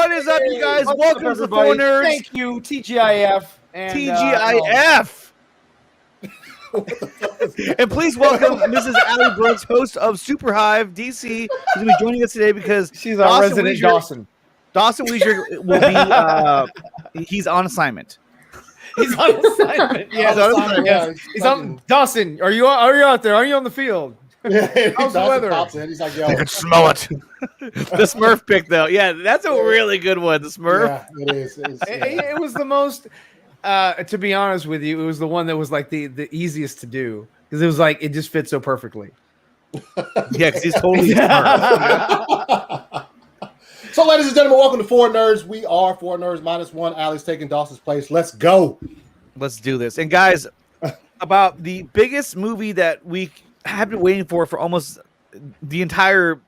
What is up, you guys? Welcome to the 4Nerds. Thank you, TGIF. And, TGIF. And please welcome Mrs. Allie Brooks, host of Super Hive DC. She's going to be joining us today because she's our resident Dawson. Dawson Weezer will be, he's on assignment. He's on assignment. Yeah, he's on. Dawson, are you out there? Are you on the field? Yeah, how's the weather? He's like, yo, I can smell it. The Smurf pick, though. Yeah, that's a really good one. The Smurf. Yeah, it is. It was the most, to be honest with you, it was the one that was like the easiest to do because it was like it just fits so perfectly. Yeah, because he's totally Smurf. So, ladies and gentlemen, welcome to 4Nerds. We are 4Nerds -1. Allie's taking Dawson's place. Let's go. Let's do this. And guys, about the biggest movie that we have been waiting for almost the entire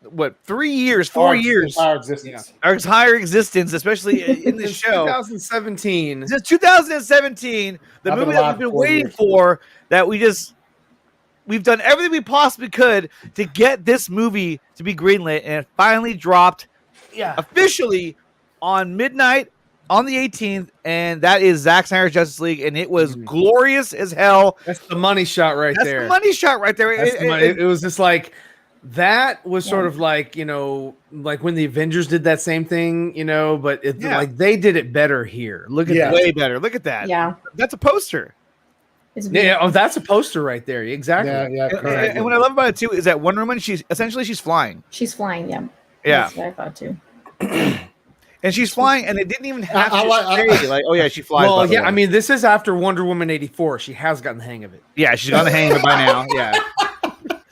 3 years, 4 years, our existence, our entire existence, especially in the show. 2017. Since 2017, the movie that we've been waiting for. That we've done everything we possibly could to get this movie to be greenlit, and it finally dropped. Yeah, officially on midnight on the 18th, and that is Zack Snyder's Justice League, and it was glorious as hell. That's the money shot right there. That's the money shot right there. It was just like that was sort of like, like when the Avengers did that same thing, but like they did it better here. Look at that. Way better. Look at that. Yeah. That's a poster. Yeah, that's a poster right there. Exactly. Yeah. And what I love about it too is that Wonder Woman, she's flying. She's flying, yeah. Yeah. That's what I thought too. And she's flying, and it didn't even have to say, like, oh yeah, she flies. Well, yeah, I mean, this is after Wonder Woman 84. She has gotten the hang of it. Yeah, she's gotten the hang of it by now. Yeah.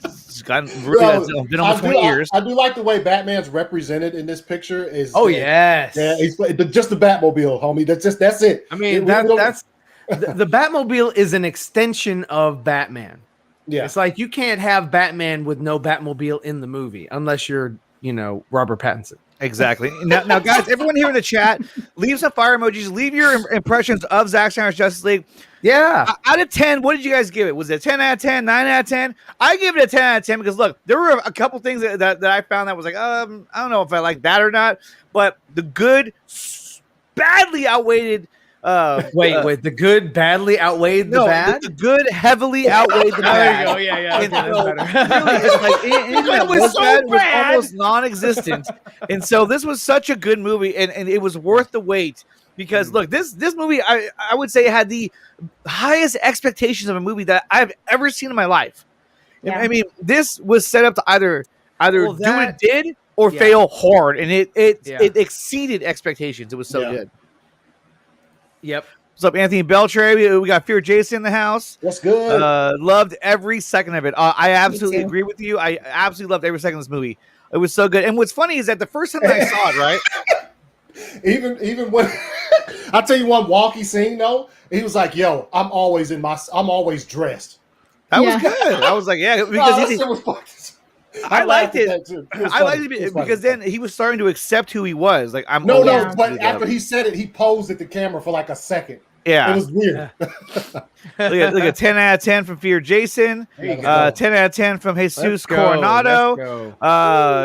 She's gotten really, been almost 20 years. I do like the way Batman's represented in this picture. Yes. Yeah, he's just the Batmobile, homie. That's it. I mean, that's the Batmobile is an extension of Batman. Yeah. It's like you can't have Batman with no Batmobile in the movie unless you're, Robert Pattinson. Exactly. Now, guys, everyone here in the chat, leave some fire emojis. Leave your impressions of Zack Snyder's Justice League. Yeah. Out of 10, what did you guys give it? Was it 10 out of 10, 9 out of 10? I gave it a 10 out of 10 because, look, there were a couple things that I found that was like, I don't know if I like that or not. But the good badly outweighed. Wait, the good badly outweighed the bad? The good heavily outweighed the bad. There you go. Yeah. And so, really, it's like, it was so bad. It was almost non-existent. And so this was such a good movie, and it was worth the wait. Because, look, this movie, I would say, had the highest expectations of a movie that I've ever seen in my life. Yeah. I mean, this was set up to either do what it did or fail hard. And it exceeded expectations. It was so good. Yep. What's up, Anthony Beltray? We got Fear Jason in the house. That's good. Loved every second of it. I absolutely agree with you. I absolutely loved every second of this movie. It was so good. And what's funny is that the first time that I saw it, right? Even when I tell you one walkie scene though, he was like, "Yo, I'm always dressed." That was good. I was like, yeah, because I liked it. I liked it because then he was starting to accept who he was. Like, but after he said it, he posed at the camera for like a second. Yeah, it was weird. Look at 10 out of 10 from Fear Jason. 10 out of 10 from Jesus Coronado.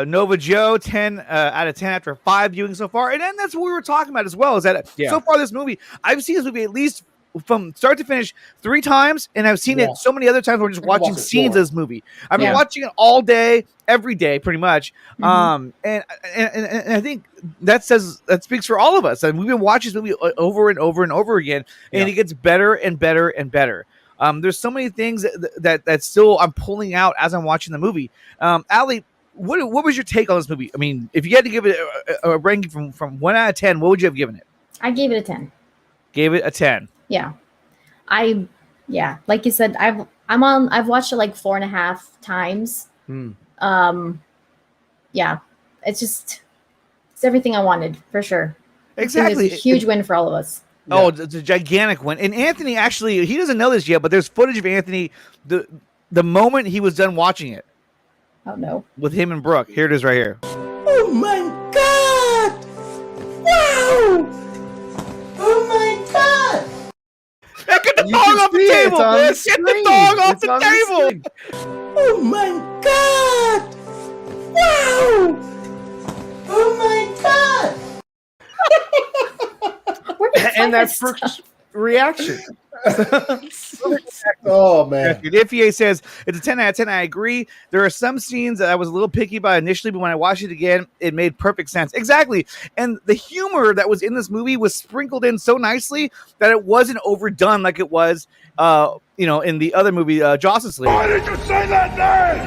Nova Joe, 10 out of 10 after 5 viewings so far. And then that's what we were talking about as well. Is that so far this movie, I've seen this movie at least from start to finish 3 times, and I've seen it so many other times. We're just watching scenes of this movie. I've been watching it all day, every day, pretty much. And I think that speaks for all of us. And we've been watching this movie over and over and over again, and it gets better and better and better. There's so many things that still I'm pulling out as I'm watching the movie. Allie, what was your take on this movie? I mean, if you had to give it a ranking from 1 out of 10, what would you have given it? I gave it a 10. Gave it a 10. Yeah. Like you said, I've watched it like 4.5 times. It's everything I wanted for sure. Exactly. It's a huge win for all of us. Oh, it's a gigantic win. And Anthony, actually, he doesn't know this yet, but there's footage of Anthony the moment he was done watching it. Oh no. With him and Brooke. Here it is right here. Oh my God! Wow! Oh my God! Hey, get the dog off the table, man! Get the dog off the table! Oh my God! Wow! Oh my God! and type that's of for stuff. reaction. Oh man. Ifie says it's a 10 out of 10. I agree. There are some scenes that I was a little picky about initially, but when I watched it again, it made perfect sense. Exactly. And the humor that was in this movie was sprinkled in so nicely that it wasn't overdone like it was, in the other movie, Justice League. Why did you say that name?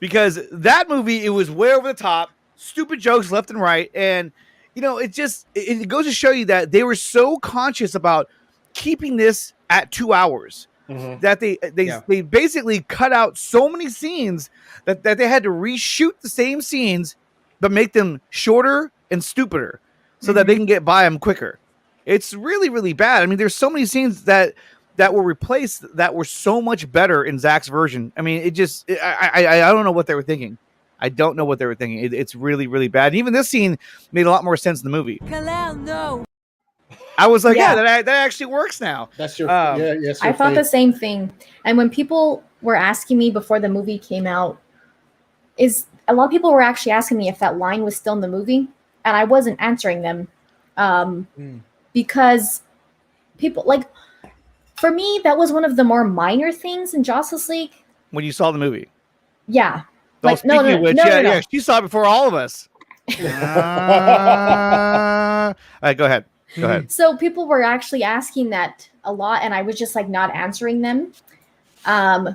Because that movie, it was way over the top, stupid jokes left and right, and it goes to show you that they were so conscious about keeping this at 2 hours that they basically cut out so many scenes that they had to reshoot the same scenes but make them shorter and stupider so that they can get by them quicker. It's really, really bad. I mean, there's so many scenes that were replaced that were so much better in Zack's version. I mean, I don't know what they were thinking. I don't know what they were thinking. It's really, really bad. And even this scene made a lot more sense in the movie. Kalel, no. I was like, that actually works now. That's your yes. I thought the same thing. And when people were asking me before the movie came out, a lot of people were actually asking me if that line was still in the movie, and I wasn't answering them because people for me, that was one of the more minor things in Justice League. When you saw the movie. Yeah. No, she saw it before all of us. All right, go ahead. So people were actually asking that a lot, and I was just not answering them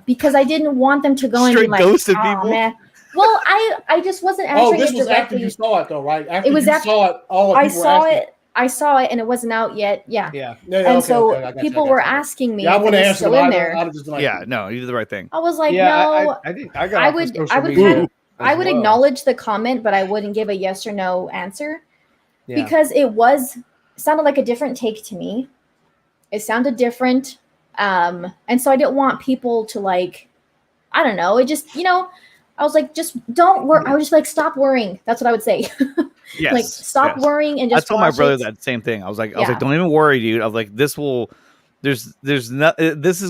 because I didn't want them to go and be like, ghosted oh, people. Man. Well, I just wasn't answering this it was directly. after you saw it, though, right? After it was you saw it, all I people were saw asking. it. I saw it, and it wasn't out yet. Yeah. And People were asking me I if it wouldn't was answer still them. in there. I'd just like, No, you did the right thing. I was like, Yeah, no. I would acknowledge the comment, but I wouldn't give a yes or no answer because it sounded like a different take to me. It sounded different, and so I didn't want people to I don't know. It just I was like, just don't worry. I was just stop worrying. That's what I would say. Yes. Stop worrying and just. I told my brother that same thing. I was like, don't even worry, dude. I was like, this is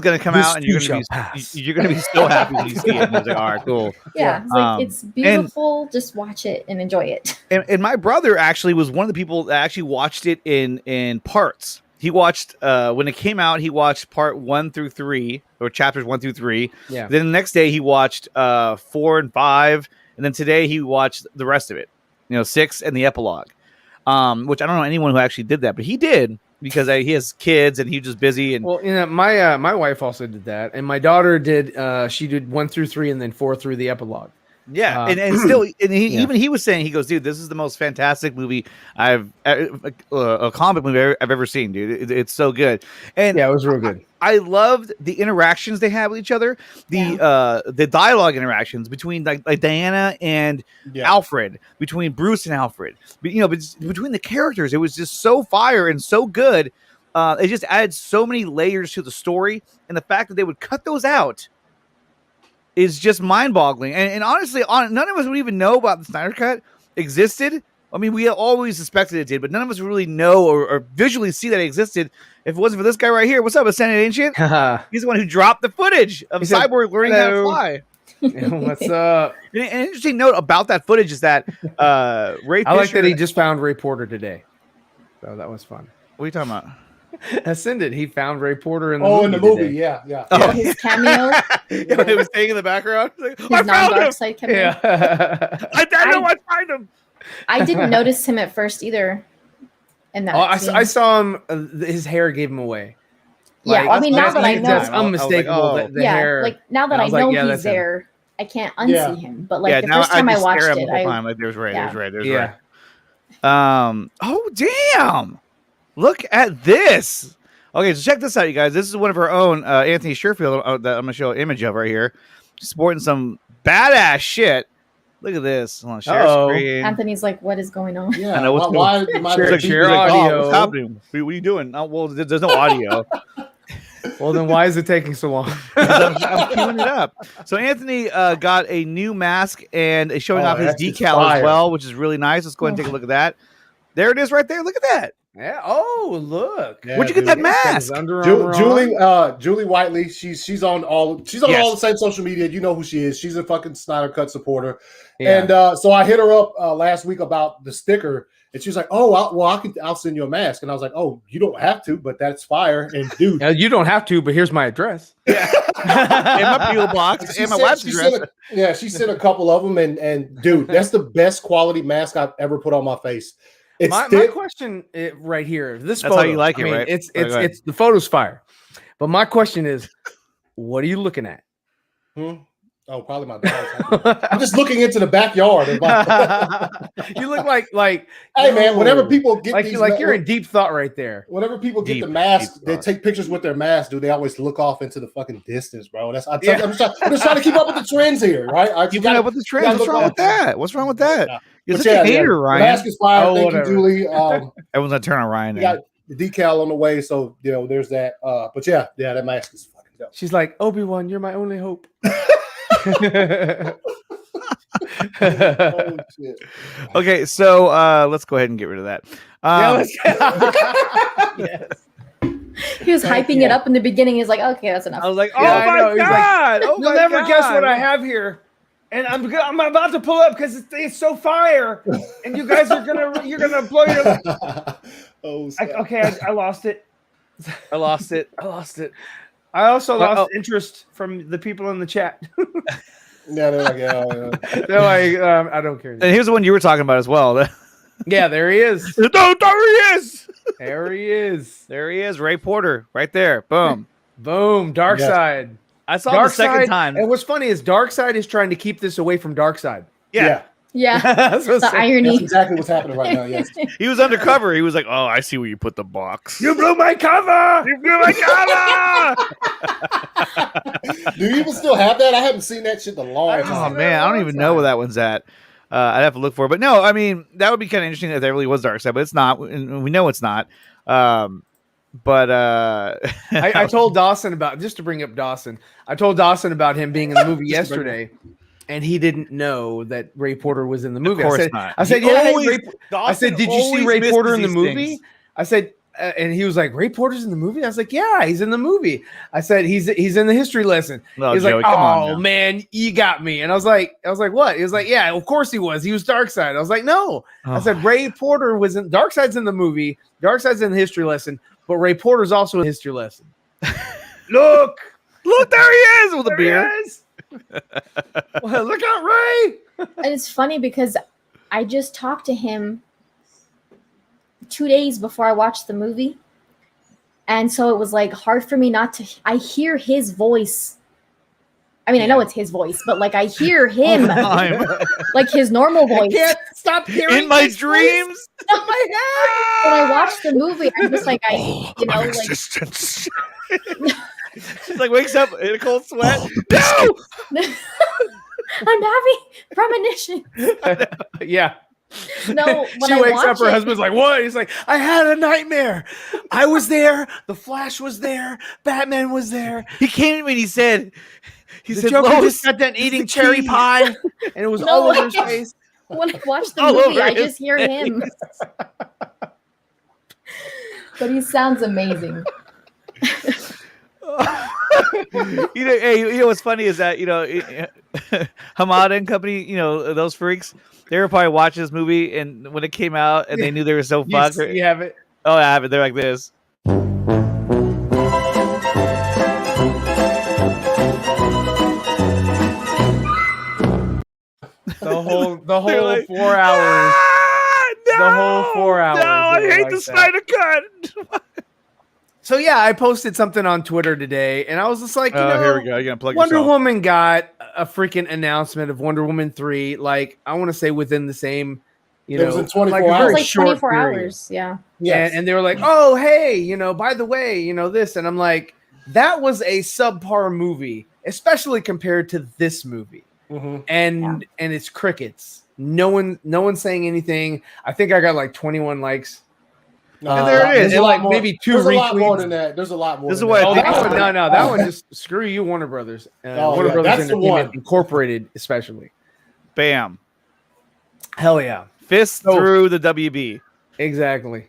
gonna come out, and you're gonna be so happy when you see it. And I was like, all right, cool. Yeah, it's beautiful. Just watch it and enjoy it. And my brother actually was one of the people that actually watched it in parts. He watched when it came out. He watched part 1 through 3, or chapters 1 through 3. Yeah. Then the next day he watched 4 and 5, and then today he watched the rest of it. 6 and the epilogue. Which I don't know anyone who actually did that, but he did because he has kids and he was just busy. And my wife also did that, and my daughter did. She did 1 through 3 and then 4 through the epilogue. Yeah, and still, even he was saying, he goes, dude, this is the most fantastic movie a comic movie I've ever seen, dude. It's so good. And it was real good. I loved the interactions they had with each other, the dialogue interactions between like Diana and Alfred, between Bruce and Alfred, between the characters. It was just so fire and so good. It just added so many layers to the story, and the fact that they would cut those out is just mind-boggling. And honestly, none of us would even know about the Snyder Cut existed. I mean, we always suspected it did, but none of us really know or visually see that it existed if it wasn't for this guy right here. What's up, Ascended Ancient? He's the one who dropped the footage of Cyborg learning how to fly. What's up? An interesting note about that footage is that Ray Fisher... I like that he just found Ray Porter today. So that was fun. What are you talking about? Ascended. He found Ray Porter in the movie. movie. In the movie, today. yeah. Oh, his cameo. It was staying in the background. Like, His I found him. side cameo. Yeah. I know I find him. I didn't notice him at first either. In that scene. I saw him. His hair gave him away. Yeah, I mean, now that I know, that's unmistakable. Like, the hair. like now that I know he's there, I can't unsee him. But the first time I watched it, there's Ray. Yeah. There's Ray. Oh damn! Look at this. Okay, so check this out, you guys. This is one of our own Anthony Sherfield that I'm gonna show an image of right here. Sporting some badass shit. Look at this. Hold on, share screen. Anthony's like, "What is going on?" Yeah. I know Why share audio. What's happening? What are you doing? Oh, well, there's no audio. Well, then why is it taking so long? I'm queuing it up. So Anthony got a new mask and is showing off his decal as well, which is really nice. Let's go ahead and take a look at that. There it is right there. Look at that. Yeah. Oh, look. Yeah, Where'd you get dude. that Got mask? his Under Armour on. Julie Whiteley. She's on all the same social media. You know who she is. She's a fucking Snyder Cut supporter. Yeah. And so I hit her up last week about the sticker, and she's like, "Oh, I'll send you a mask." And I was like, "Oh, you don't have to, but that's fire." And dude, You don't have to, but here's my address. Yeah. In my PO box and my wife's address. She sent a couple of them, and dude, that's the best quality mask I've ever put on my face. My question right here, That's how you like it, right? It's the photo's fire, but my question is, what are you looking at? Oh, probably my dog. I'm just looking into the backyard. You look like hey man, whenever people get you're in deep thought right there. Whenever people get the mask, they take pictures with their mask. They always look off into the fucking distance, bro. I'm just trying to keep up with the trends here, right? Keeping up with the trends. What's wrong with that? What's wrong with that? You're such a hater, Ryan. The mask is fire. Oh, Thank whatever. you, Julie. Everyone's gonna turn on Ryan. We got the decal on the way, so there's that. But yeah, that mask is fucking dope. She's like, Obi-Wan, you're my only hope. Oh, shit. Okay, so let's go ahead and get rid of that. Yes. He was hyping it up in the beginning. He's like, okay, that's enough. I was like, oh Yeah, I my know. He's like, god! oh You'll my never God. guess what I have here. And I'm about to pull up because it's so fire, and you guys you're gonna blow your. I lost it. I lost it. I also lost interest from the people in the chat. Yeah, they're like, yeah. They're like, I don't care. And here's the one you were talking about as well. Yeah, there he is. No, there he is. There he is. There he is. Ray Porter, right there. Boom. Boom. Dark Side. I saw him the second time. And what's funny is Darkseid is trying to keep this away from Darkseid. Yeah. That's the irony. That's exactly what's happening right now. Yes. He was undercover. He was like, "Oh, I see where you put the box. You blew my cover. You blew my cover." Do you even still have that? I haven't seen that shit in a long Oh time. man, I don't even know where that one's at. I'd have to look for it. But no, I mean that would be kind of interesting if there really was Darkseid, but it's not. And we know it's not. But I told Dawson about, just to bring up Dawson, I told Dawson about him being in the movie yesterday, and he didn't know that Ray Porter was in the movie. Of course not. I said, He yeah. always- I said, did you see always Ray misses Porter in the these movie? things. I said, and he was like, Ray Porter's in the movie? I was like, yeah, he's in the movie. I said, he's in the history lesson. No, He's Joey, like, come on oh now. man, you got me. And I was like, what? He was like, yeah, of course he was. He was Darkseid. I was like, no. I said, Ray Porter was in Darkseid's in the movie. Darkseid's in the history lesson, but Ray Porter's also in the history lesson. Look, there he is with a beer. Well, look out, Ray. And it's funny because I just talked to him 2 days before I watched the movie. And so it was like hard for me not to. I hear his voice. I mean, I know it's his voice, but like I hear him, like his normal voice. I can't stop hearing In my his dreams. voice in my head. When I watched the movie, I'm just like, like. Existence. She's like wakes up in a cold sweat. No. I'm having premonition. Yeah. No, when She I wakes up, watch her it- husband's like, what? He's like, I had a nightmare. I was there. The Flash was there. Batman was there. He came to me and he said, The said, Joker Lois, just got done this eating is the cherry key." pie, and it was No, all over I his can't. face. When I watch the All movie, over I his just hear him. But he sounds amazing. You know what's funny is that Hamada and company, those freaks, they were probably watching this movie and when it came out and they knew they were so fucked. You have it. Oh, I have it. They're like this. The whole They're like, 4 hours. No, The whole 4 hours. No, I they were hate like the that. Snyder Cut. So yeah, I posted something on Twitter today, and I was just like, Here we go. You're gonna plug Wonder yourself. Woman got a freaking announcement of Wonder Woman 3. Like, I want to say within the same, It was in 24 like hours. a It very was like short 24 period. hours. Yeah. Yes. And they were like, oh, hey, by the way, this. And I'm like, that was a subpar movie, especially compared to this movie. Mhm. And it's crickets. No one's saying anything. I think I got like 21 likes. And there it is. There's a And lot like more- maybe 2 There's a lot more retweets. than that. There's a lot more. This than is what that. I Oh, think- that one, no, that one just screw you, Warner Brothers. Warner yeah, Brothers that's the Entertainment one. Incorporated, especially. Bam. Hell yeah, Fist So- through the WB. exactly.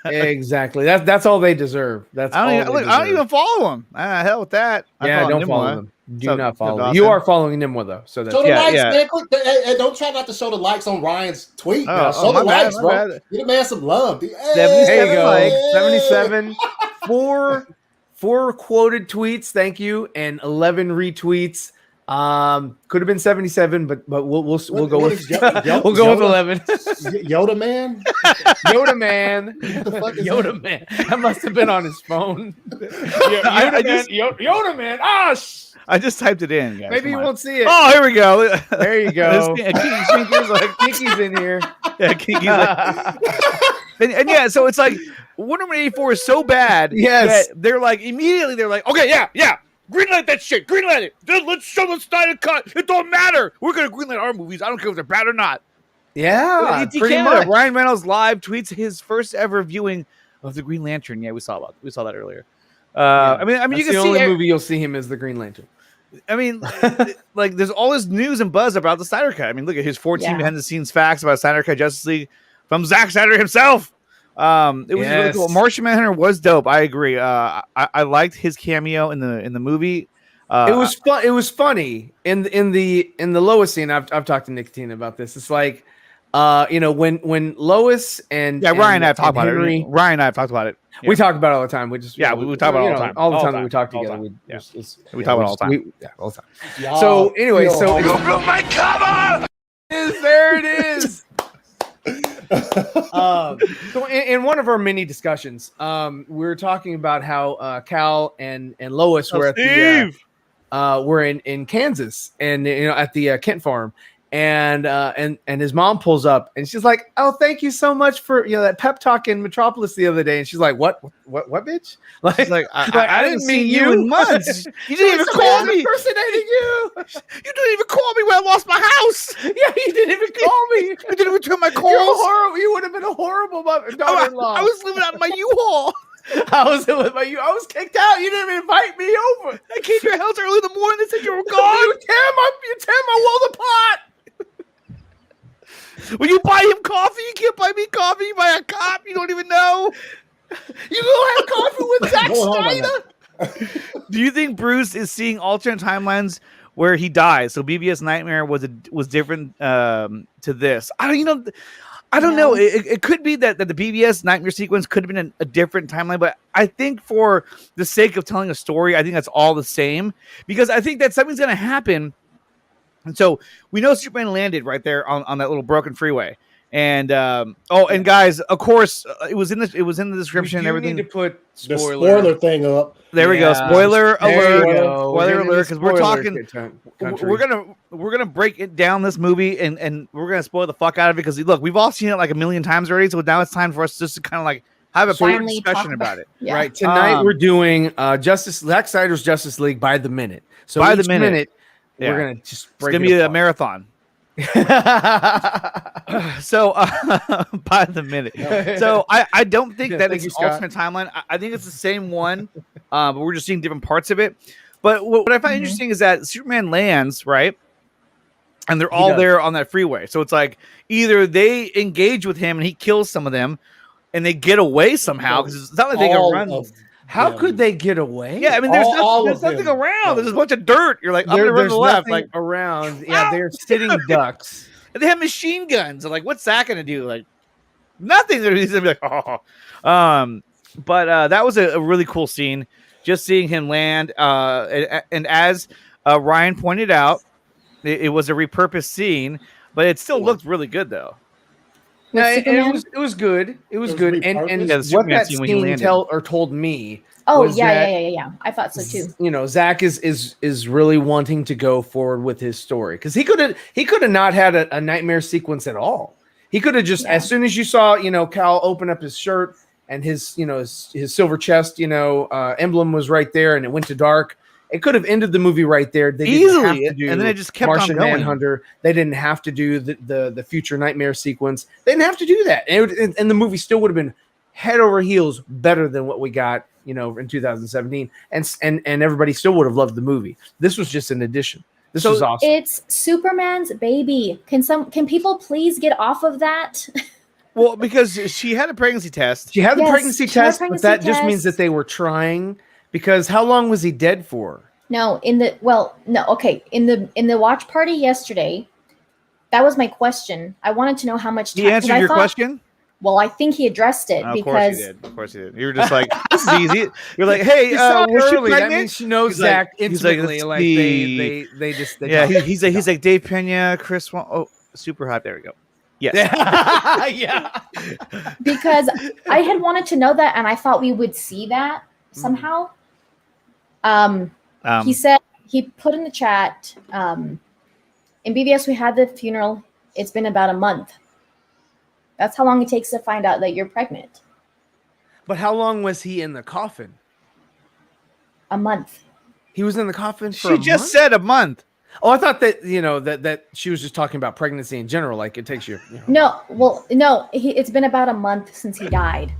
Exactly. That's all they deserve. That's I don't even follow him. Hell with that. Yeah, don't follow them. Do not follow them. You are following Nimwa though. So that's show the likes, yeah. man. Quick, and don't try not to show the likes on Ryan's tweet. Show the my bad, likes, my bro. bad. Give the man some love. Hey, there you go. likes. 77. Four quoted tweets. Thank you, and 11 retweets. Could have been 77, but we'll go with we'll go with 11. Yoda man. Yoda man. What the fuck is Yoda man. That must have been on his phone. Yoda man. I just typed it in. Guys. Maybe you won't see it. Oh, here we go. There you go. Kiki's in here. Yeah, Kiki's like, and yeah, so it's like Wonder Woman 84 is so bad. Yes. That they're like, okay, yeah. Greenlight that shit. Greenlight it. Let's show the Snyder cut. It don't matter. We're going to greenlight our movies. I don't care if they're bad or not. Yeah, pretty much. Ryan Reynolds live tweets his first ever viewing of the Green Lantern. Yeah, we saw that earlier. I mean, that's you can the see only movie you'll see him as the Green Lantern. I mean, like, there's all this news and buzz about the Snyder Cut. I mean, look at his 14 behind-the-scenes facts about Snyder Cut Justice League from Zack Snyder himself. It was really cool. Martian Manhunter was dope. I agree. I liked his cameo in the movie. It was fun. It was funny in the Lois scene. I've talked to Nickatina about this. It's like, when Lois and Ryan and I have talked about it. Ryan and I have talked about it. Yeah. We talk about it all the time. We just we talk about it all the time. All the time that we talk together. We talk about it all the time. All the time. So anyway, you blew my cover. There it is. So in one of our mini discussions, we were talking about how Cal and Lois were at were in Kansas and at the Kent farm. And his mom pulls up and she's like, "Oh, thank you so much for that pep talk in Metropolis the other day." And she's like, "What, bitch?" Like, I didn't meet you in months. You didn't even call me. Impersonating you. You didn't even call me when I lost my house. Yeah, you didn't even call me. You didn't return my calls. You're horrible. You would have been a horrible daughter-in-law. I was living out in my U-Haul. I was kicked out. You didn't even invite me over. I came to your house early in the morning. They said you were gone. You tear my world apart. When you buy him coffee, you can't buy me coffee. You buy a cop you don't even know. You go have coffee with Zack Snyder. Do you think Bruce is seeing alternate timelines where he dies? So BBS Nightmare was different to this. I don't know. It could be that the BBS Nightmare sequence could have been a different timeline, but I think for the sake of telling a story, I think that's all the same because I think that something's going to happen. And so we know Superman landed right there on that little broken freeway. And and guys, of course, it was in the description and everything. Need to put the spoiler thing up. There we go. Spoiler alert. Spoiler alert, because we're talking. We're gonna break it down this movie and we're gonna spoil the fuck out of it because look, we've all seen it like a million times already. So now it's time for us just to kind of like have a finally discussion about it. Yeah. Right. Tonight we're doing Zack Snyder's Justice League by the minute. So by the minute. We're gonna just break it's gonna be a marathon. So by the minute. So I don't think that it's an alternate timeline. I think it's the same one, but we're just seeing different parts of it. But what I find interesting is that Superman lands, right? And they're all there on that freeway. So it's like either they engage with him and he kills some of them and they get away somehow because it's not like they can run. How could they get away? Yeah, I mean, there's nothing around. There's a bunch of dirt. You're like, I'm gonna run to the left, like around. Yeah, they're sitting ducks. And they have machine guns. I'm like, what's that gonna do? Like, nothing. He's gonna be like, oh. But that was a really cool scene. Just seeing him land. And as Ryan pointed out, it was a repurposed scene, but it still looked really good though. No, it was good. It was good. And what that scene told me. Oh yeah. I thought so too. Zack is really wanting to go forward with his story because he could have not had a nightmare sequence at all. He could have just as soon as you saw Cal open up his shirt and his his silver chest emblem was right there and it went to dark. It could have ended the movie right there. They easily, and then it just kept Martian on going. Manhunter. They didn't have to do the future nightmare sequence. They didn't have to do that, and the movie still would have been head over heels better than what we got, in 2017. And everybody still would have loved the movie. This was just an addition. This was awesome. It's Superman's baby. Can people please get off of that? Well, because she had a pregnancy test. She had the Yes, pregnancy she had a test, but pregnancy that just means test. that they were trying. Because how long was he dead for? No, in the watch party yesterday, that was my question. I wanted to know how much time. He answered your question. Well, I think he addressed it Of because course he did. Of course he did. You were just like, this is easy. You're like, hey, He saw it was she early. That pregnant? means she knows He's like- Zach he's like, intimately. let's Like, see. they just Yeah, talk. he's like Dave Pena, Chris. Super hot. There we go. Yes. Yeah. because I had wanted to know that, and I thought we would see that somehow. He said he put in the chat. In BVS, we had the funeral. It's been about a month. That's how long it takes to find out that you're pregnant. But how long was he in the coffin? A month. He was in the coffin for She a just month? said a month. Oh, I thought that that she was just talking about pregnancy in general. Like it takes you. know. No. It's been about a month since he died.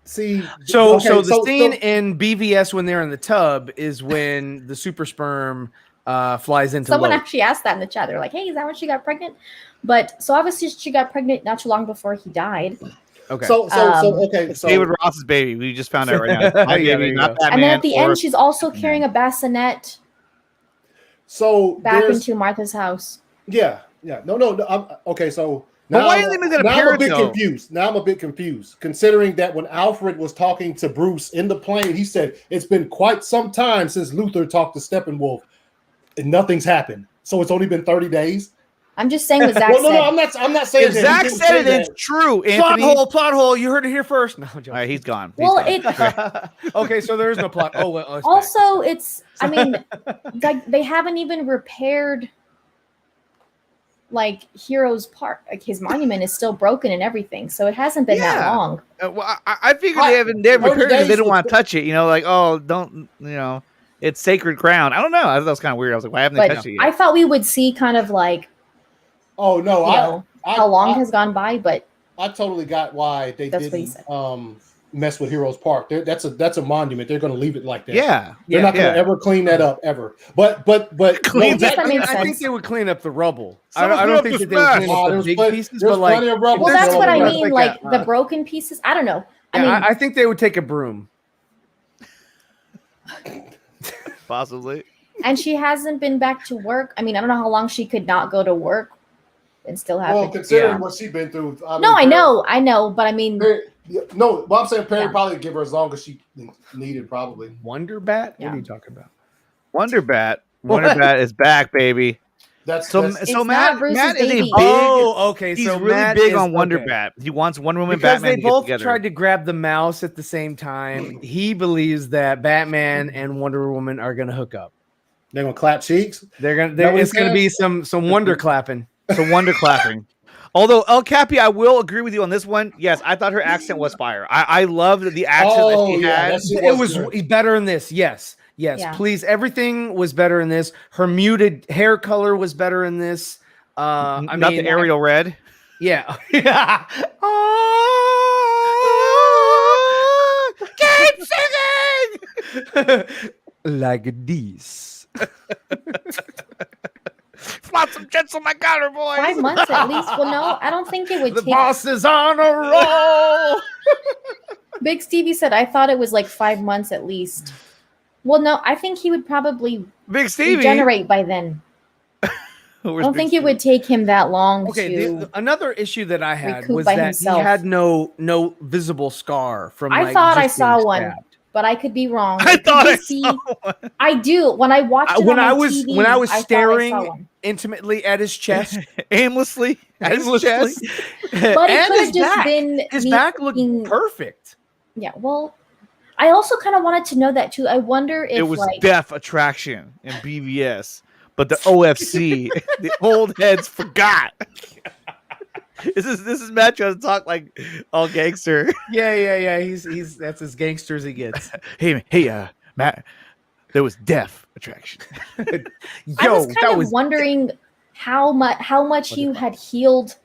So the scene in BVS when they're in the tub is when the super sperm flies into. Someone Lope. actually asked that in the chat. They're like, "Hey, is that when she got pregnant?" But so obviously she got pregnant not too long before he died. Okay. So David Ross's baby. We just found out right now. My Yeah, there baby, you not go. Batman. And then at the or- end, she's also carrying a bassinet So back there's into Martha's house. no. Okay, so But now why didn't they make that I'm a apparent, bit though? confused. Now I'm a bit confused, considering that when Alfred was talking to Bruce in the plane, he said it's been quite some time since Luther talked to Steppenwolf, and nothing's happened. So it's only been 30 days. I'm just saying what Zach Well, no, said. I'm not saying If that. Zach He didn't said say it, that. it's true, plot Anthony. hole. You heard it here first. No, I'm All joking. right, he's gone. Well, He's gone. Okay, so there is no plot. Oh, well, it's also, it's. I mean, like they haven't even repaired. Like Heroes Park, like his monument is still broken and everything, so it hasn't been that Yeah. long. Well, I figured they haven't repaired it because they don't want to touch it. You know, like, oh, don't, it's sacred ground. I don't know. I thought that was kind of weird. I was like, why haven't they But touched it yet? I thought we would see kind of like Oh no, how long has gone by, but I totally got why they That's what he didn't said. Mess with Heroes Park. That's a monument. They're going to leave it like that. Yeah. They're not going to ever clean that up ever. But Clean no, that- that makes I think sense. they would clean up the rubble. Someone I clean don't up think this that they would clean mess. up the there's big plenty- pieces, there's but like, plenty of rubble. well, that's what I That's mean. like Like the broken pieces. I don't know. yeah, I mean, I think they would take a broom. Possibly. and she hasn't been back to work. I mean, I don't know how long she could not go to work and still have. Well, it. considering Yeah. what she's been through. No, I know, but I mean, No, well, I'm saying Perry Yeah. probably give her as long as she needed, probably. Wonder Bat? Yeah. What are you talking about? Wonder Bat is back, baby. That's It's Matt not Bruce's is a baby. big. Oh, okay. He's so really Matt big is- on Wonder okay. Bat. He wants Wonder Woman, Because Batman they to get both together. tried to grab the mouse at the same time. He believes that Batman and Wonder Woman are going to hook up. they're gonna clap cheeks. They're going. That what he It's going to said? be some wonder clapping. So wonder clapping. Although El Capi, I will agree with you on this one. Yes, I thought her accent was fire. I loved the accent that she had. that shit It was good. better in this. Yes. Yeah. Please. Everything was better in this. Her muted hair color was better in this. I Not mean, the Ariel Red. Yeah. Yeah. Keep singing. Like this. Flop some jets on my counter, boys. 5 months at least. Well, no, I don't think it would The take. boss is on a roll. Big Stevie said I thought it was like 5 months at least. Well, no, I think he would probably Big Stevie. regenerate by then. I don't think it would take him that long Okay, to. another issue that I had recoup was by that himself. he had no visible scar from. I like, thought I just being saw one. stabbed. But I could be wrong. I It could thought I just be- saw one. I do. When I watched it When on I my was TV, when I was thought I saw staring one. intimately at his chest, Aimlessly. At his chest. But it and could his have just back. been His me back looked thinking- perfect. Yeah, well, I also kind of wanted to know that too. I wonder if It was like deaf attraction in BVS, but the OFC, the old heads forgot. This is Matt trying to talk like all gangster. Yeah. He's that's as gangster as he gets. Hey, Matt, there was deaf attraction. I Yo, was kind of wondering how much he had healed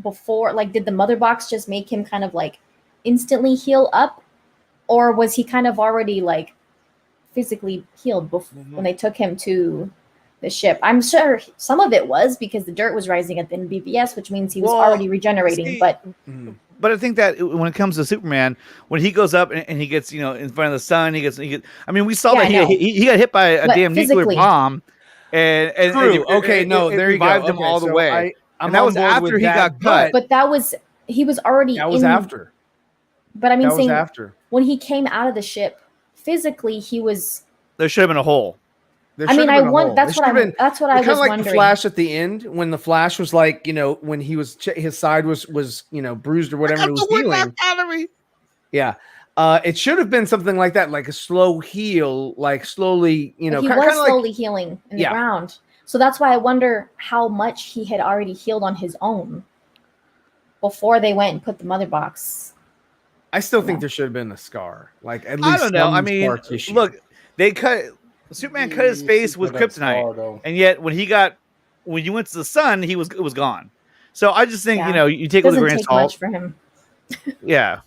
before. Like, did the mother box just make him kind of like instantly heal up, or was he kind of already like physically healed before when they took him to the ship. I'm sure some of it was because the dirt was rising at the BVS, which means he was already regenerating. But I think that when it comes to Superman, when he goes up and he gets, in front of the sun, I mean, we saw that he got hit by a damn nuclear bomb. And True. Okay, no, there you revived go. him all the way. And that was after he got cut. But he was already. That was after. But I mean, saying after when he came out of the ship, physically he was. There should have been a hole. I mean, I want. That's what I was kind of like wondering. The Flash at the end, when the Flash was like, when he was his side was bruised or whatever, it was healing. Yeah, it should have been something like that, like a slow heal, like slowly, he was slowly healing in the ground. So that's why I wonder how much he had already healed on his own before they went and put the mother box. I still think there should have been a scar, like at least. I don't know. I mean, look, Superman cut his face with kryptonite, and yet when you went to the sun, it was gone. So I just think you take it with a grain of salt. Much for him. Yeah,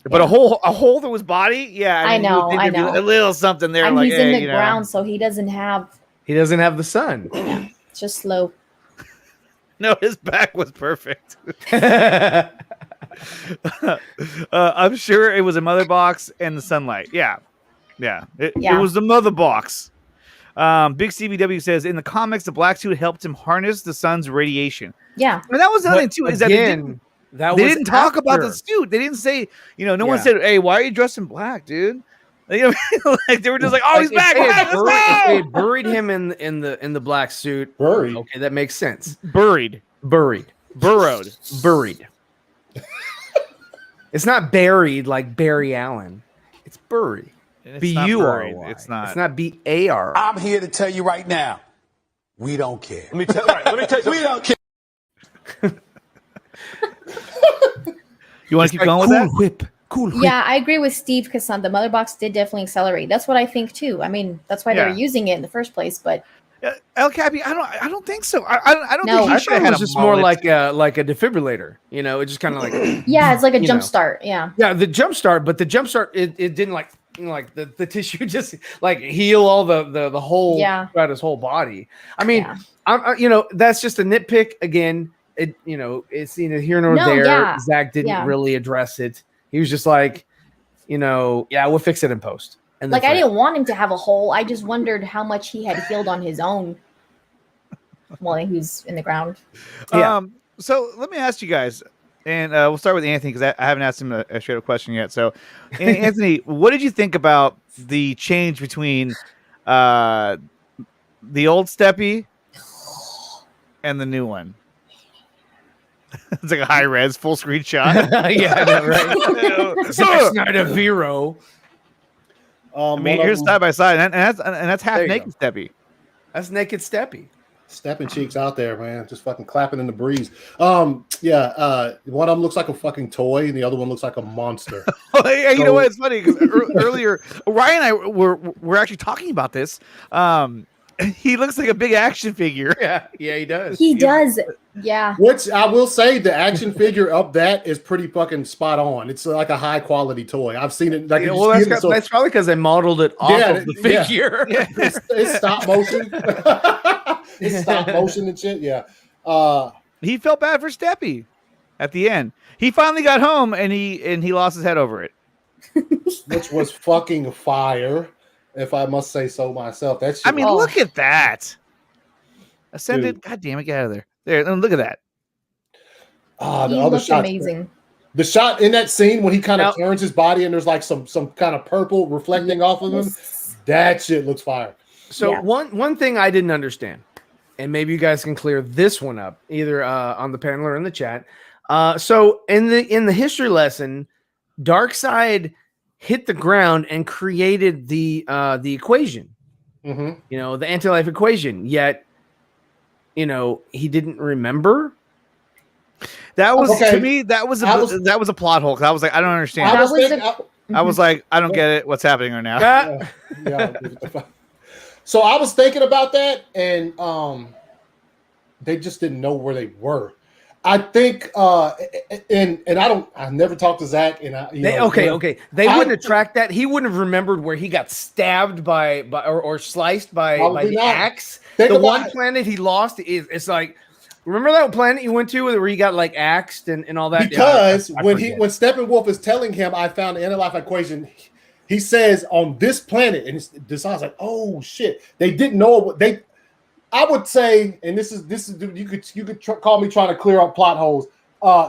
but a hole through his body. Yeah, I know. A little something there. And like, he's in the ground, so he doesn't have the sun. Yeah, it's just slow. No, his back was perfect. I'm sure it was a mother box and the sunlight. Yeah. It was the mother box. Big CBW says in the comics, the black suit helped him harness the sun's radiation. Yeah, and that was the thing too. Is that they didn't talk about the suit. They didn't say, no one said, "Hey, why are you dressed in black, dude?" Like they were just like, "Oh, he's back." If they buried him in the black suit. Buried. Okay, that makes sense. Burrowed. It's not buried like Barry Allen. It's buried. B-U-R-Y. It's not. It's not B-A-R. I'm here to tell you right now, we don't care. Let me tell you, we don't care. You want to keep going with that? Whip. Cool whip. Yeah, I agree with Steve Kassan. The mother box did definitely accelerate. That's what I think too. I mean, that's why they were using it in the first place. But El Capi, I don't think so. I don't think he should have had had it was just more like a defibrillator. It just kind of like it's like a jump start. Yeah, the jump start, but the jump start it didn't like the tissue just like heal all the whole throughout his whole body. I mean, that's just a nitpick again. It's neither here nor there. Yeah. Zack didn't really address it. He was just like, we'll fix it in post. And like I didn't want him to have a hole. I just wondered how much he had healed on his own while he was in the ground. So let me ask you guys, and we'll start with Anthony because I haven't asked him a straight up question yet. So, Anthony, what did you think about the change between the old Steppy and the new one? It's like a high res full screen shot. Yeah, I know, right? Zack Snyder Vero. I mean, here's side by side, and that's half naked Steppy. That's naked Steppy. Stepping cheeks out there, man. Just fucking clapping in the breeze. One of them looks like a fucking toy, and the other one looks like a monster. You know what? It's funny because earlier Ryan and I were actually talking about this. He looks like a big action figure. Yeah, he does. He does. Yeah. Which I will say, the action figure of that is pretty fucking spot on. It's like a high quality toy. I've seen it. Like, that's probably because they modeled it off of the figure. Yeah. It's stop motion. It's stop motion and shit. Yeah. He felt bad for Steppy at the end. He finally got home and he lost his head over it, which was fucking fire. If I must say so myself. I mean, look at that. Ascended. God damn it, get out of there. There, look at that. The other shot, amazing. The shot in that scene when he kind of turns his body and there's like some kind of purple reflecting off of him. That shit looks fire. So one thing I didn't understand, and maybe you guys can clear this one up either on the panel or in the chat. So in the history lesson, Darkseid hit the ground and created the equation, the anti-life equation. Yet, he didn't remember. That was to me. That was a plot hole. I was like, I don't understand. I was like, I don't get it. What's happening right now? So I was thinking about that, and they just didn't know where they were. I think, and I never talked to Zach, and They wouldn't have tracked that. He wouldn't have remembered where he got stabbed by or sliced by the axe. The one planet he lost it's like, remember that planet you went to where he got like axed and all that? Because when Steppenwolf is telling him, I found the inner-life equation, he says on this planet, and this I was like, oh shit, they didn't know what they. I would say, and this is you could call me trying to clear up plot holes.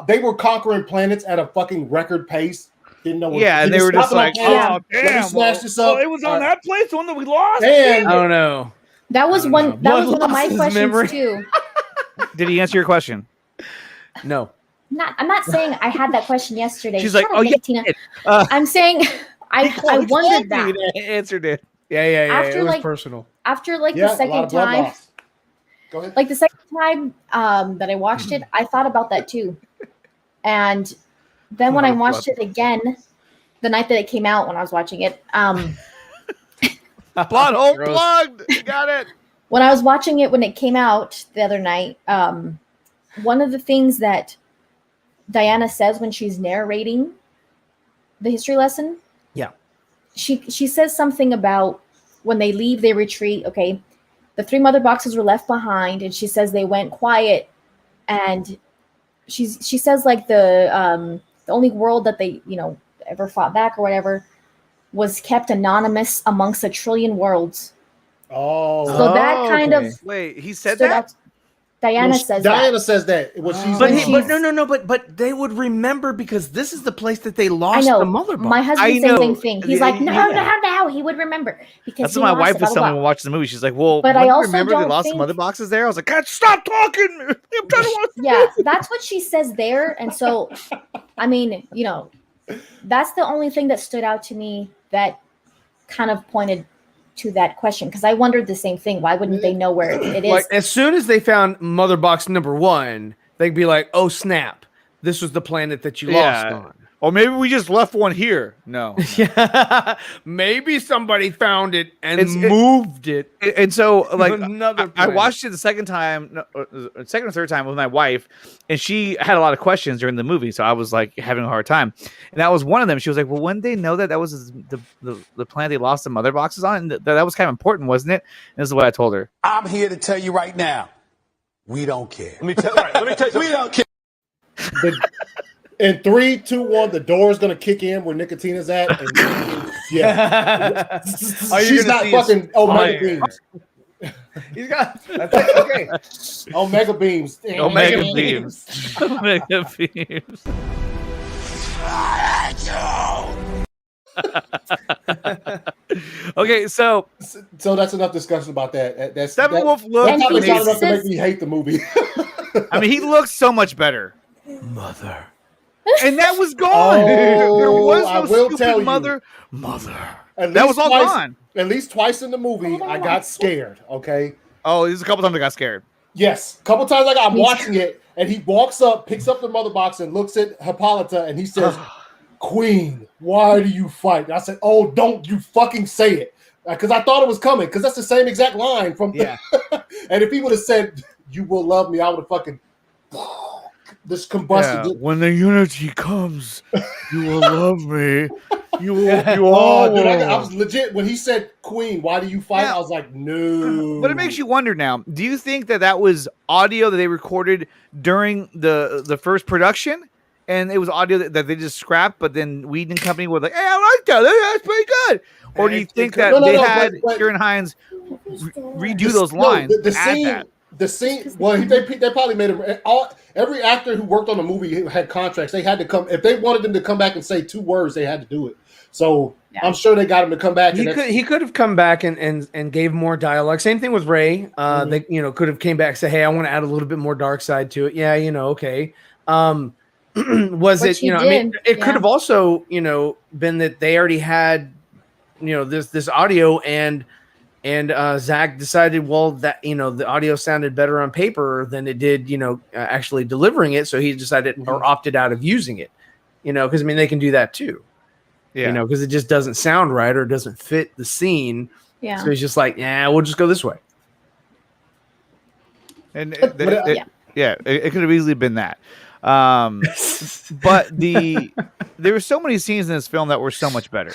They were conquering planets at a fucking record pace. Didn't know. And they were just like, oh damn, smash this up. It was on that place, the one that we lost. And I don't know. That was one. That was one of my questions too. Did he answer your question? No. I'm not saying I had that question yesterday. She's like, Tina. I'm saying I wondered that. Answered it. Yeah. After, it was like, personal. After the second time. Go ahead. Like the second time that I watched it, I thought about that too. And then when I watched it again, the night that it came out, when I was watching it, plot hole plugged. You got it. When I was watching it when it came out the other night, one of the things that Diana says when she's narrating the history lesson, she says something about when they leave, they retreat. Okay. The 3 mother boxes were left behind, and she says they went quiet. And she says like the only world that they ever fought back or whatever was kept anonymous amongst a trillion worlds. Oh, so that kind of wait. He said that. Diana says that. But they would remember because this is the place that they lost the mother box. My husband said the same thing. He's like, no, he would remember because that's what my wife was telling me when watching the movie. She's like, well, but I also remember they lost some mother boxes there. I was like, God, stop talking. I'm trying to watch. Yeah, that's what she says there, and so, I mean, that's the only thing that stood out to me that kind of pointed to that question, because I wondered the same thing. Why wouldn't they know where it is? Like, as soon as they found mother box number 1, they'd be like, oh snap, this was the planet that you lost on. Or maybe we just left one here. No. Maybe somebody found it and moved it. And so, like, another I watched it the second or third time with my wife, and she had a lot of questions during the movie. So I was like having a hard time. And that was one of them. She was like, well, when they know that was the planet they lost the mother boxes on, and that was kind of important, wasn't it? And this is what I told her. I'm here to tell you right now, we don't care. Let me tell you, we don't care. In 3, 2, 1, the door is gonna kick in where Nickatina's at. And, she's not fucking Omega beams. He's got okay. Omega beams. Omega beams. Omega beams. Okay, so that's enough discussion about that. Steppenwolf looks enough to make me hate the movie. I mean, he looks so much better. Mother. And that was gone. There was no stupid mother. That was all gone. At least twice in the movie, I got scared. Okay. Oh, there's a couple times I got scared. Yes, a couple times I'm watching it, and he walks up, picks up the mother box, and looks at Hippolyta, and he says, "Queen, why do you fight?" And I said, "Oh, don't you fucking say it," because I thought it was coming, because that's the same exact line from. Yeah. And if he would have said, "You will love me," I would have fucking. This combustion. Yeah. When the unity comes, you will love me. You will. Dude, I was legit when he said, "Queen, why do you fight?" I was like, "No." But it makes you wonder now. Do you think that was audio that they recorded during the first production, and it was audio that they just scrapped, but then Whedon and Company were like, "Hey, I like that. That's pretty good." Or do you think that they had Kieran Hines redo those lines? The scene. Well, they probably made it. Every actor who worked on the movie had contracts. They had to come if they wanted them to come back and say 2 words. They had to do it. So I'm sure they got him to come back. He could have come back and gave more dialogue. Same thing with Ray. They could have came back and said, "Hey, I want to add a little bit more dark side to it." Yeah, okay. It could have also been that they already had this audio and Zach decided, well, that the audio sounded better on paper than it did actually delivering it, so he decided or opted out of using it, because they can do that too. Yeah, because it just doesn't sound right or doesn't fit the scene. Yeah. So he's just like, yeah, we'll just go this way. And Yeah, it could have easily been that. But there were so many scenes in this film that were so much better.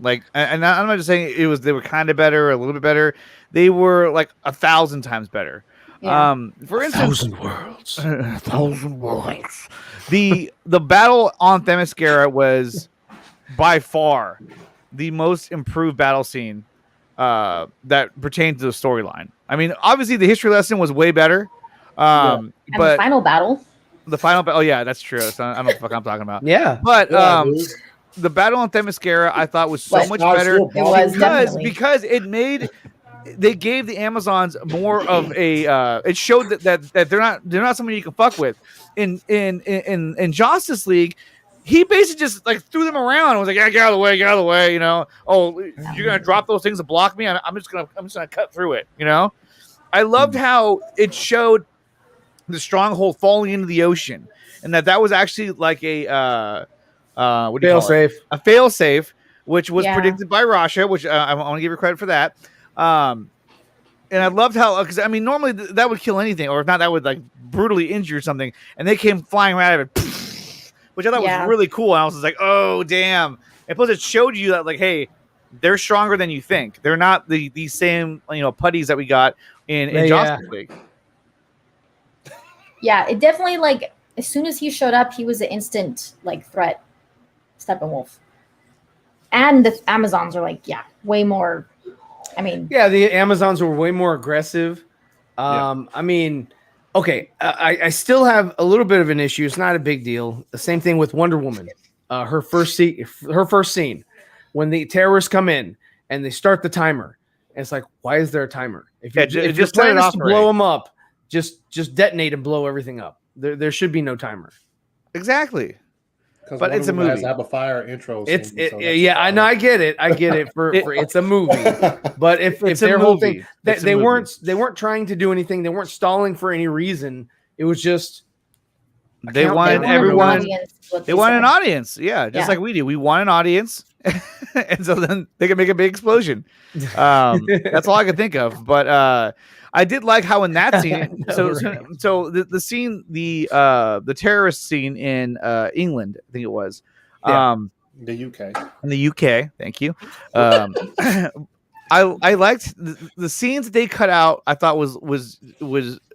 Like, and I'm not just saying they were kind of better, or a little bit better. They were like 1,000 times better. Yeah. For instance, 1,000 worlds. 1,000 worlds. The battle on Themyscira was by far the most improved battle scene that pertained to the storyline. I mean, obviously the history lesson was way better. And but the final battle. The final battle, yeah, that's true. I don't know what the fuck I'm talking about. Yeah. But the battle on Themyscira I thought was so much better. It was definitely. because they gave the Amazons more of a it showed that they're not someone you can fuck with. In Justice League, he basically just like threw them around and was like, yeah, get out of the way, you know. Oh, you're gonna drop those things to block me? I'm just gonna cut through it, you know. I loved how it showed the stronghold falling into the ocean, and that was actually like a what do you call it? A fail safe, which was predicted by Rasha, which I want to give her credit for that. And I loved how, because I mean, normally that would kill anything, or if not, that would like brutally injure something, and they came flying right out of it, which I thought was really cool. And I was just like, oh damn! And plus, it showed you that like, hey, they're stronger than you think. They're not the same putties that we got in Justice League. Yeah, it definitely, like, as soon as he showed up, he was an instant, like, threat, Steppenwolf. And the Amazons are, like, way more, I mean... Yeah, the Amazons were way more aggressive. I mean, okay, I still have a little bit of an issue. It's not a big deal. The same thing with Wonder Woman. Her first scene, when the terrorists come in and they start the timer. And it's like, why is there a timer? If your plan is to blow them up, just detonate and blow everything up. There should be no timer. Exactly. But it's a movie. Have a fire intro. I know. I get it. For it's a movie. But if their whole thing, they weren't trying to do anything. They weren't stalling for any reason. It was just they wanted everyone. They wanted an audience. Yeah, just like we do. We want an audience, and so then they can make a big explosion. That's all I could think of. But I did like how in that scene, so the scene, the terrorist scene in England, I think it was, the UK. In the UK, thank you. I liked the scenes that they cut out. I thought was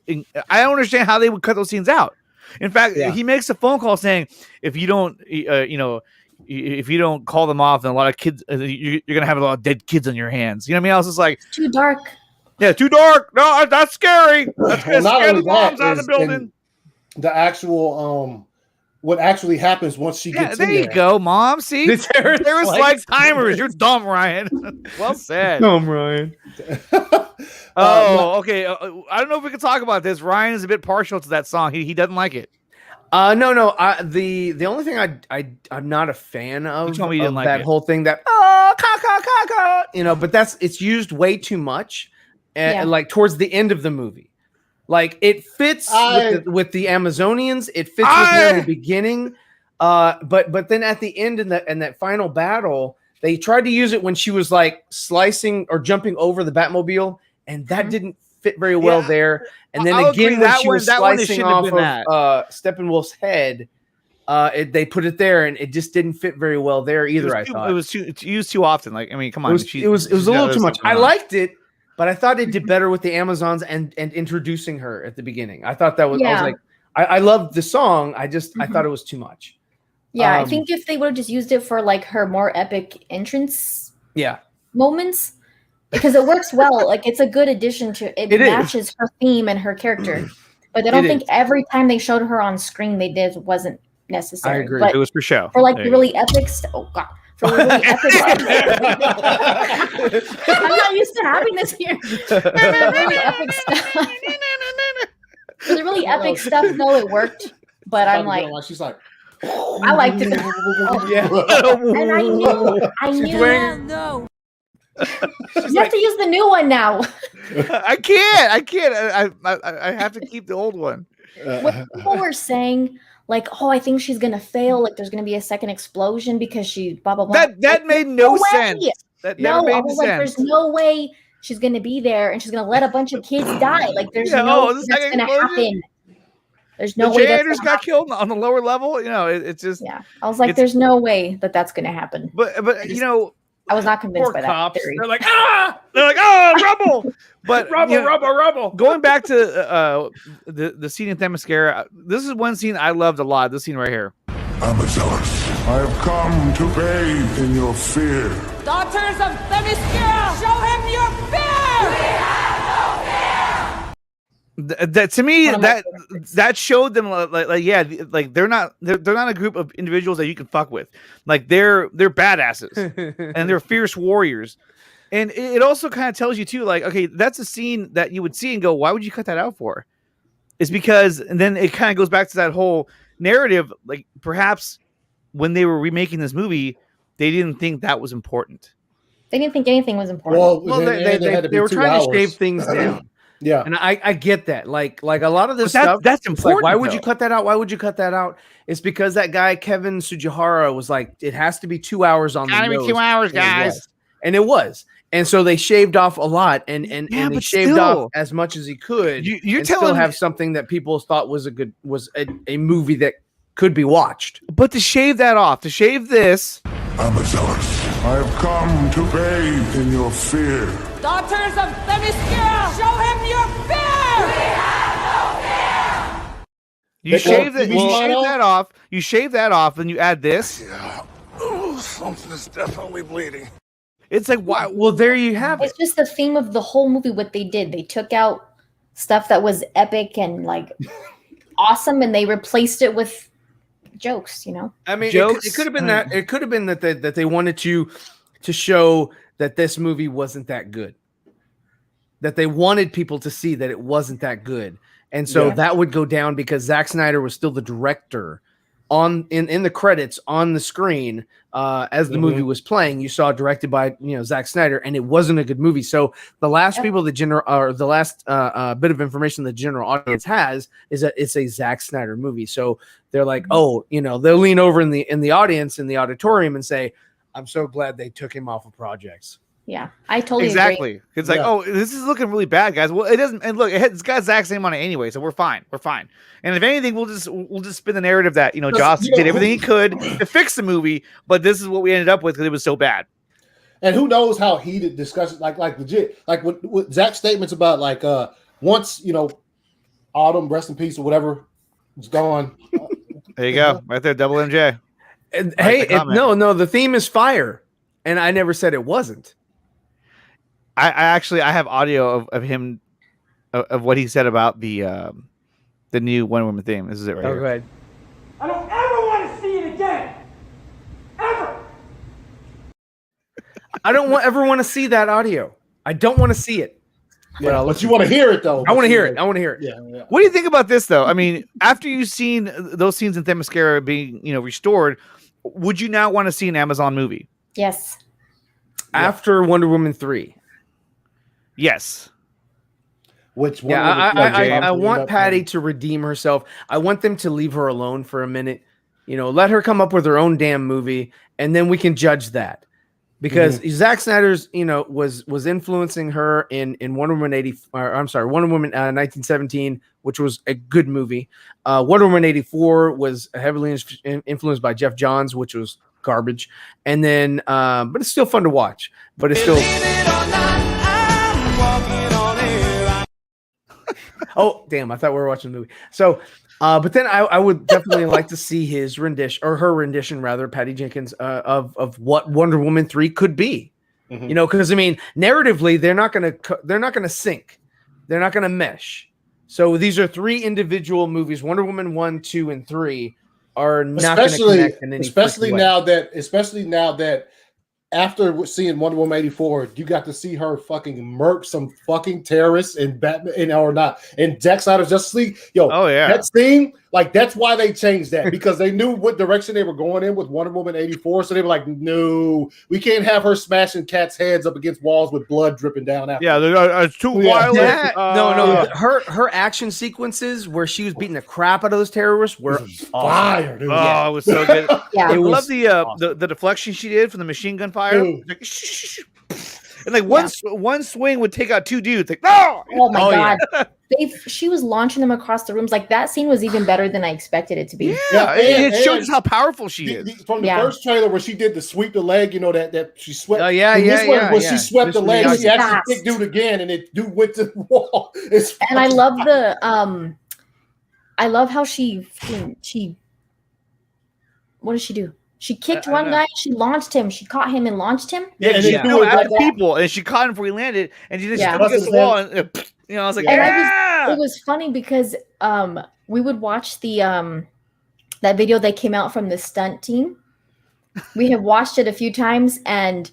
I don't understand how they would cut those scenes out. In fact, he makes a phone call saying, if you don't, if you don't call them off, then a lot of kids, you're gonna have a lot of dead kids on your hands. You know what I mean? I was just like, it's too dark. Yeah, too dark. No, that's scary. That's gonna scare the moms out of the building. The actual what actually happens once she gets there. There you go, Mom. See, the terrorists like timers. You're dumb, Ryan. Well said. Dumb, Ryan. Okay. I don't know if we can talk about this. Ryan is a bit partial to that song. He doesn't like it. No. The only thing I'm not a fan of that whole thing that but it's used way too much, like towards the end of the movie. Like it fits with the Amazonians. It fits with her in the beginning, but then at the end in that final battle, they tried to use it when she was like slicing or jumping over the Batmobile, and that didn't fit very well there. And then again, when she was slicing off of Steppenwolf's head, they put it there, and it just didn't fit very well there either. I thought it's used too often. Like, I mean, come on, it was a little too much. I liked it. But I thought it did better with the Amazons and introducing her at the beginning. I thought that was, I was like, I loved the song. I thought it was too much. Yeah, I think if they would have just used it for like her more epic entrance moments, because it works well. Like it's a good addition to it. It matches her theme and her character. But I don't think every time they showed her on screen, wasn't necessary. I agree. But it was for show. For like the really epic stuff. Oh, God. For really epic stuff. I'm not used to having this here. For the really epic stuff. For the really epic stuff, though, it worked. But I'm like, she's like, I liked it. And I knew. No. You have to use the new one now. I can't. I have to keep the old one. When people were saying, like, oh, I think she's gonna fail. Like, there's gonna be a second explosion because she blah blah blah. That made no sense. That never made sense. There's no way she's gonna be there and she's gonna let a bunch of kids die. Like, there's no that's gonna happen. There's no the way janitors got killed on the lower level. You know, it's just I was like, there's no way that's going to happen. But you know, I was not convinced by cops. that theory. They're like, rubble. But rubble. Going back to the scene in Themyscira, this is one scene I loved a lot. This scene right here. Amazonas, I have come to bathe in your fear. Daughters of Themyscira, show him your fear! We have no fear! That to me, that showed them like they're not a group of individuals that you can fuck with. Like they're badasses and they're fierce warriors. And it also kind of tells you too, like, okay, that's a scene that you would see and go, why would you cut that out for? It's because, and then it kind of goes back to that whole narrative, like perhaps when they were remaking this movie, they didn't think that was important. They didn't think anything was important. Well, they were trying to shave things down. Yeah, and I get that. Like a lot of this stuff, that's important. Like, why would you cut that out? Why would you cut that out? It's because that guy Kevin Sujihara was like, it has to be 2 hours on the nose. Gotta be 2 hours, guys. And it was. And so they shaved off a lot, and they shaved off as much as he could. You're and telling still me have something that people thought was a movie that could be watched. But to shave that off, to shave this. Amazonas, I have come to bathe in your fear. Daughters of Themyscira, show him your fear! We have no fear! You shave that off. You shave that off, and you add this. Yeah, something is definitely bleeding. It's like, why? Well, there you have it. It's just the theme of the whole movie. What they did, they took out stuff that was epic and like awesome, and they replaced it with jokes. You know, I mean, it could have been that. It could have been that they wanted to show that this movie wasn't that good. That they wanted people to see that it wasn't that good, and so that would go down because Zack Snyder was still the director. In the credits on the screen as the movie was playing, you saw directed by Zack Snyder, and it wasn't a good movie. So the last bit of information the general audience has is that it's a Zack Snyder movie. So they're like, they'll lean over in the audience in the auditorium and say, "I'm so glad they took him off of projects." Yeah, I totally agree. It's like, this is looking really bad, guys. Well, it doesn't. And look, it's got Zack's name on it anyway, so we're fine. We're fine. And if anything, we'll just spin the narrative that Joss did everything he could to fix the movie, but this is what we ended up with because it was so bad. And who knows how heated discussions, like legit, like with Zack's statements about like once Autumn, rest in peace or whatever, is gone. There you go, right there, double MJ. And hey, no, the theme is fire, and I never said it wasn't. I have audio of him of what he said about the new Wonder Woman theme. This is it right here. Go ahead. I don't ever want to see it again. Ever. I don't ever want to see that audio. I don't want to see it. Yeah, but you want to hear it though. I want to hear it. I want to hear it. Yeah. What do you think about this though? I mean, after you've seen those scenes in Themyscira being restored, would you now want to see an Amazon movie? Yes. After Wonder Woman 3. Yes. Which one? I want Patty to redeem herself. I want them to leave her alone for a minute. Let her come up with her own damn movie, and then we can judge that. Because Zack Snyder's, was influencing her in Wonder Woman 1917, which was a good movie. Wonder Woman 84 was heavily influenced by Jeff Johns, which was garbage. And then, but it's still fun to watch. But it's still. Oh, damn. I thought we were watching the movie. So, but then I would definitely like to see his rendition, or her rendition, rather, Patty Jenkins, of what Wonder Woman 3 could be. Because I mean, narratively, they're not going to sync. They're not going to mesh. So these are 3 individual movies. Wonder Woman 1, 2, and 3 are not going to connect in any especially now that after seeing Wonder Woman 84, you got to see her fucking murk some fucking terrorists in Batman or not in Zack Snyder's Justice League. That scene, like that's why they changed that, because they knew what direction they were going in with Wonder Woman 84. So they were like, no, we can't have her smashing cats' heads up against walls with blood dripping down after. Yeah, it's too violent. Her action sequences where she was beating the crap out of those terrorists were fire, dude. It was so good. Yeah. I love the deflection she did from the machine gun fire. Like, And like one swing would take out 2 dudes. Like, no! Oh my god. She was launching them across the rooms. Like that scene was even better than I expected it to be. Yeah, it shows how powerful she is. From the first trailer where she did the sweep the leg, that she swept. Oh She swept the leg, she actually kicked dude again, and it dude went to the wall. And I love I love how she what did she do? She kicked one guy, she launched him, she caught him and launched him. Yeah, and she threw it at the people, and she caught him before he landed, and she just threw against the wall, and I was like, it was funny because we would watch the that video that came out from the stunt team. We have watched it a few times, and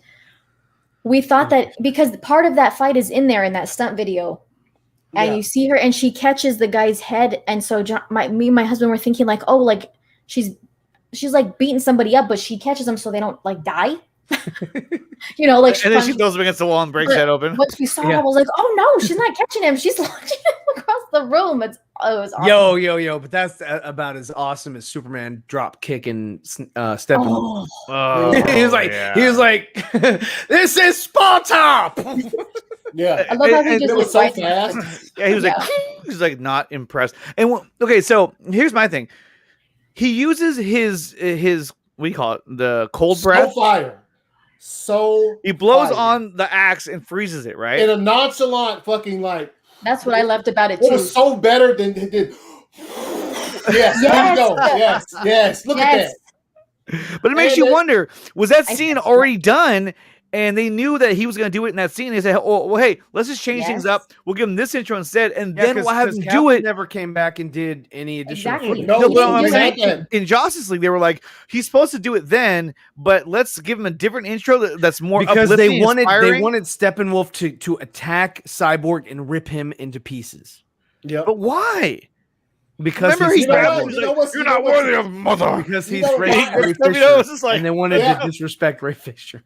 we thought that because part of that fight is in there in that stunt video. And you see her, and she catches the guy's head, and so me and my husband were thinking like, oh, like she's like beating somebody up, but she catches them so they don't like die. Like and then she throws him against the wall and breaks that open. Once we saw it, I was like, oh no, she's not catching him. She's launching him across the room. It was awesome. Yo, but that's about as awesome as Superman drop kicking Steppenwolf. He was like, this is Sparta. Yeah, I love how he just was so fast. Yeah, he was like not impressed. And okay, so here's my thing. He uses his what do you call it? The cold breath. Fire. He blows on the axe and freezes it, right? In a nonchalant fucking like. That's what I loved about it too. It was so better than he did. Yes, there you go. Yes. Look at that. But it makes you wonder: was that scene already done? And they knew that he was going to do it in that scene. They said, "Oh, well, hey, let's just change things up. We'll give him this intro instead, and then we'll have him do it." Never came back and did any additional. Exactly. No, but I'm saying, in Justice League, they were like, "He's supposed to do it then, but let's give him a different intro that's more because uplifting, they wanted inspiring." Steppenwolf to attack Cyborg and rip him into pieces. Yeah, but why? Because remember, he's you're not worthy of mother. Because he's Ray Fisher, and they wanted to disrespect Ray Fisher.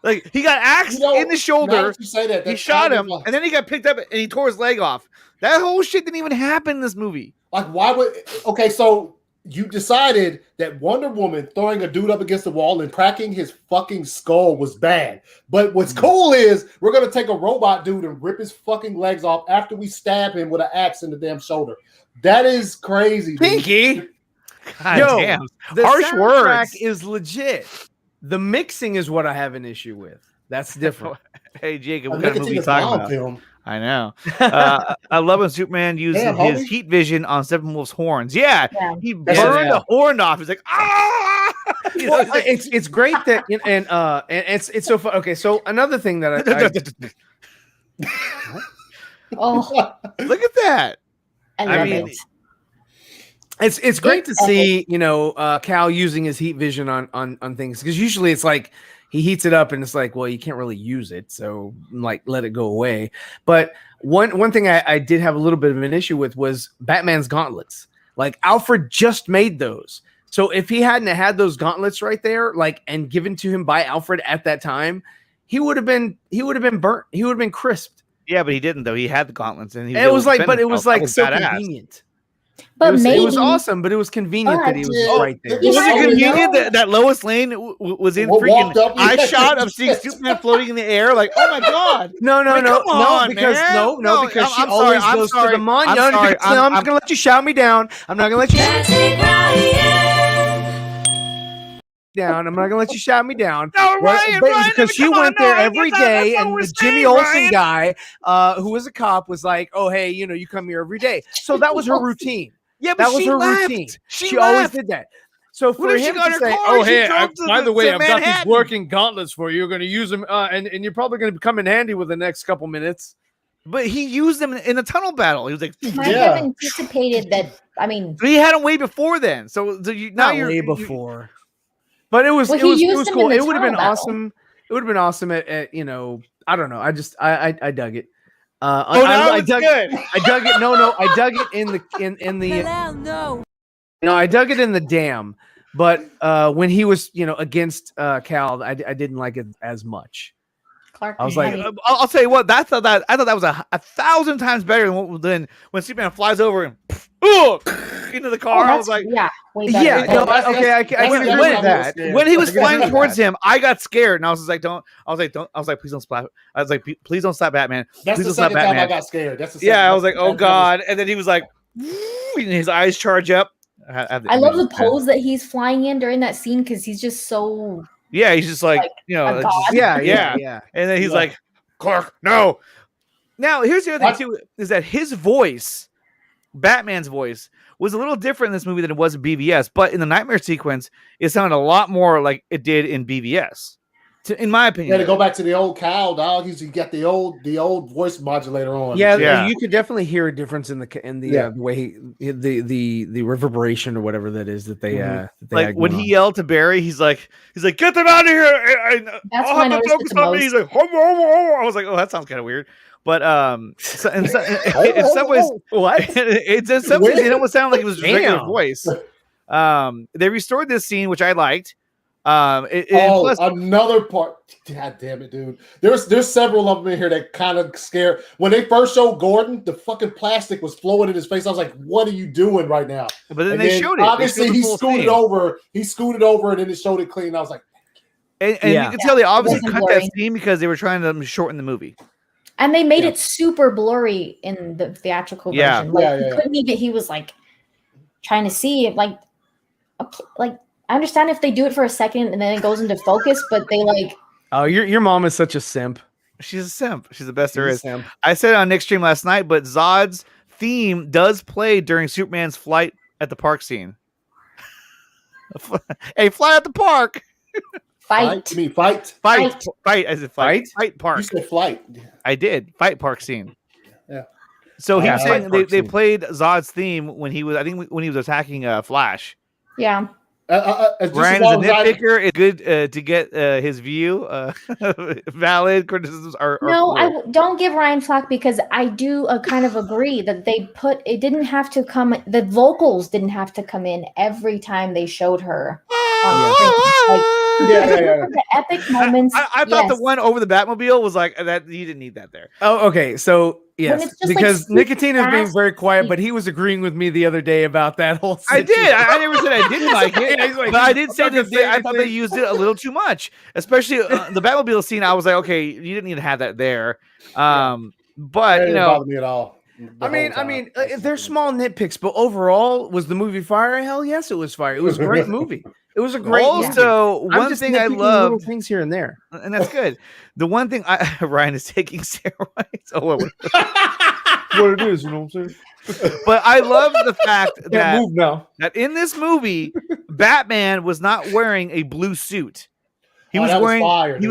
Like he got axed in the shoulder. He shot him, like, and then he got picked up and he tore his leg off. That whole shit didn't even happen in this movie. Like, why would? Okay, so you decided that Wonder Woman throwing a dude up against the wall and cracking his fucking skull was bad. But what's cool is we're gonna take a robot dude and rip his fucking legs off after we stab him with an axe in the damn shoulder. That is crazy, Pinky. God damn. The harsh words is legit. The mixing is what I have an issue with. That's different. Hey, Jacob, what kind of movie are you talking about? Film. I know. I love when Superman uses his heat vision on Steppenwolf's horns. Yeah. He burned the horn off. He's like, ah! It's great that, and it's so fun. Okay, so another thing that look at that. I mean, it. It's great to see, Cal using his heat vision on things, because usually it's like he heats it up and it's like, well, you can't really use it, so like let it go away. But one thing I did have a little bit of an issue with was Batman's gauntlets. Like Alfred just made those, so if he hadn't had those gauntlets right there, like and given to him by Alfred at that time, he would have been burnt. He would have been crisped. Yeah, but he didn't though. He had the gauntlets, and it was like so convenient. But it was awesome, but it was convenient that he was right there. Was it convenient that Lois Lane was in freaking eye shot of seeing Superman floating in the air? Like, oh my god! No, because she always goes to the monument. I'm not gonna let you shout me down. I'm not gonna let you down. I'm not gonna let you shout me down. No, Ryan, because she went there every day, and the Jimmy Olsen guy, who was a cop, was like, "Oh, hey, you come here every day." So that was her routine. Yeah, but that was her routine. She always did that. So for him to say, "Oh, hey, by the way, I've got these working gauntlets for you. You're going to use them, and you're probably going to come in handy with the next couple minutes." But he used them in a tunnel battle. He was like, I have anticipated that. I mean, he had them way before then. So you're way before. But it was cool. It would have been awesome. It would have been awesome at I don't know. I dug it. I dug it. No, I dug it in the No, I dug it in the dam. But when he was against Cal, I didn't like it as much. Clark, I was like, I'll tell you what. I thought that was a 1,000 times better than when Superman flies over and into the car. I was like, way better. Yeah, no, I can agree with that. When he was flying towards him, I got scared, and I was just like, don't. I was like, please don't slap. I was like, please don't slap Batman. That's please the don't slap second time Batman. I got scared. That's the I was like, oh god, and then he was like, and his eyes charge up. I love the pose that he's flying in during that scene because he's just so. Yeah, he's just like you know, yeah. And then he's like, Clark, no. Now here's the other thing too: is that his voice, Batman's voice, was a little different in this movie than it was in BVS. But in the nightmare sequence, it sounded a lot more like it did in BVS. In my opinion, yeah, to go back to the old Kyle dog, you got the old voice modulator on. Yeah, you could definitely hear a difference in the way the reverberation or whatever that is that they that they like when he yelled to Barry, he's like get them out of here. That's when I noticed it the most. He's like I was like, oh, that sounds kind of weird. But in some ways, what? It's in some ways it almost sounded like it was just regular voice. They restored this scene, which I liked. Plus, another part. God damn it, dude. There's several of them in here that kind of scare. When they first showed Gordon, the fucking plastic was flowing in his face. I was like, "What are you doing right now?" But then they showed it. Obviously, he scooted over. He scooted over, and then it showed it clean. I was like, and you can tell they obviously cut that scene because they were trying to shorten the movie. And they made it super blurry in the theatrical version. He couldn't even. He was like trying to see it, like. I understand if they do it for a second and then it goes into focus, but they like. Oh, your mom is such a simp. She's a simp. She's the best there is. I said it on Nick's stream last night, but Zod's theme does play during Superman's flight at the park scene. Hey, fly at the park. Fight. You mean fight? Fight. I said fight. Fight park. You said flight. I did. Fight park scene. Yeah. So he was saying they played Zod's theme when he was, I think, when he was attacking Flash. Yeah. Ryan is a nitpicker. It's good to get his view. Valid criticisms are no. cool. I don't give Ryan flack because I do kind of agree that it didn't have to come. The vocals didn't have to come in every time they showed her. The epic moments. I thought the one over the Batmobile was like that. You didn't need that there. Oh, okay. So yes, because like Nickatina is being very quiet, but he was agreeing with me the other day about that whole. I did. I never said I didn't like it, but I did say that I thought they used it a little too much, especially the Batmobile scene. I was like, okay, you didn't need to have that there. But it didn't bother me at all. I mean, they're small nitpicks, but overall, was the movie fire? Hell yes, it was fire. It was a great movie. It was a great. Also, one thing I love things here and there, and that's good. The one thing Ryan is taking steroids. Oh, what it is, you know what I'm saying? But I love the fact that in this movie, Batman was not wearing a blue suit. He was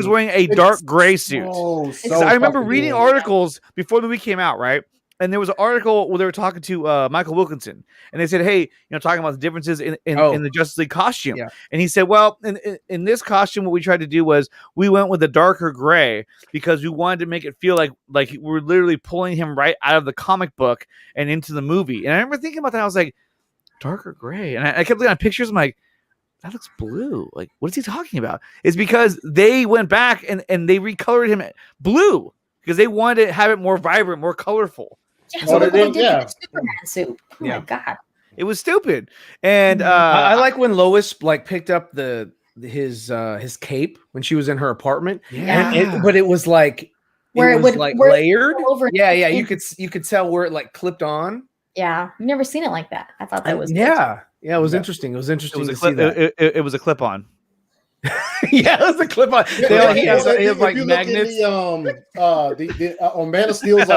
wearing a dark gray suit. I remember reading articles before the movie came out, right? And there was an article where they were talking to Michael Wilkinson, and they said, "Hey, talking about the differences in the Justice League costume." Yeah. And he said, "Well, in this costume, what we tried to do was we went with a darker gray because we wanted to make it feel like we're literally pulling him right out of the comic book and into the movie." And I remember thinking about that. I was like, "Darker gray," and I kept looking at pictures. I'm like, "That looks blue. Like, what is he talking about?" It's because they went back and they recolored him blue because they wanted to have it more vibrant, more colorful. Yeah, so they did the Superman suit. Oh my god, it was stupid. And I like when Lois picked up his cape when she was in her apartment. Yeah, but it was like layered. Yeah, you could tell where it clipped on. Yeah, I've never seen it like that. I thought that was it was interesting. It was interesting to see that. It was a clip on. Yeah, it was a clip on. He has magnets. On Man of Steel's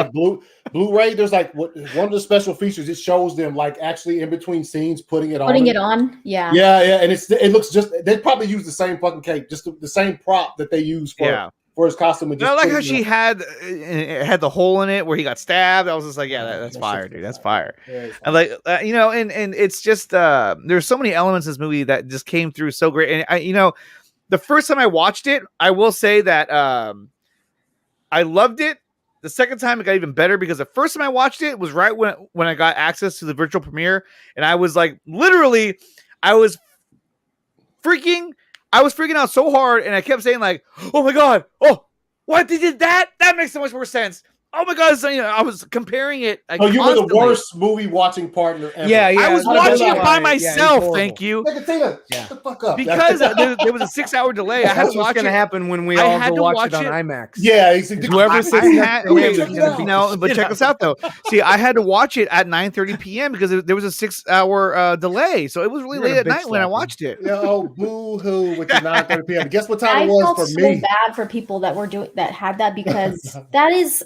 Blu-ray, there's one of the special features. It shows them actually in between scenes putting it on. Yeah, and it looks just. They probably use the same fucking cape, just the same prop that they use for his costume. I like how she had the hole in it where he got stabbed. I was just like, that's fire, dude. That's fire. Yeah, and and it's just there's so many elements in this movie that just came through so great. And the first time I watched it, I will say that I loved it. The second time it got even better because the first time I watched it was right when I got access to the virtual premiere, and I was literally, I was freaking out so hard, and I kept saying "Oh my god, oh, what they did that? That makes so much more sense." Oh my God! So, I was comparing it. Oh, you were the constantly. worst movie watching partner ever. Yeah. I was watching it by Yeah, myself. it's Thank you. Nickatina, shut the fuck up. Because there was a 6-hour delay. I had That's to what's watch going to it. happen when we I all had go to watch watch it on it. IMAX. Yeah, exactly. Whoever I sits next had to him is check it gonna out. beat no, the but shit check out this out though. See, I had to watch it at 9:30 p.m. because there was a 6-hour delay, so it was really You're late gonna at night when I watched it. Yo, boo hoo with your 9:30 p.m. Guess what time I it was felt for so me? bad for people that had that because that is,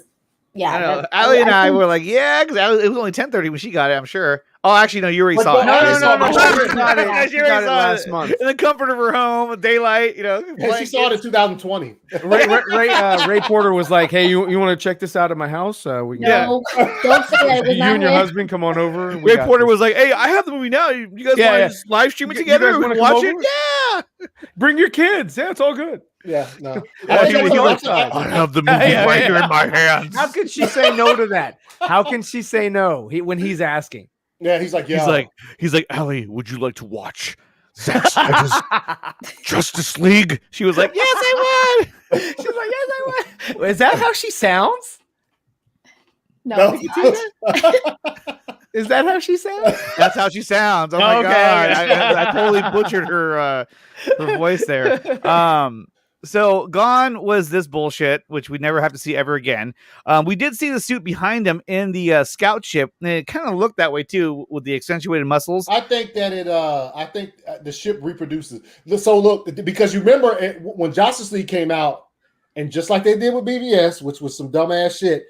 yeah. I know. that- Allie and I think- were like, yeah, because it was only 10:30 when she got it. I'm sure. Oh, actually, no, you already But- saw but it. No, Allie no, saw no, my no. shit. She got it. Yeah, She got it saw last month. in the comfort of her home, daylight. And she saw it in 2020. Ray Porter was like, "Hey, you want to check this out at my house? We can No, don't say that. It was you not and your me. husband come on over." And we Ray got Porter this. was like, "Hey, I have the movie now. You guys Yeah, want to yeah. just live stream it You together guys and wanna watch come it? over? Yeah." Bring your kids. Yeah, it's all good. Yeah, no. Oh, he was like, I have the movie Yeah, right yeah. here in my hands. How could she say no to that? How can she say no when he's asking? Yeah, he's like, He's like, Allie, would you like to watch Zack Snyder's Justice League? She was like, yes, I would. She's like, "Yes, I would." Is that how she sounds? No. Is that how she sounds? That's how she sounds. Oh my Okay, God. okay. I totally butchered her voice there. So gone was this bullshit, which we never have to see ever again. We did see the suit behind him in the scout ship, and it kind of looked that way too, with the accentuated muscles. I think that the ship reproduces. So look, because you remember when Justice League came out, and just like they did with BVS, which was some dumbass shit,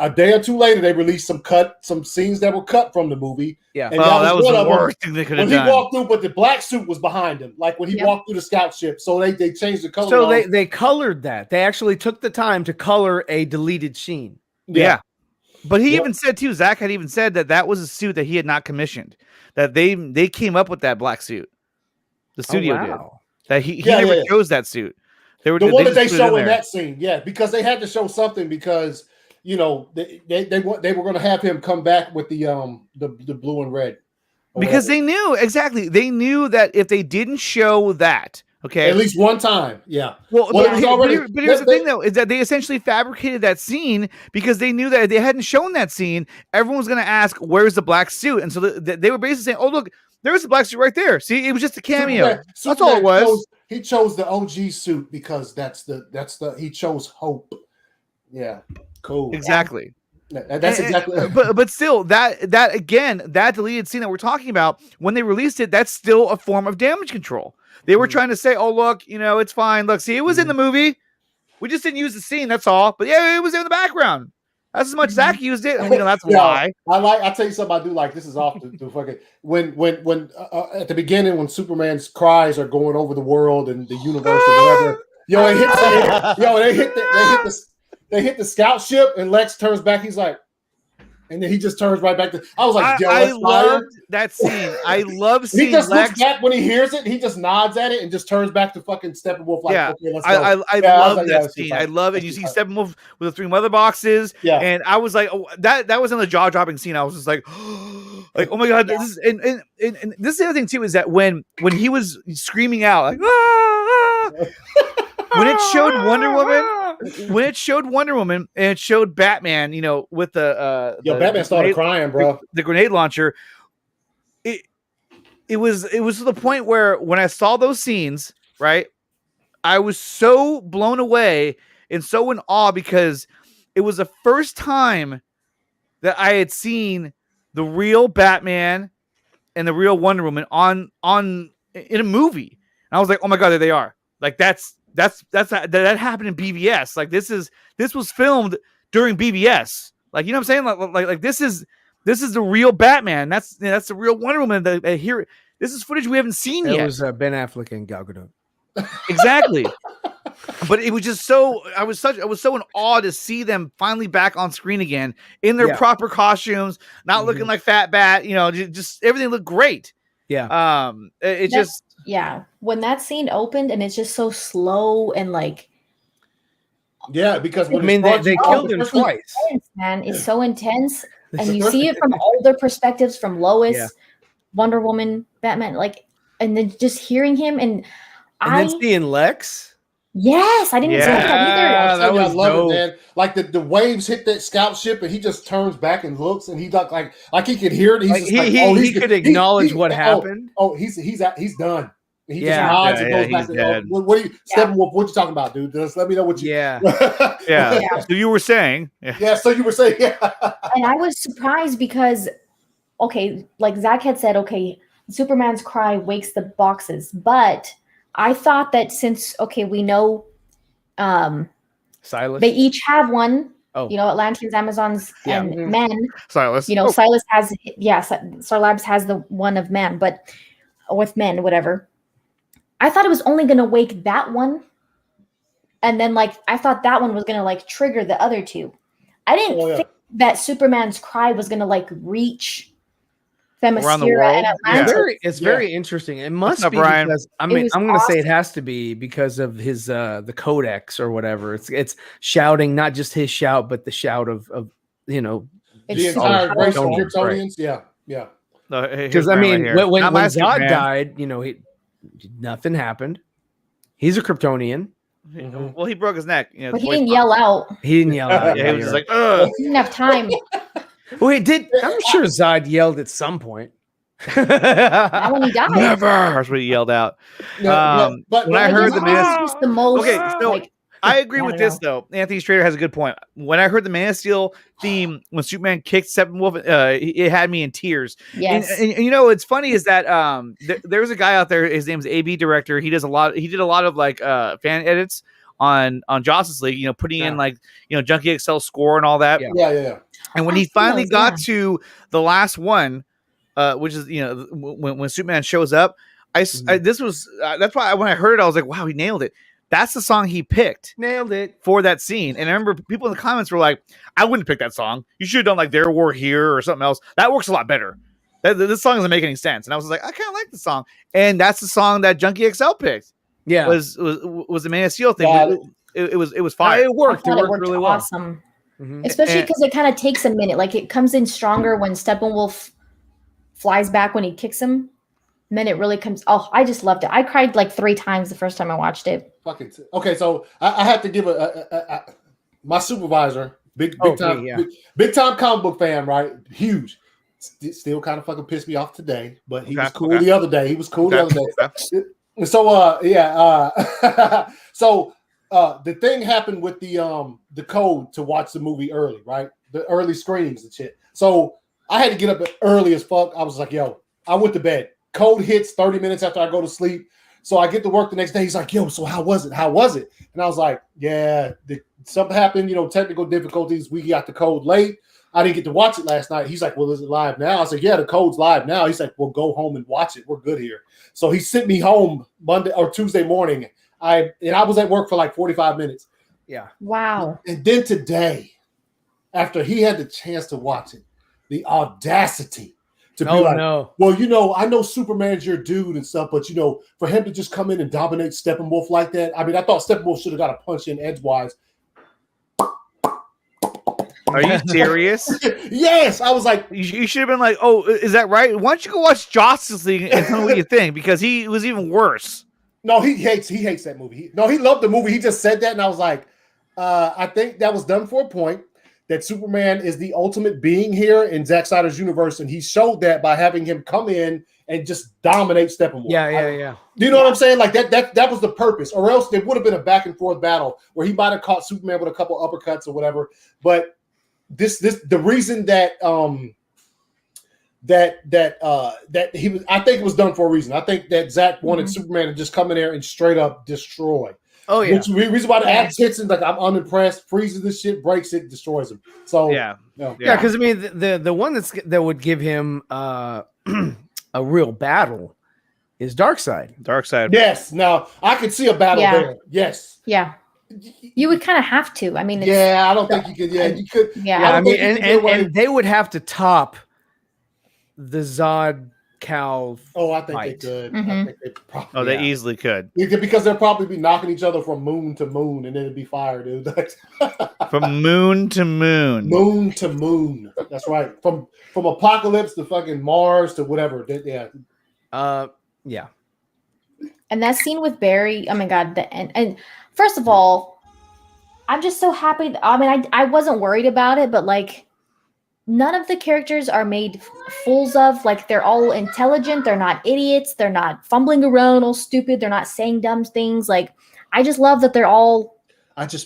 a day or two later they released some scenes that were cut from the movie. Yeah. And that was one the of them. worst thing they could have When done. he walked through, but the black suit was behind him, like when he Yep. walked through the scout ship. So they changed the color. So on- they colored that. They actually took the time to color a deleted scene. Yeah. But he Yeah. even said too, Zach had even said that was a suit that he had not commissioned. That they came up with that black suit. The studio did. That he never chose that suit. They were the one that they just put it show in there. that scene, yeah, because they had to show something because they were going to have him come back with the blue and red. Because they knew exactly. They knew that if they didn't show that, okay, at least one time, yeah. Well, Well, it was already- but here's the thing, though, is that they essentially fabricated that scene because they knew that if they hadn't shown that scene, everyone was going to ask, "Where's the black suit?" And so they were basically saying, "Oh, look, there's the black suit right there. See, it was just a cameo. That's all it was." He chose the OG suit because he chose hope. Yeah, cool. Exactly. That's exactly. But still, that again, that deleted scene that we're talking about, when they released it, that's still a form of damage control. They were trying to say, "Oh, look, it's fine. Look, see, it was in the movie. We just didn't use the scene. That's all. But yeah, it was in the background. That's as much Zach used it. That's why." I'll tell you something I do like. This is off the fucking when at the beginning when Superman's cries are going over the world and the universe or whatever. They hit the scout ship and Lex turns back. He's like, and then he just turns right back to. I was like, I loved that scene. I love seeing he just Lex. looks back when he hears it. He just nods at it and just turns back to fucking Steppenwolf. Like, Yeah, okay, let's go. I love that scene. I love it. You see Steppenwolf with the 3 mother boxes. Yeah. And I was like, oh, that was in the jaw dropping scene. I was just like, oh my God. This is and this is the other thing too, is that when he was screaming out like, when it showed Wonder Woman and it showed Batman, with the Batman started crying, bro. The grenade launcher. It was to the point where when I saw those scenes, right, I was so blown away and so in awe because it was the first time that I had seen the real Batman and the real Wonder Woman in a movie. And I was like, oh my God, there they are. Like that happened in BVS. Like this was filmed during BVS. Like, you know what I'm saying? Like this is the real Batman. That's the rereal Wonder Woman. This is footage we haven't seen yet. It was Ben Affleck and Gal Gadot. Exactly. But it was just I was so in awe to see them finally back on screen again in their proper costumes, not looking like Fat Bat, just everything looked great. Yeah. When that scene opened and it's just so slow and like, yeah, because they killed him twice. Man, it's so intense, and you see it from all their perspectives, from Lois, Wonder Woman, Batman, like, and then just hearing him and then seeing Lex. Yes, I didn't expect that either. that was I love dope. it, man. Like the waves hit that scout ship, and he just turns back and looks, and he like he could hear it. He's Like, just he could acknowledge what happened. He's done. He just Yeah. nods and goes back. he's dead. What are you, Steppenwolf? What you talking about, dude? Just let me know what you. Yeah. Yeah. So you were saying, Yeah. So you were saying, yeah. And I was surprised because, okay, like Zach had said, okay, Superman's cry wakes the boxes, but I thought that since we know Silas. they each have one. Oh. You know, Atlanteans, Amazons, and men. Silas. You know, Silas has Starlabs has the one of man, but with men, whatever. I thought it was only gonna wake that one. And then I thought that one was gonna trigger the other two. I didn't think that Superman's cry was gonna reach Themyscira and Atlantis. It's very interesting. It must be Brian? because I'm going to say it has to be because of his the codex or whatever. It's shouting, not just his shout, but the shout of the entire race of Kryptonians. Right. Yeah. Because when Zod died, nothing happened. He's a Kryptonian. Well, he broke his neck. But he didn't yell out. He didn't yell out. Yeah, he was just like, ugh. He didn't have time. Well, he did. I'm sure Zod yelled at some point. Not when he died. Never. That's what he yelled out. But when I heard the Man, the most. okay, so I agree with this though. Anthony Strader has a good point. When I heard the Man of Steel theme, when Superman kicked Steppenwolf, it had me in tears. Yes. And it's funny is that there's a guy out there. His name's AB Director. He did a lot of fan edits on Justice League. Putting in Junkie XL score and all that. Yeah. And when he finally got to the last one, which is when Superman shows up, that's why when I heard it, I was like, wow, he nailed it. That's the song he picked. Nailed it. For that scene. And I remember people in the comments were like, I wouldn't pick that song. You should have done There War Here or something else. That works a lot better. This song doesn't make any sense. And I was like, I kind of like the song. And that's the song that Junkie XL picked. Yeah. Was the Man of Steel thing. It was fire. It worked. It worked really awesome. Well. Mm-hmm. Especially because it kind of takes a minute. It comes in stronger when Steppenwolf flies back when he kicks him. And then it really comes. Oh, I just loved it. I cried 3 times the first time I watched it. Okay, so I have to give my supervisor, big time comic book fan, right? Huge. Still kind of fucking pissed me off today, but he was cool the other day. So the thing happened with the code to watch the movie early, right? The early screenings and shit. So I had to get up early as fuck. I was like, yo, I went to bed. Code hits 30 minutes after I go to sleep. So I get to work the next day. He's like, yo, so how was it? And I was like, yeah, something happened, technical difficulties. We got the code late. I didn't get to watch it last night. He's like, well, is it live now? I said, yeah, the code's live now. He's like, well, go home and watch it. We're good here. So he sent me home Monday or Tuesday morning. I was at work for 45 minutes. Yeah. Wow. And then today, after he had the chance to watch it, the audacity to be well, I know Superman's your dude and stuff, but for him to just come in and dominate Steppenwolf like that, I mean, I thought Steppenwolf should have got a punch in edgewise. Are you serious? Yes, I was like, you should have been like, oh, is that right? Why don't you go watch Justice League and tell me what you think? Because he was even worse. No, he hates that movie. He loved the movie. He just said that, and I was like, I think that was done for a point. That Superman is the ultimate being here in Zack Snyder's universe, and he showed that by having him come in and just dominate Steppenwolf. Yeah. You know what I'm saying? That was the purpose, or else there would have been a back and forth battle where he might have caught Superman with a couple uppercuts or whatever. But the reason that he was, I think it was done for a reason. I think that Zack wanted Superman to just come in there and straight up destroy. Oh yeah. Which reason why the axe hits him, I'm unimpressed, freezes this shit, breaks it, destroys him. So because I mean the one that would give him a real battle is Darkseid. Yes. Now I could see a battle there. Yes. Yeah. You would kind of have to. I mean, I don't think you could. Yeah, you could. Yeah. I mean, and they would have to top the Zod Cal. Oh, I think fight. they could. Mm-hmm. I think they probably. They easily could. Because they'll probably be knocking each other from moon to moon, and then it'd be fire, dude. From moon to moon. Moon to moon. That's right. From Apocalypse to fucking Mars to whatever. Yeah. Yeah. And that scene with Barry, oh my god, and first of all, I'm just so happy. I mean, I wasn't worried about it, but like none of the characters are made fools of. Like they're all intelligent, they're not idiots, they're not fumbling around all stupid, they're not saying dumb things. Like I just love that they're all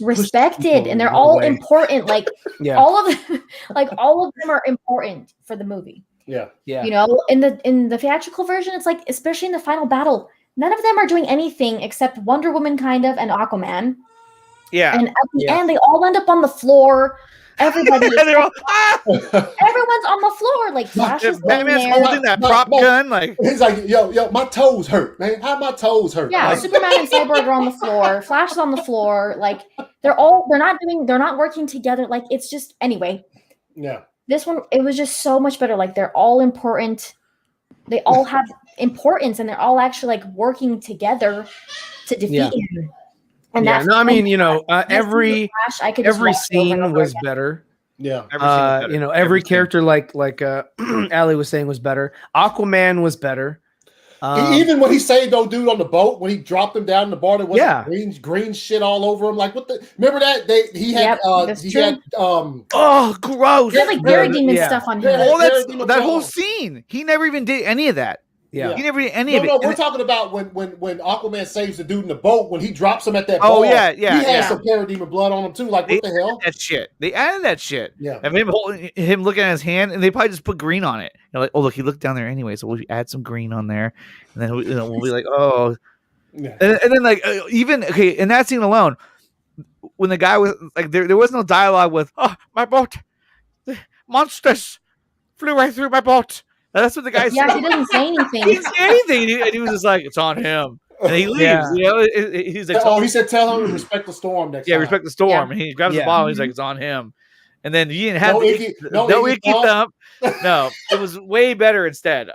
respected and they're all important. Like all of them, like all of them are important for the movie. Yeah. You know, in the theatrical version, it's like, especially in the final battle, none of them are doing anything except Wonder Woman kind of and Aquaman. Yeah. And at the end, they all end up on the floor. Everybody, everyone's on the floor. Like Flash is Batman's holding that prop gun. Like he's like, yo, my toes hurt, man. How my toes hurt? Yeah, like, Superman and Cyborg are on the floor. Flash is on the floor. Like they're not working together. Like it's just anyway. Yeah. This one, it was just so much better. Like they're all important. They all have importance, and they're all actually like working together to defeat him. And I mean, you know, every scene was better. Yeah. You know, every character, like Ali was saying, was better. Aquaman was better. Even when he saved old dude on the boat, when he dropped him down in the bar, there was green shit all over him. Like what the? Remember that had oh gross. He had like parademon stuff on him. That whole scene, he never even did any of that. Yeah, he never did any of it. No, we're talking about when Aquaman saves the dude in the boat, when he drops him at that bar. He has some parademon blood on him too. Like what the hell? That shit. They added that shit. Yeah. And him looking at his hand, and they probably just put green on it. You're like, oh look, he looked down there anyway, so we'll add some green on there, and then we'll be like, oh. Yeah. And then like even in that scene alone, when the guy was like, there was no dialogue with, oh, my boat, the monsters flew right through my boat. That's what the guy said. Yeah, he didn't say anything. He didn't say anything, and he was just like, "It's on him," and he leaves. Yeah. You know, he's like, "Oh, he said, tell him to respect the storm next time." Respect the storm. Yeah. And he grabs the bottle. And he's like, "It's on him." And then he didn't have no icky thump. No, it was way better instead.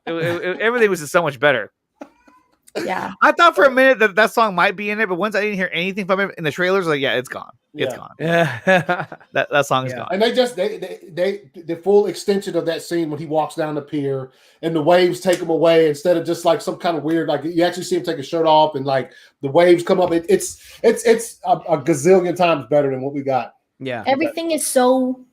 Everything was just so much better. Yeah, I thought for a minute that song might be in it, but once I didn't hear anything from it in the trailers, like, yeah, it's gone. It's gone. Yeah, that song is gone. And the full extension of that scene when he walks down the pier and the waves take him away instead of just like some kind of weird, like you actually see him take his shirt off and like the waves come up. It's a gazillion times better than what we got. Yeah, everything is so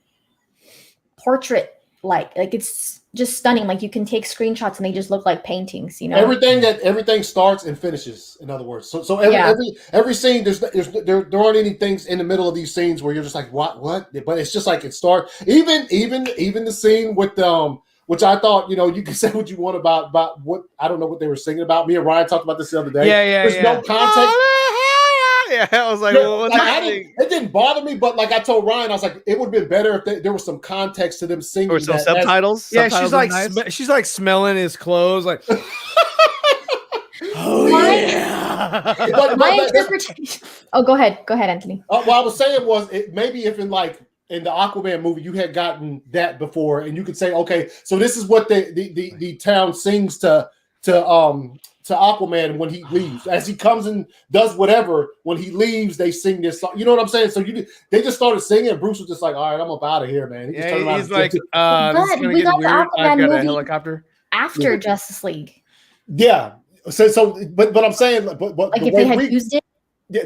portrait like it's just stunning. Like you can take screenshots and they just look like paintings, you know. Everything starts and finishes. In other words, so every scene there aren't any things in the middle of these scenes where you're just like what, but it's just like it starts. Even the scene with which I thought, you know, you can say what you want about what, I don't know what they were singing about. Me and Ryan talked about this the other day. There's no context. Yeah, I was like, well, what's happening? It didn't bother me, but like I told Ryan, I was like, it would have been better if there was some context to them singing. Or some subtitles. Yeah, she's like smelling his clothes, like. Oh yeah. My interpretation. Oh, go ahead, Anthony. What I was saying was, maybe if in the Aquaman movie you had gotten that before, and you could say, okay, so this is what the town sings to Aquaman when he leaves. As he comes and does whatever, when he leaves, they sing this song. You know what I'm saying? So they just started singing, and Bruce was just like, all right, I'm up out of here, man. He's like, this is gonna get weird. I've got a helicopter. After Justice League. Yeah. So but I'm saying, but like if they had used it.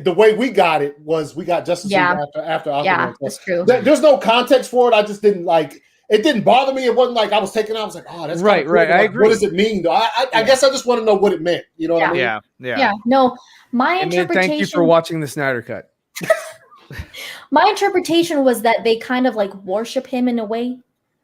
The way we got it was we got Justice League after Aquaman. Yeah, that's true. There's no context for it. I just didn't like. It didn't bother me. It wasn't like I was taking out. I was like, oh, that's right. Cool. Right. Like, I agree. What does it mean, though? I guess I just want to know what it meant. You know what I mean? Yeah. No, my interpretation. Thank you for watching the Snyder Cut. My interpretation was that they kind of like worship him in a way.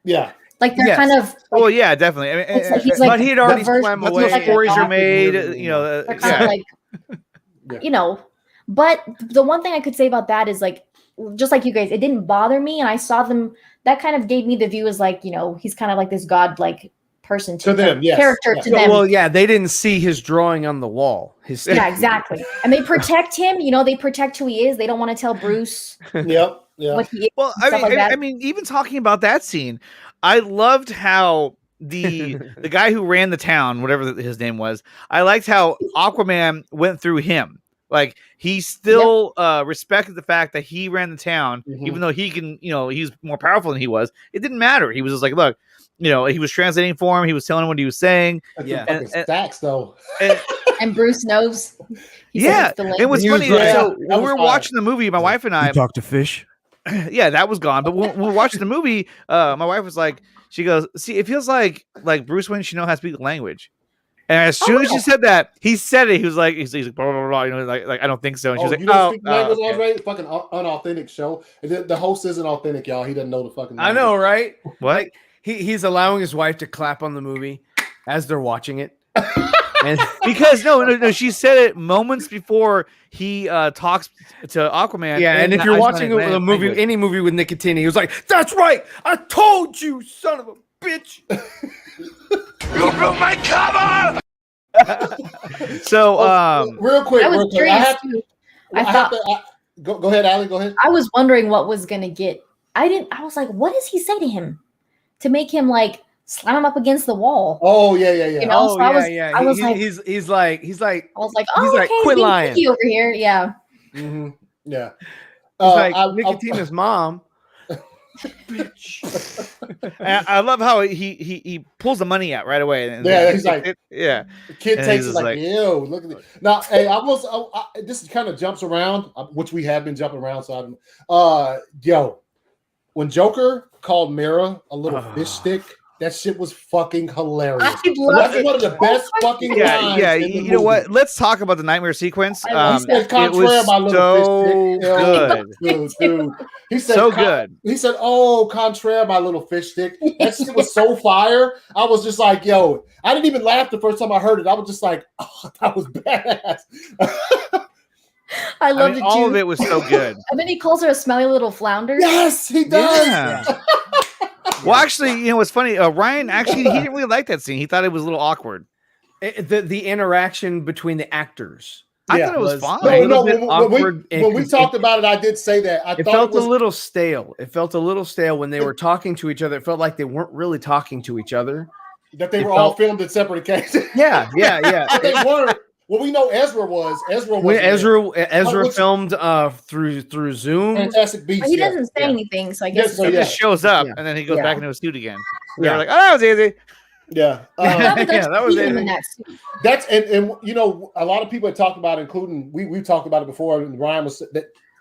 Yeah. Like they're kind of. Well, yeah, definitely. I mean, but he had already swam away. Like stories are made. You know. They're kind of like, you know. But the one thing I could say about that is like, just like you guys, it didn't bother me, and I saw them. That kind of gave me the view as like, you know, he's kind of like this god-like person to them, character to them. Well, yeah, they didn't see his drawing on the wall. Yeah, exactly. And they protect him. You know, they protect who he is. They don't want to tell Bruce. Yep. What he is. Well, I mean, even talking about that scene, I loved how the guy who ran the town, whatever his name was, I liked how Aquaman went through him. Like he still respected the fact that he ran the town, even though he can, he's more powerful than he was. It didn't matter. He was just like, look, he was translating for him. He was telling him what he was saying. Yeah, and stacks though. And Bruce knows. Yeah, it was funny. So when we were watching the movie, my wife and I talked to fish. Yeah, that was gone. But when we were watching the movie, my wife was like, she goes, see, it feels like Bruce Wayne should know how to speak the language. And as soon as she said that, he said it. He was like, he's like, blah, blah, blah, like I don't think so. And she was like, you don't speak language already? Fucking unauthentic show. The host isn't authentic, y'all. He doesn't know the fucking language. I know, right? What? Like, he's allowing his wife to clap on the movie as they're watching it. And because no, she said it moments before he talks to Aquaman. Yeah, and if you're watching a movie, any movie with Nickatina, he was like, "That's right, I told you, son of a bitch." You broke my cover. So, real quick, go ahead, Allie. Go ahead. I was wondering what was gonna get. I was like, what does he say to him to make him like slam him up against the wall? Oh yeah. You know, oh so yeah. I was like, he's like, I was like, he's oh, like, okay, quit lying over here. Yeah. Mm-hmm. Yeah. He's like Nickatina's mom. I love how he pulls the money out right away. And he's like, the kid takes it like, yo, look at it. Now, hey, this kind of jumps around, which we have been jumping around. So, when Joker called Mira a little fish stick, that shit was fucking hilarious. That's one of the best fucking lines. Yeah, you know what? Let's talk about the nightmare sequence. He said, "Contraire, my little fish stick." Dude. He said, so good. He said, "Oh, contraire, my little fish stick." That shit was so fire. I was just like, "Yo!" I didn't even laugh the first time I heard it. I was just like, "Oh, that was badass." I loved it too. All of it was so good. And then he calls her a smelly little flounder. Yes, he does. Yeah. Well, actually, what's funny? Ryan he didn't really like that scene. He thought it was a little awkward. The interaction between the actors. I thought it was fine. No, when we talked about it, I did say that. It felt a little stale. It felt a little stale when they were talking to each other. It felt like they weren't really talking to each other. That they were all filmed in separate occasions. Yeah. They weren't. Well, we know Ezra was. Ezra filmed through Zoom. Fantastic Beasts. He doesn't say anything, so I guess he just shows up and then he goes back into his suit again. They're like, "Oh, that was easy." Yeah, that was easy. That's and a lot of people had talked about, including we talked about it before. And Ryan was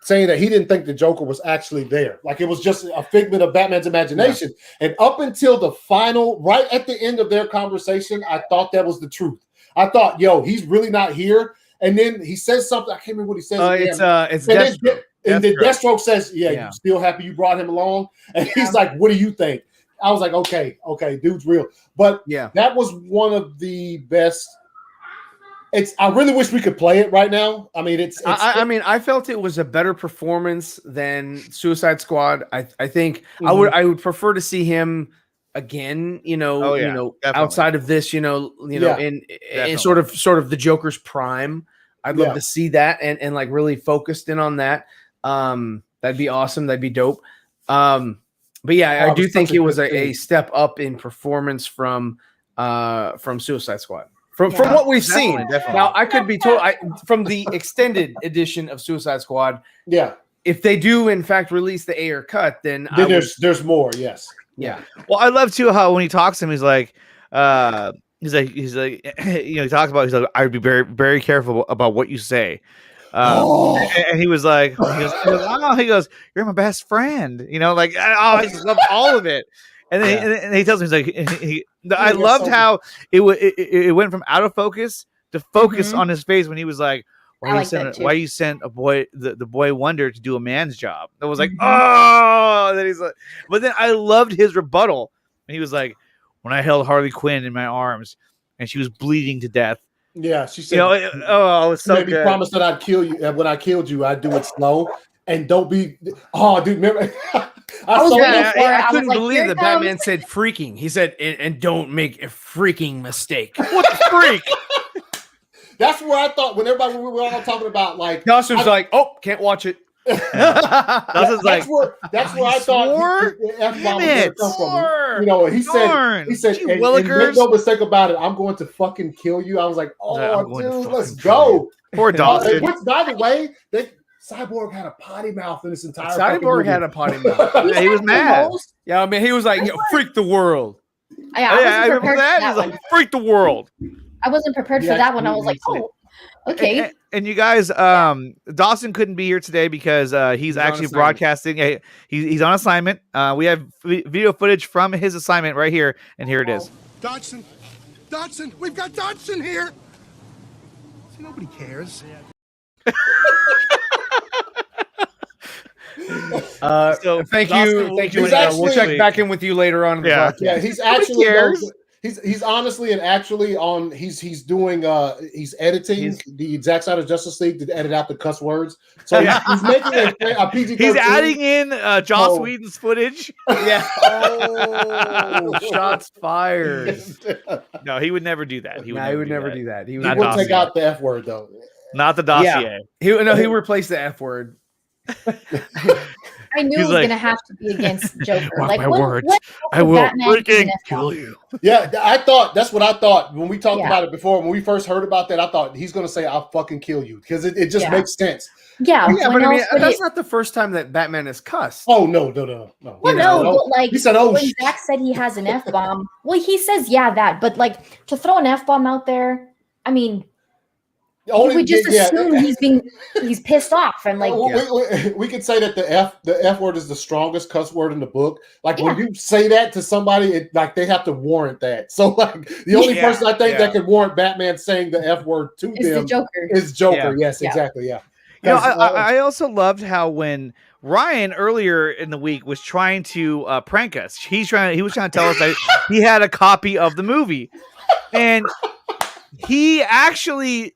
saying that he didn't think the Joker was actually there, like it was just a figment of Batman's imagination. And up until the final, right at the end of their conversation, I thought that was the truth. I thought, yo, he's really not here. And then he says something. I can't remember what he says. It's Deathstroke. And then Deathstroke says, yeah, you still happy you brought him along? And he's like, what do you think? I was like, okay, dude's real. But that was one of the best. I really wish we could play it right now. I mean, I felt it was a better performance than Suicide Squad. I think I would prefer to see him again, outside of this, in sort of the Joker's prime. I'd love to see that and like really focused in on that. That'd be awesome. That'd be dope. But yeah, I do think it was a step up in performance from Suicide Squad. From what we've seen. Definitely. Now I could be told from the extended edition of Suicide Squad. Yeah. If they do in fact release the Ayer cut, then there's more, yes. Yeah. Well, I love too how when he talks to him, he's like, he talks about, he's like, I'd be very, very careful about what you say. And he was like, he goes, you're my best friend. I just love all of it. And then and he tells me, he's like, I loved how it went from out of focus to focus on his face when he was like, why you sent a boy, the boy Wonder to do a man's job? I was like, oh, and then he's like, but then I loved his rebuttal. And he was like, when I held Harley Quinn in my arms and she was bleeding to death. Yeah, she said, it was so good. Promise that I'd kill you. And when I killed you, I'd do it slow and don't be. Oh, dude, remember? I couldn't believe that Batman said freaking. He said, and don't make a freaking mistake. What the freak? That's where I thought when we were all talking about like Dawson's like, oh, can't watch it. Dawson's that's where I thought F-bomb was come from. He said, and make no mistake about it, I'm going to fucking kill you. I was like, dude, let's go. Poor Dawson. Which, by the way, Cyborg had a potty mouth in this entire. Cyborg had a potty mouth. Yeah, he was mad. Yeah, I mean, he was like, "Freak the world." I remember that. He's like, "Freak the world." I wasn't prepared for that one. I was like, "Oh, okay." And you guys, Dawson couldn't be here today because he's actually broadcasting. He's on assignment. We have video footage from his assignment right here, and here it is. Dodson, we've got Dodson here. See, nobody cares. So thank you. We'll check back in with you later on. Yeah, he's actually he's honestly and actually on. He's doing he's editing the Zack Snyder Justice League to edit out the cuss words. So he's making a PG-13. He's adding in Joss Whedon's footage. Yeah. Oh, shots fired. No, he would never do that. He would never do that. He would take out the F word though. Not the dossier. Yeah. He replaced the F word. I knew it was going to have to be against Joker. Like, I will freaking kill you. Yeah, that's what I thought when we talked about it before. When we first heard about that, I thought he's going to say, "I'll fucking kill you," because it just makes sense. Yeah, but I mean, that's not the first time that Batman has cussed. Oh no. Well, no, but like he said, when Zack said he has an F-bomb, well, he says that, but like to throw an F-bomb out there, I mean. We just assume he's pissed off and like we could say that the F word is the strongest cuss word in the book. Like when you say that to somebody, they have to warrant that. So like the only person I think that could warrant Batman saying the F word to them is Joker. Yes, exactly. Yeah. You know, I also loved how when Ryan earlier in the week was trying to prank us, he was trying to tell us that he had a copy of the movie, and he actually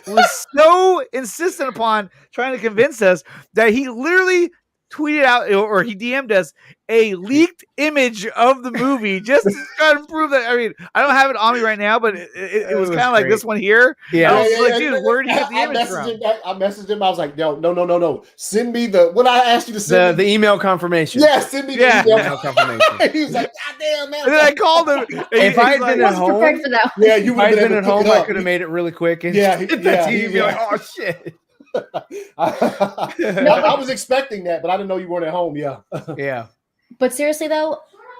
was so insistent upon trying to convince us that he literally tweeted out or he DM'd us a leaked image of the movie just to try to prove that. I mean, I don't have it on me right now, but it was kind of like this one here. Yeah. I was like, dude, where did you get the image from? I messaged him. I was like, no. Send me what I asked you to send the email confirmation. Yeah, send me the email confirmation. He was like, God damn, man. And then I called him. If I had been at home, you would have been at home. I could have made it really quick and hit that TV. Be like, oh shit. I was expecting that, but I didn't know you weren't at home. Yeah. But seriously though,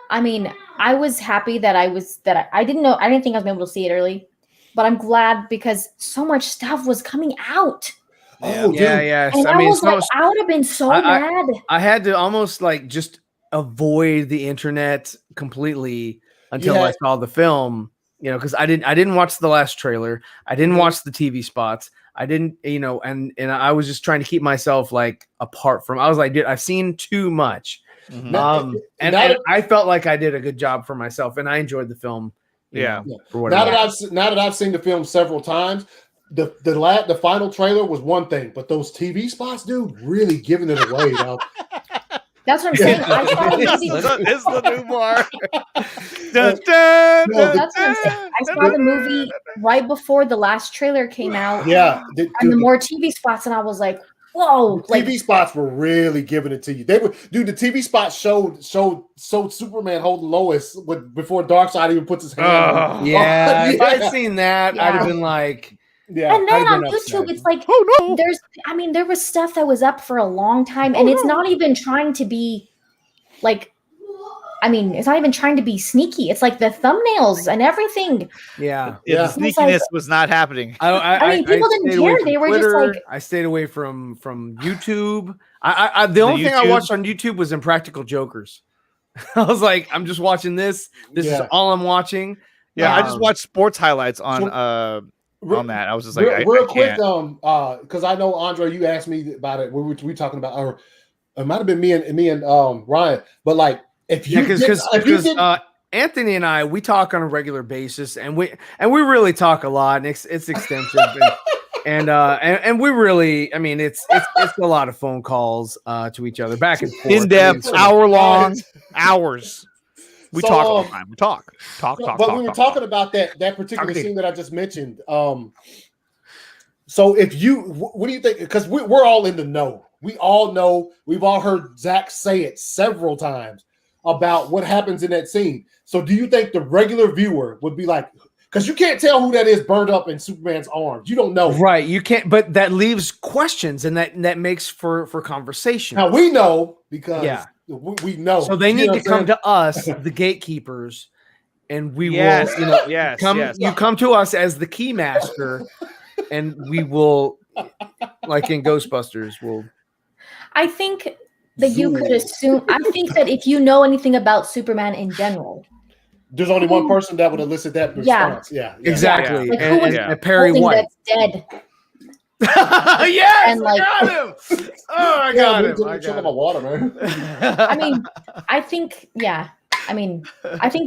I mean, I was happy that I didn't think I was gonna be able to see it early, but I'm glad because so much stuff was coming out. Oh, yeah. And I would have been so mad. I had to almost like just avoid the internet completely until I saw the film. You know, because I didn't watch the last trailer. I didn't watch the TV spots. I didn't, and I was just trying to keep myself like apart from. I was like, dude, I've seen too much, and I felt like I did a good job for myself, and I enjoyed the film. Now that I've seen the film several times, the final trailer was one thing, but those TV spots, dude, really giving it away. That's what I'm saying. I saw the movie. It's the new bar. That's what I'm saying. I saw the movie right before the last trailer came out. Yeah, and the more TV spots, and I was like, "Whoa!" TV spots were really giving it to you. They were, dude. The TV spots showed Superman holding Lois before Darkseid even puts his hand on. Yeah, if I'd seen that, I'd have been like. Yeah. And then on YouTube, it's like, there was stuff that was up for a long time, and it's not even trying to be like, it's not even trying to be sneaky. It's like the thumbnails and everything. Yeah. The sneakiness was not happening. I mean, people didn't care. They were just like, I stayed away from YouTube. The only thing I watched on YouTube was Impractical Jokers. I was like, I'm just watching this. This is all I'm watching. Yeah, I just watched sports highlights on that. I was just like, real quick, because I know Andre, you asked me about it. We were talking about, or it might have been me and Ryan, but like if you because Anthony and I, we talk on a regular basis, and we really talk a lot, and it's extensive, and we really, it's a lot of phone calls to each other, back and forth, in depth, hour long, hours. We talk all the time. We talk. But we were talking about that particular scene that I just mentioned. So if what do you think? Because we're all in the know. We all know. We've all heard Zack say it several times about what happens in that scene. So do you think the regular viewer would be like, Because you can't tell who that is burned up in Superman's arms. You don't know. Right. You can't, but that leaves questions and that makes for conversation. Now we know because we know. So they need to come to us, the gatekeepers, and we will, you come to us as the key master, and we will, like in Ghostbusters, I think that you could assume. I think that if you know anything about Superman in general, there's only one person that would elicit that response. Yeah, exactly. Like, and Perry White. That's dead. Yes, and like, I got him. Oh, I got him. I got my water, man. I mean, I think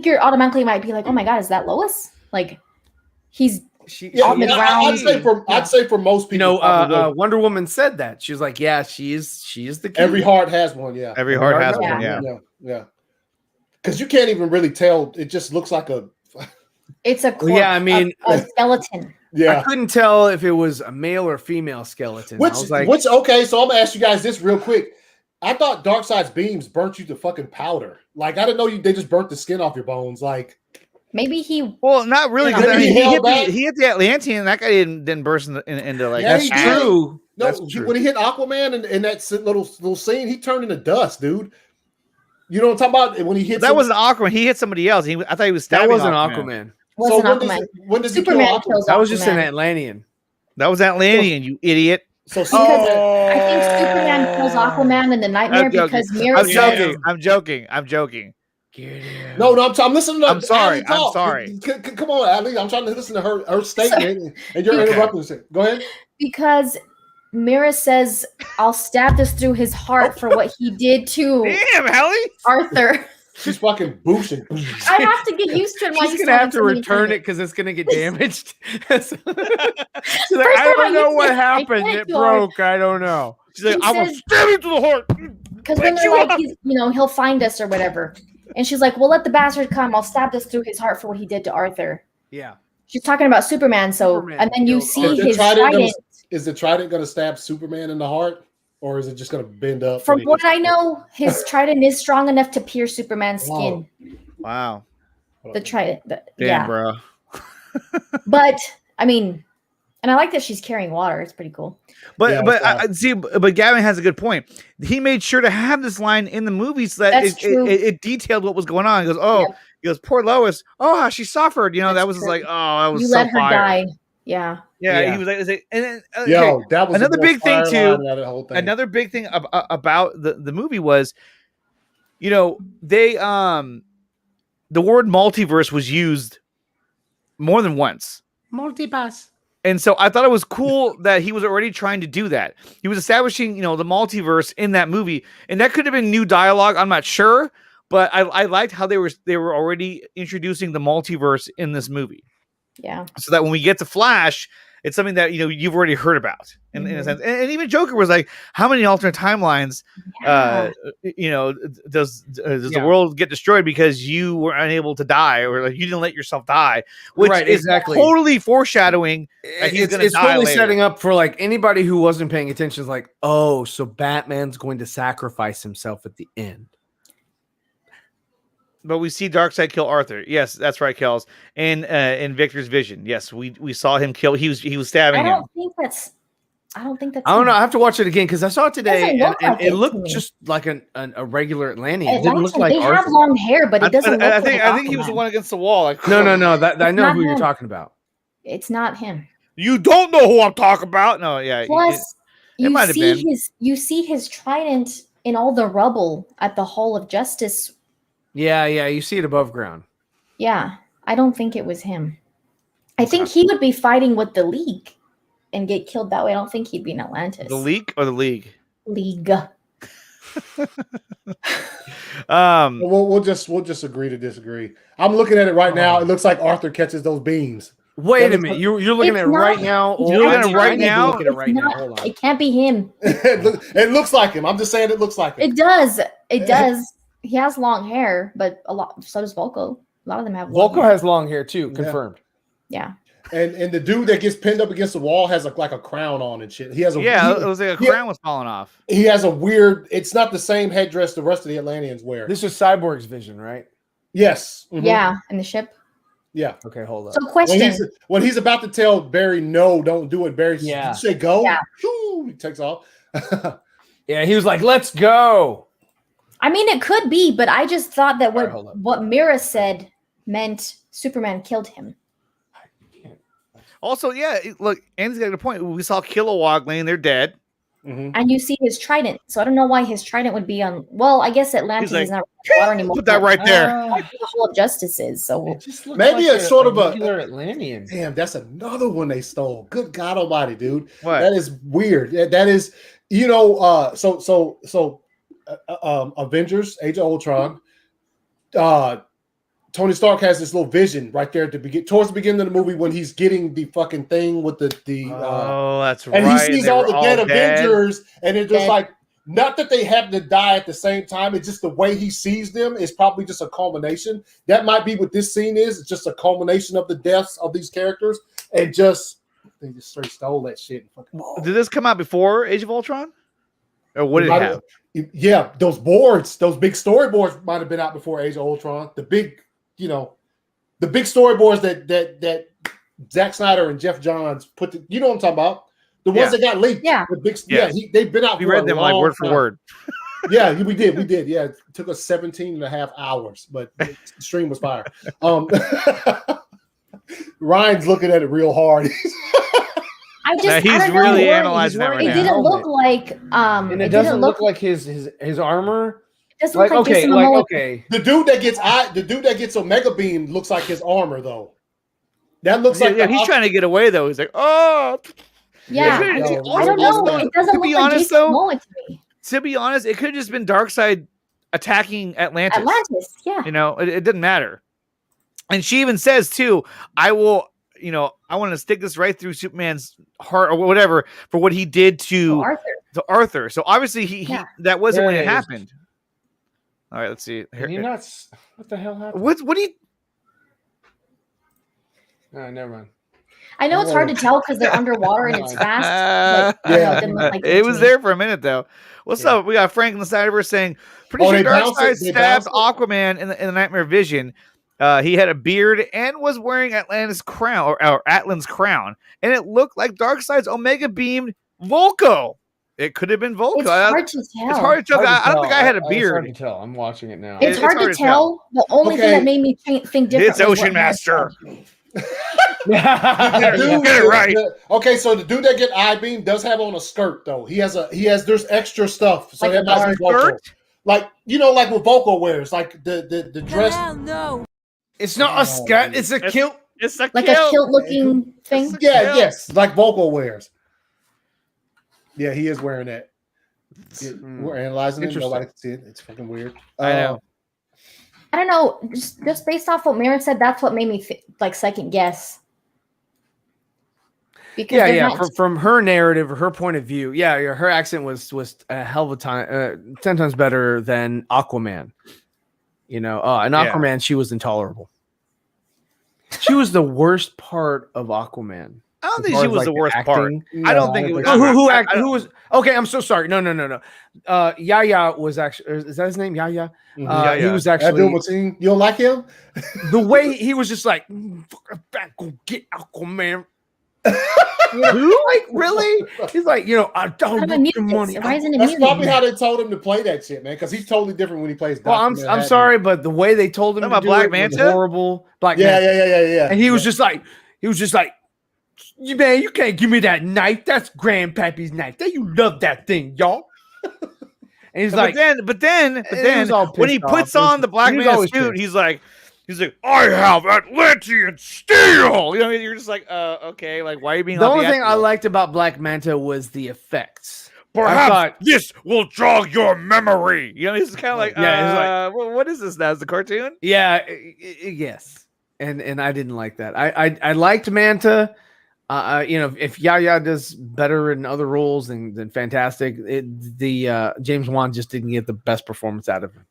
you automatically might be like, oh my god, is that Lois? Like, he's on the ground. I'd say for most people, Wonder Woman said that. She was like, yeah, she is the key. Every heart has one. Yeah, every heart has one. Yeah. Because you can't even really tell. It just looks like a. It's a corpse, a skeleton. Yeah, I couldn't tell if it was a male or female skeleton. Okay, so I'm gonna ask you guys this real quick. I thought Darkseid's beams burnt you to fucking powder. Like I didn't know they just burnt the skin off your bones. Like maybe he. Well, not really. Because he hit the Atlantean, and that guy didn't burst into like. Yeah, that's true. No, when he hit Aquaman in that little scene, he turned into dust, dude. You know what I'm talking about? When he hit that wasn't Aquaman. He hit somebody else. I thought he was stabbing. That wasn't Aquaman. When does Superman kills that was just an Atlantean. That was Atlantean, you idiot. So I think Superman kills Aquaman in the nightmare because Mira. I'm joking. No, I'm listening to. I'm sorry. Come on, Adley. I'm trying to listen to her statement, and you're interrupting. Go ahead. Because Mira says, "I'll stab this through his heart for what he did to Arthur." She's fucking boosting. I have to get used to it. She's gonna have to return it because it's gonna get damaged. She's like, I don't know what happened. It broke. I don't know. She's like, I will stab you to the heart. Because when they're like, he'll find us or whatever, and she's like, "Well, let the bastard come. I'll stab this through his heart for what he did to Arthur." Yeah. She's talking about Superman. And then you see his trident. Is the trident gonna stab Superman in the heart? Or is it just going to bend up? From what I know, his trident is strong enough to pierce Superman's skin. Wow. The trident. Damn, bro. But, I mean, and I like that she's carrying water. It's pretty cool. But Gavin has a good point. He made sure to have this line in the movie so that it detailed what was going on. He goes, he goes, poor Lois. Oh, how she suffered. That was just like, that was so let her die. Yeah. He was like, and then that was another big thing too. Another big thing about the movie was, they the word multiverse was used more than once. Multipass. And so I thought it was cool that he was already trying to do that. He was establishing, the multiverse in that movie, and that could have been new dialogue. I'm not sure, but I liked how they were already introducing the multiverse in this movie. Yeah. So that when we get to Flash, it's something that you've already heard about in a sense. And even Joker was like, how many alternate timelines does the world get destroyed because you were unable to die, or like you didn't let yourself die, which is totally foreshadowing that he's going to die totally later. Setting up for like anybody who wasn't paying attention is like, oh, so Batman's going to sacrifice himself at the end. But we see Darkseid kill Arthur. Yes, that's right, Kels. And in Victor's vision, yes, we saw him kill. He was stabbing him. I don't think that's. I don't know. I have to watch it again because I saw it today, and it looked just like a regular Atlantean. It didn't look like Arthur. They have long hair, but it doesn't. I think he was the one against the wall. Like, no. I know who you're talking about. It's not him. You don't know who I'm talking about. No, yeah. Plus, you see his trident in all the rubble at the Hall of Justice. Yeah, you see it above ground. Yeah, I don't think it was him. I think he would be fighting with the League and get killed that way. I don't think he'd be in Atlantis. The League or the League? League. We'll just agree to disagree. I'm looking at it right now. It looks like Arthur catches those beams. Wait a minute. You're looking at it right now. You're looking at it right now. Hold on. It can't be him. It looks like him. I'm just saying it looks like him. It does. It does. He has long hair, but so does Volko. A lot of them have long hair. Has long hair too, confirmed. Yeah. And the dude that gets pinned up against the wall has like a crown on and shit. It was like a crown was falling off. He has a weird, it's not the same headdress the rest of the Atlanteans wear. This is Cyborg's vision, right? Yes. Mm-hmm. Yeah, in the ship. Yeah. Okay, hold up. So question. When he's about to tell Barry, no, don't do it. Barry, Yeah. you say go. Yeah. Shoo, he takes off. Yeah, he was like, "Let's go." I mean, it could be, but I just thought that All right, hold up. what Mira said meant Superman killed him. Also, yeah, look, Andy's got a point. We saw Kilowog laying there dead. And you see his trident. So I don't know why his trident would be on. Well, I guess Atlantis Like, is not water anymore. Put that right there. The Hall of Justice is. So It just looks Maybe like it's sort of a regular Atlantean. Damn, that's another one they stole. Good God Almighty, dude. What? That is weird. That is, Avengers, Age of Ultron. Tony Stark has this little vision right there towards the beginning of the movie when he's getting the fucking thing with the that's right. and he sees They all were the dead dead. Avengers, and it's just like, not that they happen to die at the same time. It's just the way he sees them is probably just a culmination. That might be what this scene is. It's just a culmination of the deaths of these characters, and they just straight stole that shit. Did this come out before Age of Ultron? Or what did it have? Yeah, those boards, those big storyboards might have been out before Age of Ultron. The big storyboards that Zack Snyder and Jeff Johns put. You know what I'm talking about? The ones that got leaked. Yeah. They've been out. We read them like word for word. Yeah, we did. Yeah, it took us 17 and a half hours, but the stream was fire. Ryan's looking at it real hard. He's really analyzing that right now. It didn't look like and it doesn't look like his armor. It doesn't look like Jason Momoa. Okay. The dude that gets Omega Beam looks like his armor though. That looks like he's trying to get away though. He's like, oh. Yeah, I don't know. It doesn't look like Jason Momoa to me. To be honest, it could have just been Darkseid attacking Atlantis. Yeah. It didn't matter. And she even says too, I will, I want to stick this right through Superman's heart or whatever for what he did to Arthur. So obviously he that wasn't when it happened. All right, let's see. Are you nuts? What the hell happened? What do you? No, never mind. I know it's hard to tell because they're underwater and it's fast. It was there for a minute though. What's up? We got Frank in the Snyderverse saying, pretty sure Darkseid stabbed Aquaman in the Nightmare Vision. He had a beard and was wearing Atlantis crown or Atlan's crown, and it looked like Darkseid's Omega beamed Volko. It could have been Volko. It's hard to tell. It's hard to tell. I don't think I had a beard. It's hard to tell. I'm watching it now. It's hard to tell. The only thing that made me think differently. It's Ocean Master. Get it right. Okay, so the dude that get eye beam does have on a skirt though. There's extra stuff. So that might be Volko. Like like what Volko wears, like the dress. No. It's not a skirt, it's a kilt. It's a like a kilt looking thing. Yeah, yes, like Volko wears. Yeah, he is wearing that. We're analyzing it. Nobody can see it. It's fucking weird. I know. I don't know. Just based off what Mira said, that's what made me second guess. Because from her narrative or her point of view, her accent was a hell of a time, 10 times better than Aquaman. And Aquaman, she was intolerable. She was the worst part of Aquaman. I don't think she was the worst part. No, I don't think it was. Who was? Okay, I'm so sorry. No. Yaya was actually. Is that his name? Yaya. Yaya. He was actually. You don't like him? The way he was just like, back, go get Aquaman. Like really? He's like, I don't need money. That's probably how they told him to play that shit, man. Because he's totally different when he plays. Well, I'm sorry, but the way they told him to do Black it was Manta? horrible. Black Manta. Yeah. And he was just like, man, you can't give me that knife. That's Grandpappy's knife. You love that thing, y'all. And he's like, but then when he puts on the Black Manta suit, he's like, I have Atlantean steel. You're just like, okay, like why are you being? The only thing I liked about Black Manta was the effects. Perhaps this will jog your memory. He's kind of like, what is this now? Is the cartoon? Yeah, yes. And I didn't like that. I liked Manta. If Yaya does better in other roles, then fantastic. James Wan just didn't get the best performance out of him.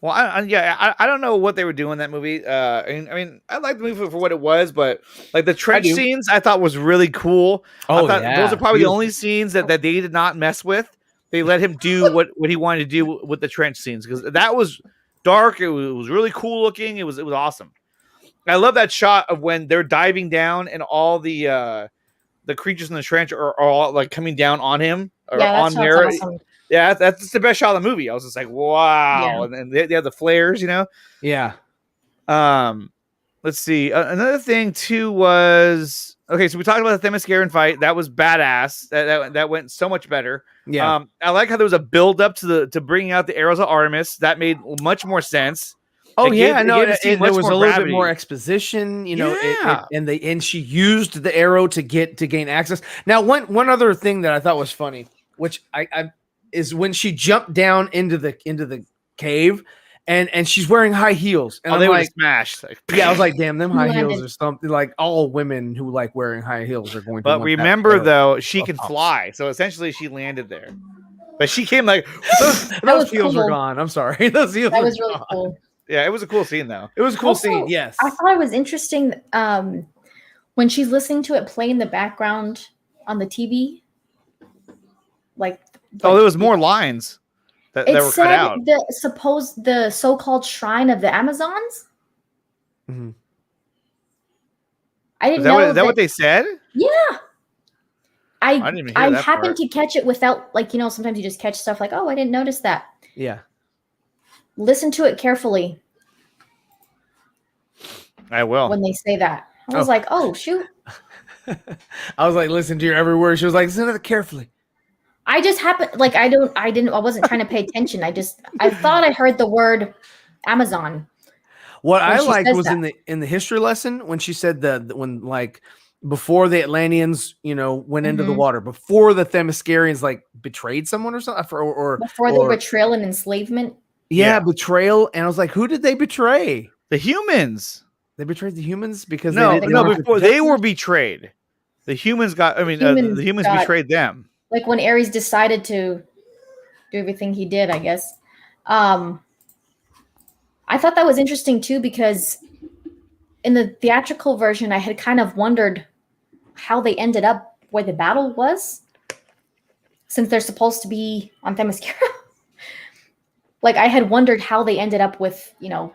Well, I don't know what they were doing in that movie. I mean, I liked the movie for what it was, but like the trench scenes, I thought was really cool. Oh, those are probably the only scenes that they did not mess with. They let him do what he wanted to do with the trench scenes because that was dark. It was really cool looking. It was awesome. I love that shot of when they're diving down and all the creatures in the trench are all like coming down on him or on there. Awesome. Yeah, that's the best shot of the movie. I was just like, wow. Yeah. And they have the flares, you know? Yeah. Let's see. Another thing too was okay. So we talked about the Themysciran fight. That was badass. That went so much better. Yeah. I like how there was a build up to bringing out the arrows of Artemis. That made much more sense. Oh It there was a little gravity. bit more exposition, you know, Yeah. and she used the arrow to gain access. Now, one other thing that I thought was funny, which I is when she jumped down into the cave, and she's wearing high heels, and they I'm were like, smashed. Like, yeah, I was like, damn, them high Landed. heels or something. Like all women who like wearing high heels are going to. but want that remember arrow. though, she can Oh. fly. So essentially, she landed there. But she came like, those was heels cool. are gone. I'm sorry, those heels. That are was really gone. cool. yeah, it was a cool scene though. It was a cool Also, scene. Yes. I thought it was interesting when she's listening to it play in the background on the TV. Like Oh, there was more lines that it were cut said out. the so-called shrine of the Amazons. Mhm. I didn't Is that, know what, is that what they said? Yeah. I didn't even hear I that happened part. to catch it without, like, you know, sometimes you just catch stuff like, oh, I didn't notice that. Yeah. Listen to it carefully I will. when they say that. I was like, oh shoot. I was like, listen to your every word. She was like, listen to it carefully. I just happened, like, I wasn't trying to pay attention. I thought I heard the word Amazon. What When I she liked says was that. in the history lesson when she said when like before the Atlanteans, you know, went into the Mhm. water, before the Themyscirians like betrayed someone or something, or Before the betrayal and enslavement. yeah, betrayal. And I was like, who did they betray? The humans. They betrayed the humans because No, they wanted to before protect they them? were betrayed. The humans got. I mean, the humans got- betrayed them. Like when Ares decided to do everything he did, I guess. I thought that was interesting too, because in the theatrical version, I had kind of wondered how they ended up where the battle was, since they're supposed to be on Themyscira. Like, I had wondered how they ended up with, you know,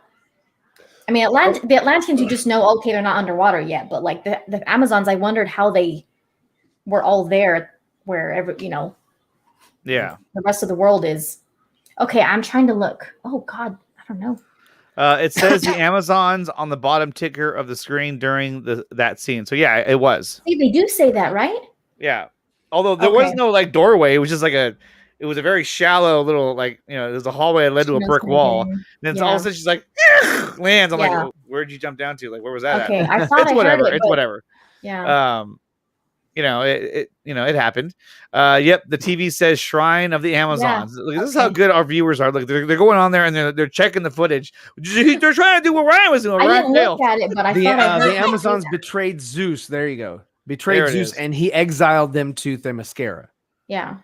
I mean, the Atlanteans, you just know, okay, they're not underwater yet, but like the Amazons, I wondered how they were all there wherever, you know, Yeah. the rest of the world is. Okay, I'm trying to look. Oh God, I don't know. It says the Amazons on the bottom ticker of the screen during that scene. So yeah, it was. See, they do say that, right? Yeah. Although there was Okay. no like doorway, it was just like it was a very shallow little, like, you know, there's a hallway that led to a brick wall. And then all of a sudden she's like, lands. I'm Yeah. like, where'd you jump down to? Like, where was that Okay, at? I thought It's I heard whatever. it, It's but- whatever. Yeah. You know, it happened. Yep, the TV says Shrine of the Amazons. Look, this is how good our viewers are. Look, they're going on there and they're checking the footage. They're trying to do what Ryan was doing. I Ryan didn't look failed. at it, but I The, thought I heard the them say Amazons that. betrayed Zeus. There you go. There Betrayed it Zeus, is. and he exiled them to Themyscira. Yeah.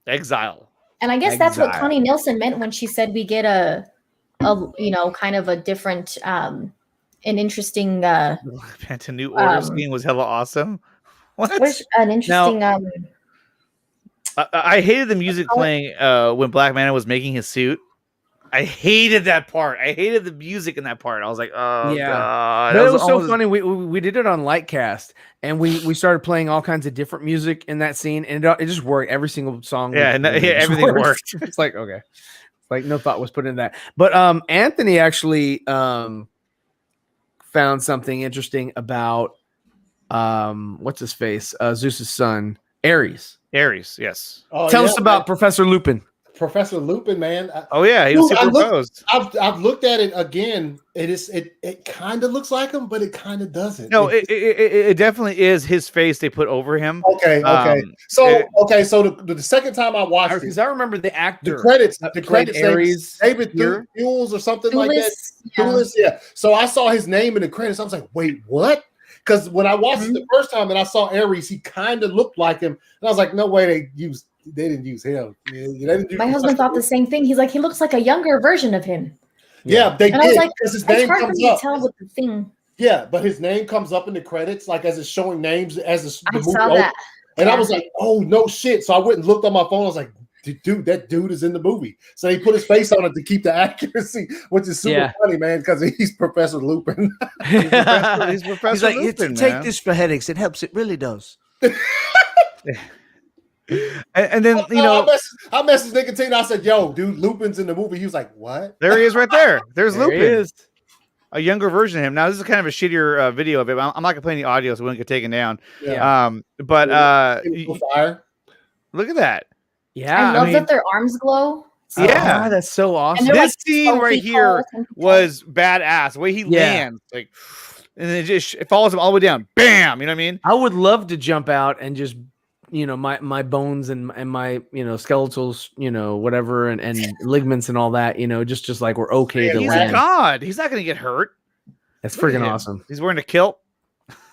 Exile. And I guess that's what Exile. Connie Nielsen meant when she said we get a you know, kind of a different an interesting Panta New Order scheme was hella awesome. What? an interesting I hated the music call playing when Black Manta was making his suit. I hated that part. I hated the music in that part. I was like, oh Yeah. god. But That it was so almost- funny. We did it on Lightcast, and we started playing all kinds of different music in that scene, and it just worked. Every single song, Yeah, and everything worked. It's like, okay, it's like no thought was put in that. But Anthony actually found something interesting about what's his face, Zeus's son, Ares. Ares, yes. Oh, Tell yeah, us about man. Professor Lupin. Professor Lupin, man. Oh yeah, he was Dude, I looked- superimposed. I've looked at it again. It kind of looks like him, but it kind of doesn't. No, it definitely is his face they put over him. Okay. So the second time I watched Because it, I remember the actor. the credits, that the played credits, Ares David here. Thewles or something like that. yeah. Thewles, yeah. So I saw his name in the credits. I was like, wait, what? Because when I watched it the first time and I saw Ares, he kind of looked like him, and I was like, no way, they didn't use him. Yeah, they didn't do My husband thought the same thing. He's like, he looks like a younger version of him. Yeah, they And I was did like, because his it's name hard for comes me to up. tell with the thing. Yeah, but his name comes up in the credits, like as it's showing names as the I movie saw opens. that. And I Yeah. was like, oh no shit. So I went and looked on my phone. I was like, dude, that dude is in the movie. So he put his face on it to keep the accuracy, which is super funny, man, because he's Professor Lupin. he's Professor like, Lupin, take man. this for headaches. It helps. It really does. And then I messaged Nickatina. I said, "Yo, dude, Lupin's in the movie." He was like, "What?" There he is, right there. There's There Lupin. he is. A younger version of him. Now this is kind of a shittier video of it. I'm not gonna play any audio, so we won't get taken down. Yeah. But fire. Look at that. Yeah, I love that their arms glow. Yeah, that's so awesome. And they're This like scene right smoky here colors and was badass. The way he lands, like, and it follows him all the way down. Bam! You know what I mean? I would love to jump out and just, my bones and my skeletals, whatever, and ligaments and all that, just like we're okay to He's land. a god. He's not gonna get hurt. That's Look at freaking him. awesome. He's wearing a kilt.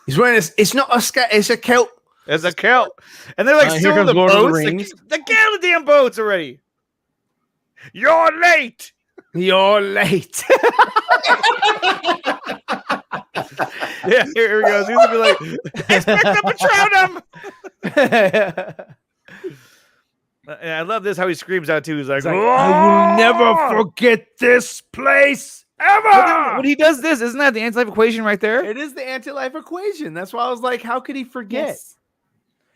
He's wearing it's not a it's a kilt. It's a kilt, and they're like Here still in comes the Lord of the boats. Rings. They get on the damn boats already. You're late. You're late. Yeah, here he goes. He's gonna be like, Inspector Patronum. And I love this how he screams out too. He's like, I will never forget this place ever. When he does this, isn't that the anti-life equation right there? It is the anti-life equation. That's why I was like, how could he forget? Yes.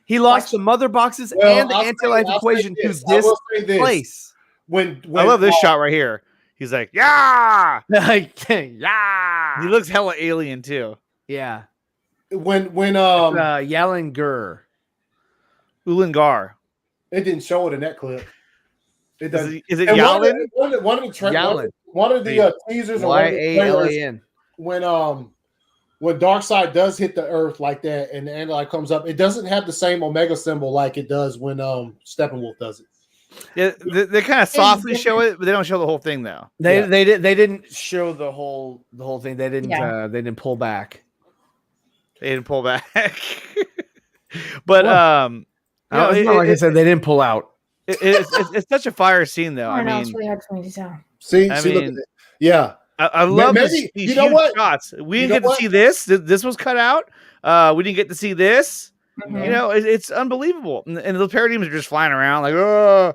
He lost the mother boxes Well, and the I'll anti-life say equation to this. I will say this this. place. When I love this shot right here. He's like, yeah. Yeah. He looks hella alien too. Yeah. when Yalan Ulangar. it didn't show it in that clip. It doesn't. Is it And Yalin? One of the Yalin. one of the teasers or one of the trailers, Yalan. when Darkseid does hit the Earth like that and the Andalite comes up, it doesn't have the same Omega symbol like it does when Steppenwolf does it. Yeah, they kind of softly show it, but they don't show the whole thing though. They didn't show the whole thing. They didn't pull back. They didn't pull back. But it's not like I said, they didn't pull out. It's such a fire scene though. I know I it's mean, really hard for me to tell. See, I look at mean, it. Yeah. I love Maybe- these you know huge what? shots. We You didn't know get to what? see this. This was cut out. We didn't get to see this. Mhm. You know, it's unbelievable. And the parademons are just flying around like, oh.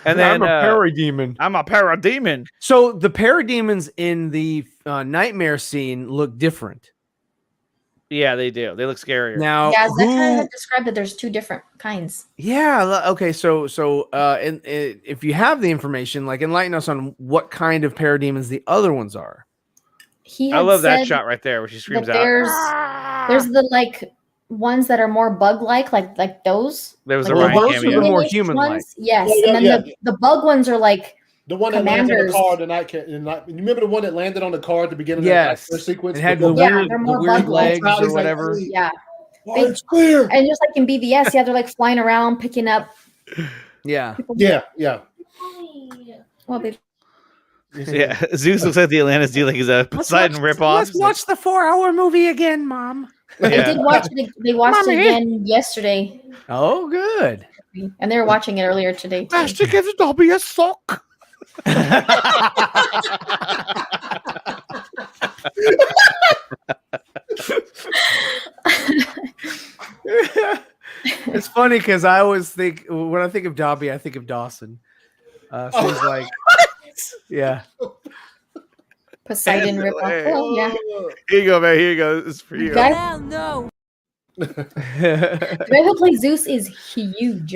And then I'm a parademon. I'm a parademon. So the parademons in the nightmare scene look different. Yeah, they do. They look scarier. Now, Yeah, Zack Snyder had described that there's two different kinds. yeah, okay. So, if you have the information, like enlighten us on what kind of parademons the other ones are. He I had love that said shot right there where she screams that out. there's the like ones that are more bug-like, like those. There was like a Well, Ryan those are the cameo. more finished human-like. ones. Yes, Yeah, and then the bug ones are like The one that landed on the Commanders. car tonight. You remember the one that landed on the car at the beginning Yes. of the sequence? It had Before- the Yeah, weird, they're the more weird bug-like. legs He's or like, whatever. yeah, Oh, it's clear. and just like in BVS, yeah, they're like flying around picking up. Yeah. Yeah. Well, they Yeah, Zeus looks like the Atlantis deal like he's a Poseidon ripoff. Let's watch the 4-hour movie again, Mom. Yeah. did watch it. They watched Mommy. it again yesterday, Oh, good. and they were watching it earlier today too. Master gives Dobby a sock. It's funny because I always think when I think of Dobby, I think of Dawson. So he's like, yeah. Poseidon rip off. Oh yeah. Here you go, man. Here you go. This is for you. Guys, Hell no. the guy who plays Zeus is huge.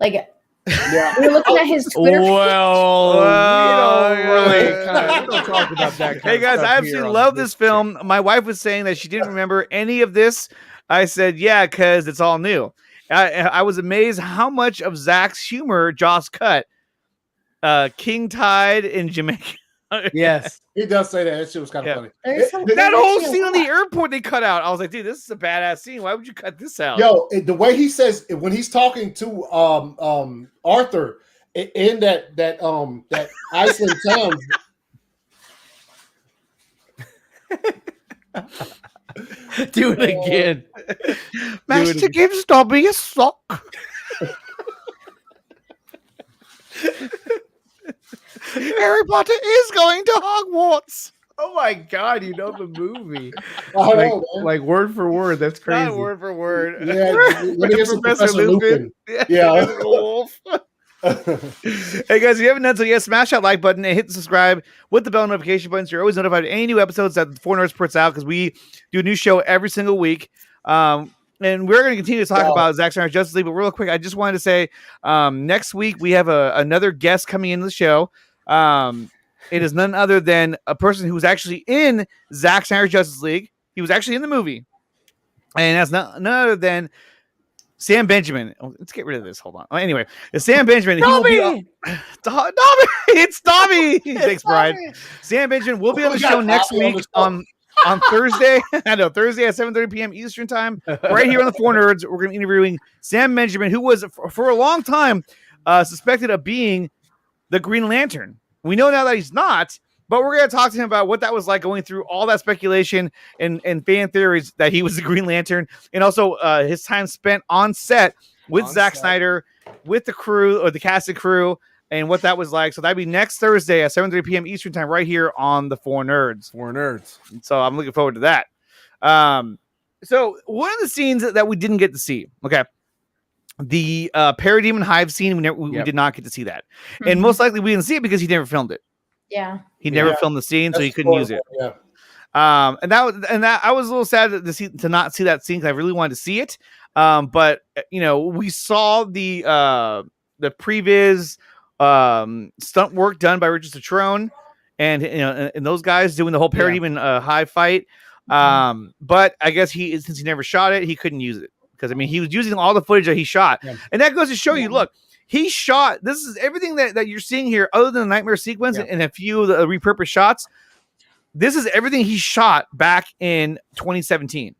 Like Yeah. we were looking at his Twitter. Well, yeah. we don't talk about that. Hey guys, I absolutely love this film. My wife was saying that she didn't remember any of this. I said, yeah, because it's all new. I was amazed how much of Zach's humor Joss cut. King Tide in Jamaica. Yes. He does say that. That shit was kind of Yeah. funny. There's some- That whole actually a scene on the lot. airport they cut out. I was like, dude, this is a badass scene. Why would you cut this out? Yo, the way he says when he's talking to Arthur in that Iceland town. Do it again. Master gives Dobby a sock. Harry Potter is going to Hogwarts. Oh my God, you know the movie. I know, man. Like word for word. That's crazy. Not word for word. Yeah, when he gets to Professor Professor Lupin. Lupin. Yeah. himself. Hey guys, if you haven't done so yet, smash that like button and hit the subscribe with the bell notification button so you're always notified of any new episodes that the 4Nerds puts out, because we do a new show every single week. And we're going to continue to talk about Zack Snyder's Justice League, but real quick, I just wanted to say next week we have another guest coming into the show. It is none other than a person who was actually in Zack Snyder's Justice League. He was actually in the movie, and that's none other than Sam Benjamin. Oh, let's get rid of this. Hold on. Anyway, it's Sam Benjamin. Dobby! Dobby! It's Dobby! Thanks, Brian. Sam Benjamin will be on the show next week on Thursday. I know, Thursday at 7:30 p.m. Eastern Time, right here on the 4Nerds. We're going to be interviewing Sam Benjamin, who was, for a long time, suspected of being the Green Lantern. We know now that he's not, but we're going to talk to him about what that was like going through all that speculation and fan theories that he was the Green Lantern, and also his time spent on set with Zack Snyder, with the crew, or the cast and crew, and what that was like. So that'd be next Thursday at 7:30 p.m. Eastern Time, right here on the 4Nerds. 4Nerds. So I'm looking forward to that. So one of the scenes that we didn't get to see, okay, the Parademon Hive scene, we did not get to see that, and most likely we didn't see it because he never filmed it. Yeah, he never filmed the scene, so he couldn't use it. Yeah. And that I was a little sad to not see that scene, because I really wanted to see it. But you know, we saw the previs stunt work done by Richard Citrone, and you know, and those guys doing the whole Parademon Hive fight. But I guess since he never shot it, he couldn't use it, because I mean, he was using all the footage that he shot, and that goes to show you. Look, he shot. This is everything that you're seeing here, other than the nightmare sequence and a few of the repurposed shots. This is everything he shot back in 2017.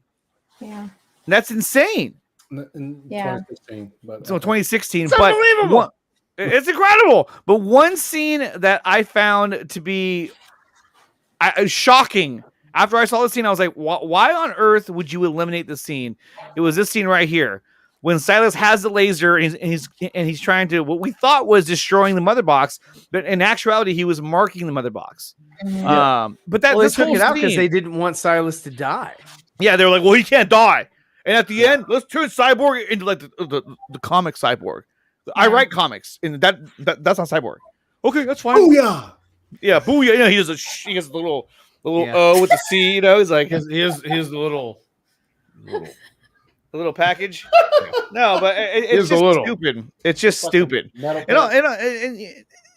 Yeah, and that's insane. In 2016, but It's 2016, but unbelievable. It's incredible. But one scene that I found to be shocking. After I saw the scene, I was like, why on earth would you eliminate this scene? It was this scene right here, when Silas has the laser and he's trying to, what we thought was destroying the mother box, but in actuality, he was marking the mother box. But they took it out because they didn't want Silas to die. Yeah, they were like, well, he can't die. And at the end, let's turn Cyborg into like the comic Cyborg. I write comics, and that's not Cyborg. Okay, that's fine. Booyah! Yeah, booyah. You know, he has the little O with the C. You know, he's like, here's the little package. No, but it's just stupid. It's just stupid. And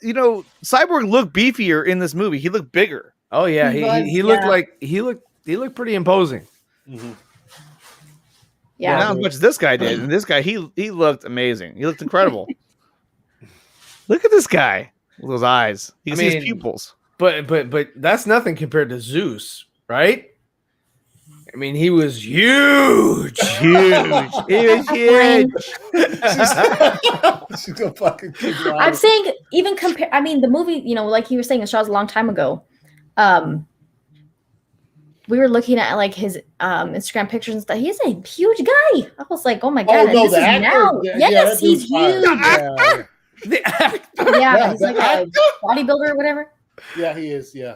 you know, Cyborg looked beefier in this movie. He looked bigger. Oh yeah, he looked like he looked pretty imposing. Mm-hmm. Yeah, not as much as this guy did. And this guy, he looked amazing. He looked incredible. Look at this guy with those eyes. You can see his pupils. But that's nothing compared to Zeus, right? I mean, he was huge. He was huge. She's gonna fucking keep lying. I'm saying even compare. I mean, the movie, you know, like you were saying, it shot a long time ago. We were looking at like his Instagram pictures and stuff. He's a huge guy. I was like, oh my god, no, this is now. Yes, he's huge. The actor. Yeah, he's like a bodybuilder or whatever. Yeah, he is. Yeah.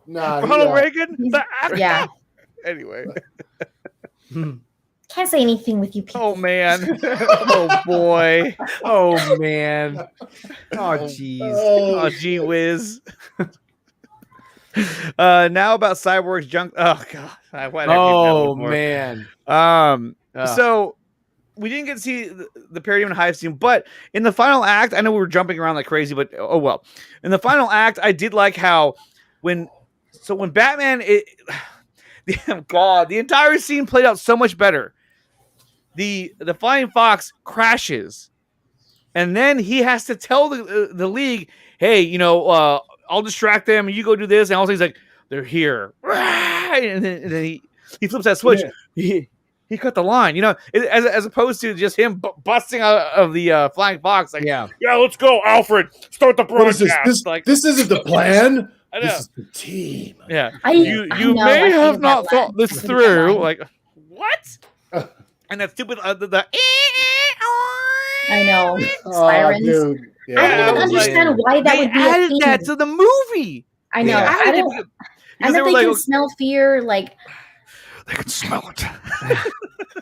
Nah, Ronald Reagan. Yeah. Anyway. Can't say anything with you people. Oh man. Oh boy. Oh man. Oh jeez. Oh gee whiz. Now about Cyborg's junk. Oh god. Oh man. So we didn't get to see the Parademon Hive scene, but in the final act, I know we were jumping around like crazy, but oh well. In the final act, I did like how when Batman, the entire scene played out so much better. The Flying Fox crashes, and then he has to tell the League, hey, you know, I'll distract them, and you go do this, and also he's like, they're here, and then he flips that switch. Yeah. He cut the line, you know, as opposed to just him busting out of the Flying Fox. Like, yeah, let's go, Alfred. Start the broadcast. This isn't the plan. I know. This is the team. Yeah, you may have not thought this through. Like, what? And that stupid the I know sirens. Dude. Yeah. I don't even understand why that would be added a thing. that to the movie. I know. Yeah. I don't. And then they can smell fear, like they can smell it.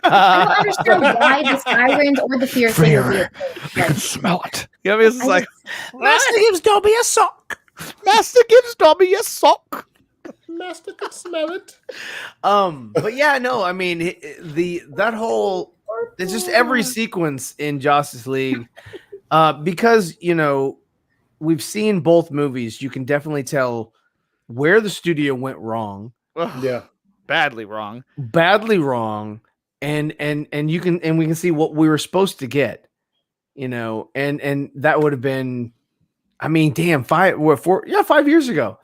I don't understand why the sirens or the fear thing would be a thing. You can smell it. You know what I mean? It's like, Master gives Dobby a sock. Master gives Dobby a sock. Master could smell it. But yeah, no, I mean that whole it's just every sequence in Justice League, because we've seen both movies. You can definitely tell where the studio went wrong. Yeah, badly wrong, and we can see what we were supposed to get, and that would have been, I mean, damn, 5 years ago.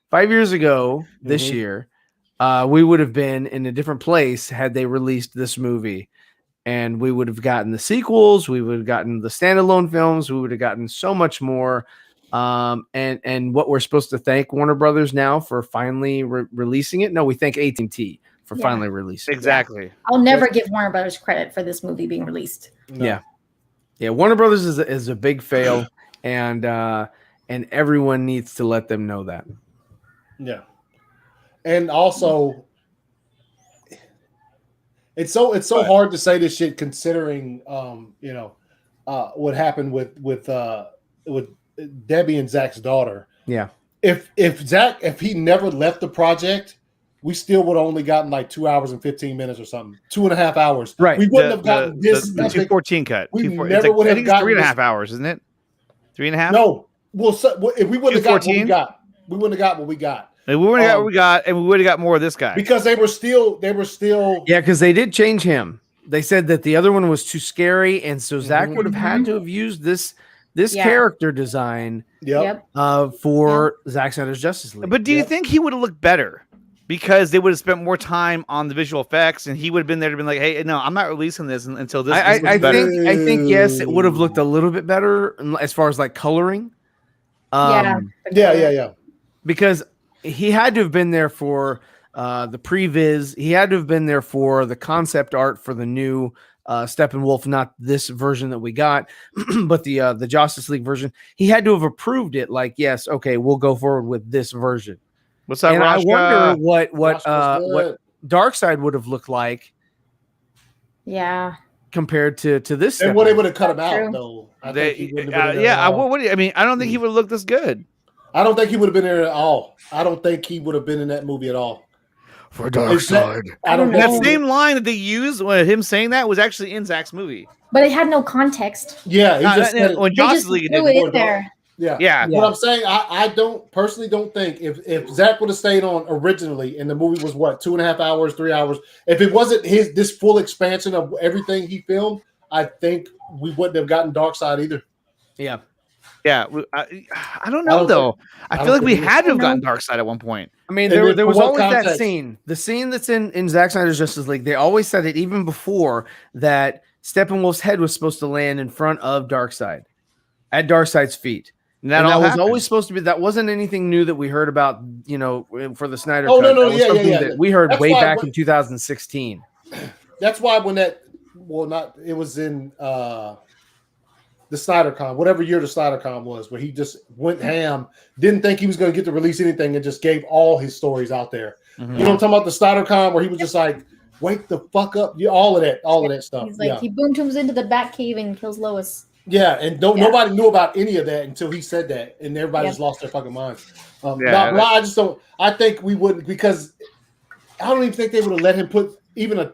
5 years ago this year, we would have been in a different place had they released this movie, and we would have gotten the sequels, we would have gotten the standalone films, we would have gotten so much more. And what we're supposed to thank Warner Brothers now for finally releasing it. No, we thank AT&T for finally releasing it. Exactly. I'll never give Warner Brothers credit for this movie being released. no. Yeah. Warner Brothers is a big fail, and everyone needs to let them know that. Yeah, and also, it's so hard to say this shit considering what happened with Debbie and Zach's daughter. Yeah, if he never left the project, we still would have only gotten like 2 hours and 15 minutes or something, 2.5 hours. Right. We wouldn't have gotten this. The 214 cut. We It's never would I have think it's gotten 3.5 hours, isn't it? 3.5. No, well, if we wouldn't have got what we 214? got, we wouldn't have got what we got. And we wouldn't have got what we got, and we would have got more of this guy. Because they were still yeah, because they did change him. They said that the other one was too scary, and so Zach would have had to have used this character design for Zack Snyder's Justice League. But do you think he would have looked better? Because they would have spent more time on the visual effects, and he would have been there to be like, "Hey, no, I'm not releasing this until this." I better. think yes, it would have looked a little bit better as far as like coloring. Yeah. Because he had to have been there for the previs. He had to have been there for the concept art for the new Steppenwolf, not this version that we got, but the Justice League version. He had to have approved it. Like, yes, okay, we'll go forward with this version. What's up, and Rashka? I wonder what Darkseid would have looked like. Yeah. Compared to this, and what they would have cut him out True. though. I don't think he would have looked this good. I don't think he would have been there at all. I don't think he would have been in that movie at all. For Darkseid. I don't know. That same line that they used when him saying that was actually in Zach's movie. But it had no context. Yeah, he just said it. When Justice League threw did it in there. Yeah. What I'm saying, I don't think if Zach would have stayed on originally and the movie was 2.5 hours, 3 hours, if it wasn't this full expansion of everything he filmed, I think we wouldn't have gotten Darkseid either. Yeah. Yeah. I don't know though. I feel like we had to have gotten Darkseid at one point. I mean, there was always that scene. The scene that's in Zack Snyder's Justice League, they always said it even before that Steppenwolf's head was supposed to land in front of Darkseid, at Darkseid's feet. And that was always supposed to be. That wasn't anything new that we heard about, for the Snyder cut. No, that we heard way back in 2016. That's why when it was in the SnyderCon, whatever year the SnyderCon was, where he just went ham, didn't think he was going to get to release anything, and just gave all his stories out there. Mm-hmm. You know what I'm talking about? The SnyderCon where he was just like, "Wake the fuck up!" All of that stuff. He's like, he boom tooms into the Batcave and kills Lois. Yeah, and nobody knew about any of that until he said that, and everybody just lost their fucking minds. I just don't. I think we wouldn't, because I don't even think they would have let him put even a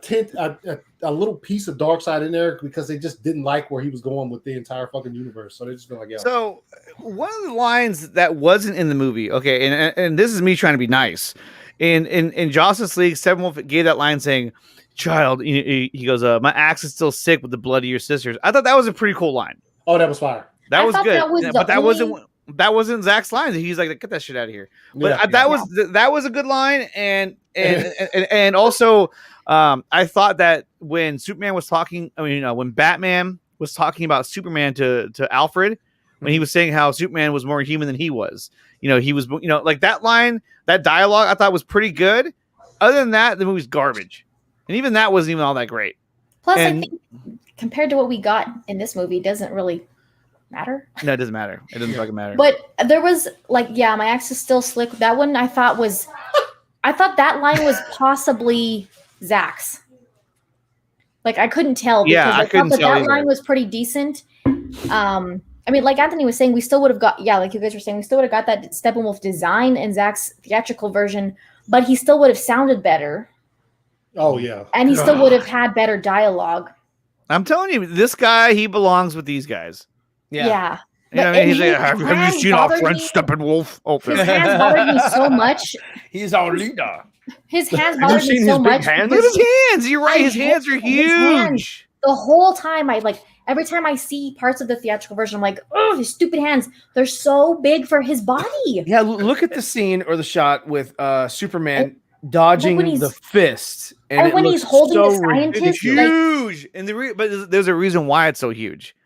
little piece of Darkseid in there, because they just didn't like where he was going with the entire fucking universe. So they just been like, yeah. So one of the lines that wasn't in the movie, okay, and this is me trying to be nice. In Justice League, Steppenwolf gave that line saying, "Child," he goes, "my axe is still sick with the blood of your sisters." I thought that was a pretty cool line. Oh, that was fire. That was good. That wasn't Zach's line. He's like, "Get that shit out of here." But that was a good line, and also I thought that when Superman was talking, when Batman was talking about Superman to Alfred, when he was saying how Superman was more human than he was, he was, like that line, that dialogue, I thought was pretty good. Other than that, the movie's garbage. And even that wasn't even all that great. Plus, I think compared to what we got in this movie, it doesn't really matter. No, it doesn't matter. It doesn't fucking matter. But there was my axe is still slick. That one I thought that line was possibly Zach's. Like I couldn't tell because I thought that line was pretty decent. I mean, like Anthony was saying, we still would have got, like you guys were saying, we still would have got that Steppenwolf design in Zack's theatrical version, but he still would have sounded better. Oh, yeah. And he still would have had better dialogue. I'm telling you, this guy, he belongs with these guys. Yeah. You know what I mean? He's like, have you seen our friend Steppenwolf? Oh, his hands bothered me so much. He's our leader. His hands bothered me so much. Look at his hands. You're right. His hands are huge. The whole time, every time I see parts of the theatrical version, I'm like, oh, his stupid hands. They're so big for his body. Yeah, look at the scene or the shot with Superman dodging the fist. And when he's holding the scientist. It's huge. But there's a reason why it's so huge.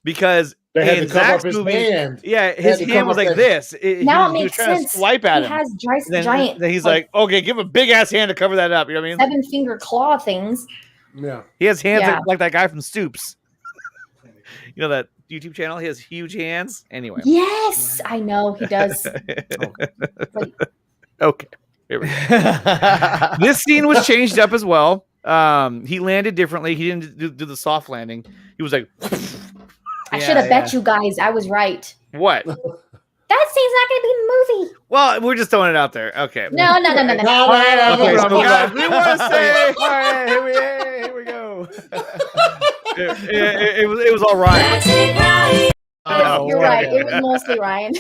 Because they had in to cover Zack's up his movie, hand. yeah, his hand was like this. Now he it was makes trying sense. to swipe at him. He has giant. Then he's like, okay, give a big ass hand to cover that up. You know what I mean? 7-finger claw things. Yeah. He has hands like that guy from Stoops. You know that YouTube channel? He has huge hands. Anyway. Yes, I know he does. Okay. Here we go. This scene was changed up as well. He landed differently. He didn't do the soft landing. He was like, I should have bet you guys I was right. What? That scene's not going to be in the movie. Well, we're just throwing it out there. Okay. No. All right, we want to say, all right, here we go. it was all right. You're right. It was mostly Ryan.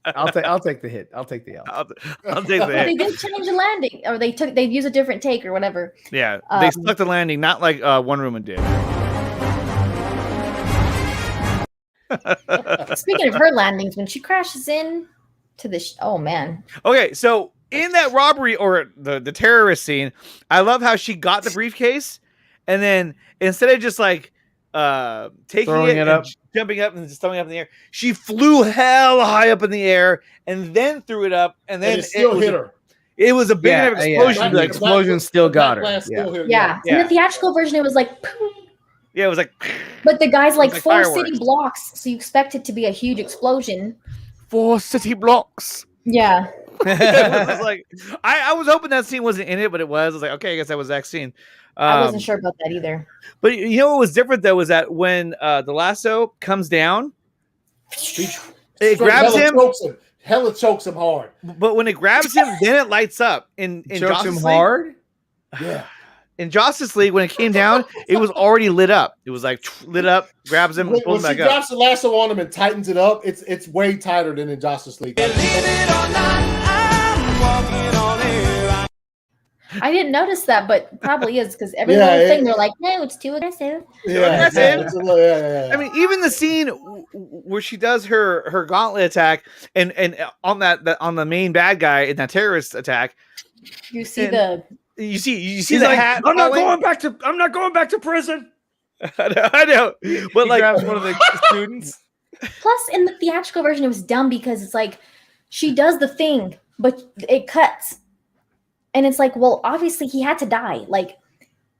I'll take the hit. I'll take the L. I'll take the hit. They did change the landing, or they've used a different take or whatever. Yeah, they stuck the landing, not like Wonder Woman did. Speaking of her landings, when she crashes in to the oh man. Okay, so in that robbery or the terrorist scene, I love how she got the briefcase, and then instead of just like taking throwing it up, jumping up and just throwing it up in the air, she flew hell high up in the air and then threw it up, and then it still hit her. It was a big enough explosion. The explosion still got her. Yeah. In the theatrical version, it was like. Yeah, it was like. But the guy's like 4 fireworks. city blocks, so you expect it to be a huge explosion. 4 city blocks. Yeah. It was like I was hoping that scene wasn't in it, but it was. I was like, okay, I guess that was Zack's scene. I wasn't sure about that either. But you know what was different though was that when the lasso comes down, it grabs him. Hella chokes him hard. But when it grabs him, then it lights up. In chokes Justice him League, hard. Yeah. In Justice League, when it came down, it was already lit up. It was like lit up, grabs him, and pulls him back back up. When she drops the lasso on him and tightens it up, it's way tighter than in Justice League. I didn't notice that, but probably is because every little thing they're like, no, it's too aggressive. Yeah. I mean, even the scene where she does her gauntlet attack, and on on the main bad guy in that terrorist attack, you see you see the hat. I'm not going back to prison. I know, but he like grabs one of the students. Plus, in the theatrical version, it was dumb because it's like she does the thing, but it cuts. And it's like, well, obviously he had to die. Like,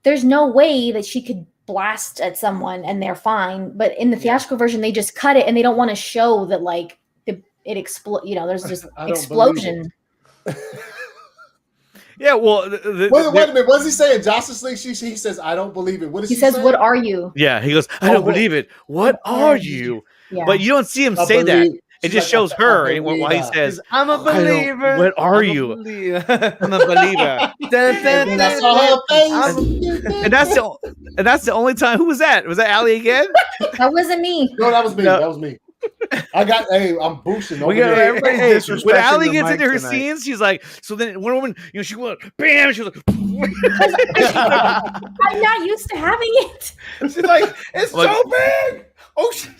there's no way that she could blast at someone and they're fine. But in the theatrical version, they just cut it and they don't want to show that, like, it explodes. You know, there's just explosion. Yeah, well, wait a minute. What does he say in Justice League? He says, "I don't believe it." What does he says? Say? What are you? Yeah, he goes, "I don't believe it. What are you?" Yeah. But you don't see him say that. It just shows her while he says, "I'm a believer." What are you? I'm a believer. And that's the only time. Who was that? Was that Allie again? That wasn't me. No, that was me. That was me. I'm boosting. When Allie gets into her scenes, she's like, so then Wonder Woman, you know, she went, bam, she was like, I'm not used to having it. She's like, it's like, so big. Oh shit.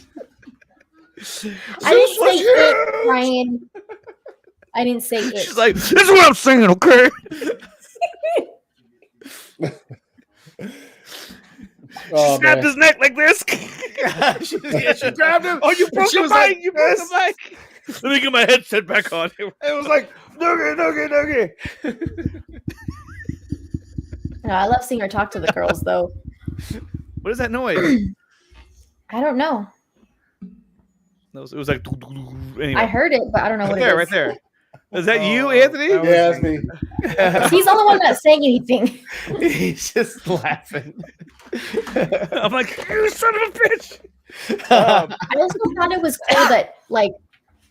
I didn't say it, Ryan. I didn't say it. She's like, this is what I'm singing, okay? She snapped his neck like this. she grabbed him. Oh, you broke the mic. Like, you broke the mic. Let me get my headset back on. It was like, noogie. No, I love seeing her talk to the girls, though. What is that noise? I don't know. It was like, anyway. I heard it, but I don't know what it is. Right there. Is that you, Anthony? Yeah, that's me. He's the only one not saying anything. He's just laughing. I'm like, you son of a bitch. I also thought it was cool that like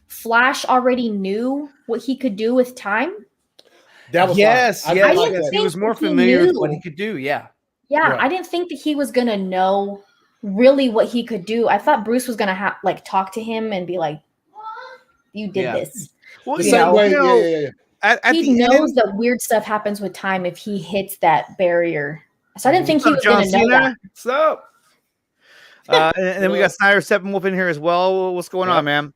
Flash already knew what he could do with time. That was yes. fine. I didn't He think was more that he familiar with knew. what he could do. Yeah. Yeah, Right. I didn't think that he was gonna know really what he could do. I thought Bruce was gonna like talk to him and be like, "You did this." Well, The You same know, way. you know, Yeah. At He the knows end, that weird stuff happens with time if he hits that barrier. So I didn't think he was John gonna know that. Cena. What's up? And then we got Snyder Steppenwolf in here as well. What's going on, man?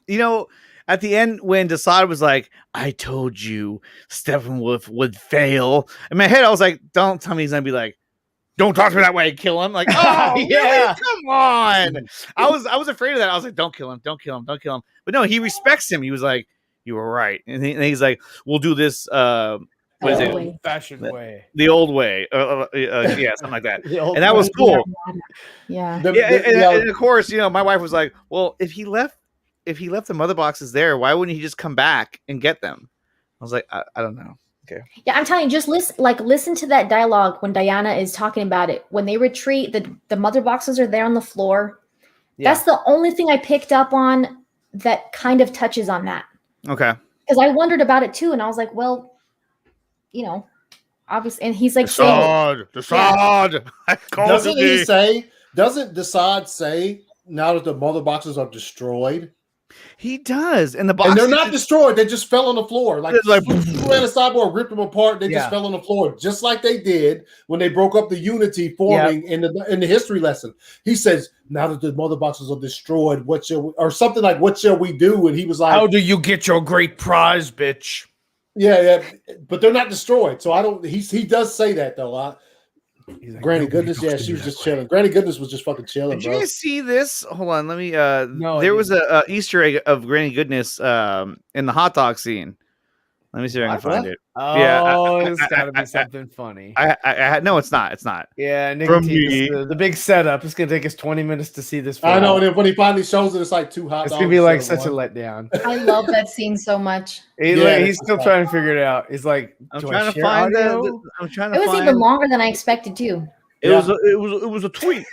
You know, at the end when Desaad was like, "I told you Steppenwolf would fail," in my head I was like, "Don't tell me he's gonna be like, don't talk to me that way, kill him." Like, oh Yeah. really? Come on. I was afraid of that. I was like, don't kill him, don't kill him, don't kill him. But no, he respects him. He was like, you were right, and he's like, we'll do this. What is Old it? way. Fashioned way. The old way. Yeah, something like that. The old And that was cool. Yeah. And of course, you know, my wife was like, "Well, if he left the mother boxes there, why wouldn't he just come back and get them?" I was like, I don't know. Okay. Yeah, I'm telling you, just listen to that dialogue when Diana is talking about it. When they retreat, the mother boxes are there on the floor. Yeah. That's the only thing I picked up on that kind of touches on that. Okay. Because I wondered about it too, and I was like, well, you know, obviously, and he's like saying, Desaad. Doesn't Desaad say now that the mother boxes are destroyed? He does, and the And boxes, they're not destroyed; they just fell on the floor. Like It's like- Superman and Cyborg ripped them apart. They Yeah. just fell on the floor, just like they did when they broke up the Unity forming in the history lesson. He says, "Now that the mother boxes are destroyed, what shall we, or something like what shall we do?" And he was like, How do you get your great prize, bitch? "Yeah, but they're not destroyed." So I don't. He does say that though. He's like, Granny "Nobody Goodness, talks yeah, to she me was that just way." chilling. Granny Goodness was just fucking chilling, Did you bro. guys see this? Hold on, let me. No, I there was a Easter egg of Granny Goodness in the hot dog scene. Let me see if I can find What? it. Oh, Yeah, it's got to be something funny. I no, it's not. It's not. Yeah, From Nickatina, the big setup. It's gonna take us 20 minutes to see this. I know. film. And then when he finally shows it, it's like two hot It's dogs. gonna be like instead such a of one. letdown. I love that scene so much. He's still trying to figure it out. He's like, I'm do I trying to share find audio? I'm trying to it was find. even longer than I expected too. It was a tweet.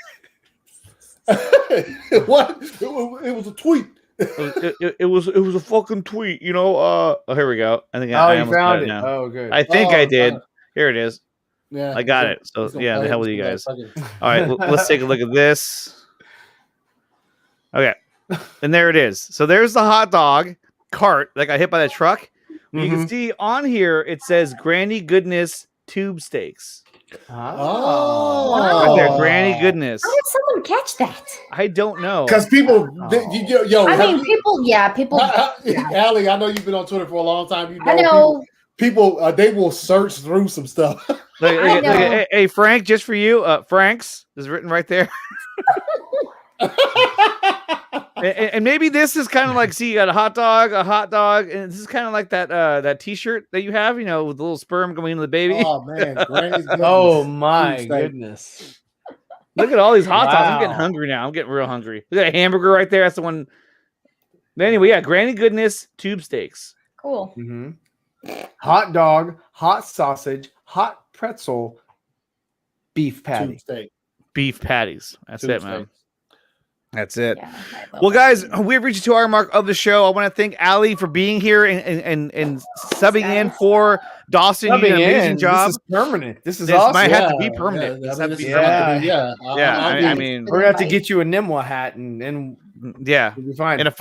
What? It was a tweet. It was a fucking tweet. You know. Oh, here we go. I think Oh, I you almost found got it. now. Oh, good. I think Oh, I did. found it. Here it is. Yeah, I got it. So He's gonna yeah, play the hell it. with you He's guys. gonna All right, let's take a look at this. Okay, and there it is. So there's the hot dog cart that got hit by the truck. You can see on here it says Granny Goodness tube steaks. Oh, Right there, Granny Goodness. How did someone catch that? I don't know. Because people, yo, I have mean, you- people. Allie, I know you've been on Twitter for a long time. You know, I know. people they will search through some stuff. I know. Hey, Frank, just for you, Frank's is written right there. and maybe this is kind of like, see, you got a hot dog, and this is kind of like that T-shirt that you have, you know, with the little sperm going into the baby. Oh man, Granny's Goodness. Oh my Tube steak. goodness. Look at all these hot dogs. I'm Wow. getting hungry now. I'm getting real hungry. Look at a hamburger right there. That's the one. But anyway, yeah, Granny Goodness tube steaks. Cool. Mm-hmm. Hot dog, hot sausage, hot pretzel, beef patty. Tube steak. Beef patties. That's Tube it, man. steak. That's it. Yeah, I love Well, that guys, scene. we've reached the 2 hour mark of the show. I want to thank Allie for being here and subbing in for Dawson. You did an amazing job. This is permanent. This is This awesome. might have to be permanent. Yeah, This I has mean, to be this is about to be- permanent. yeah. Yeah, I'll I be- mean, We're gonna have to get you a Nimwa hat and yeah. we'll be fine. And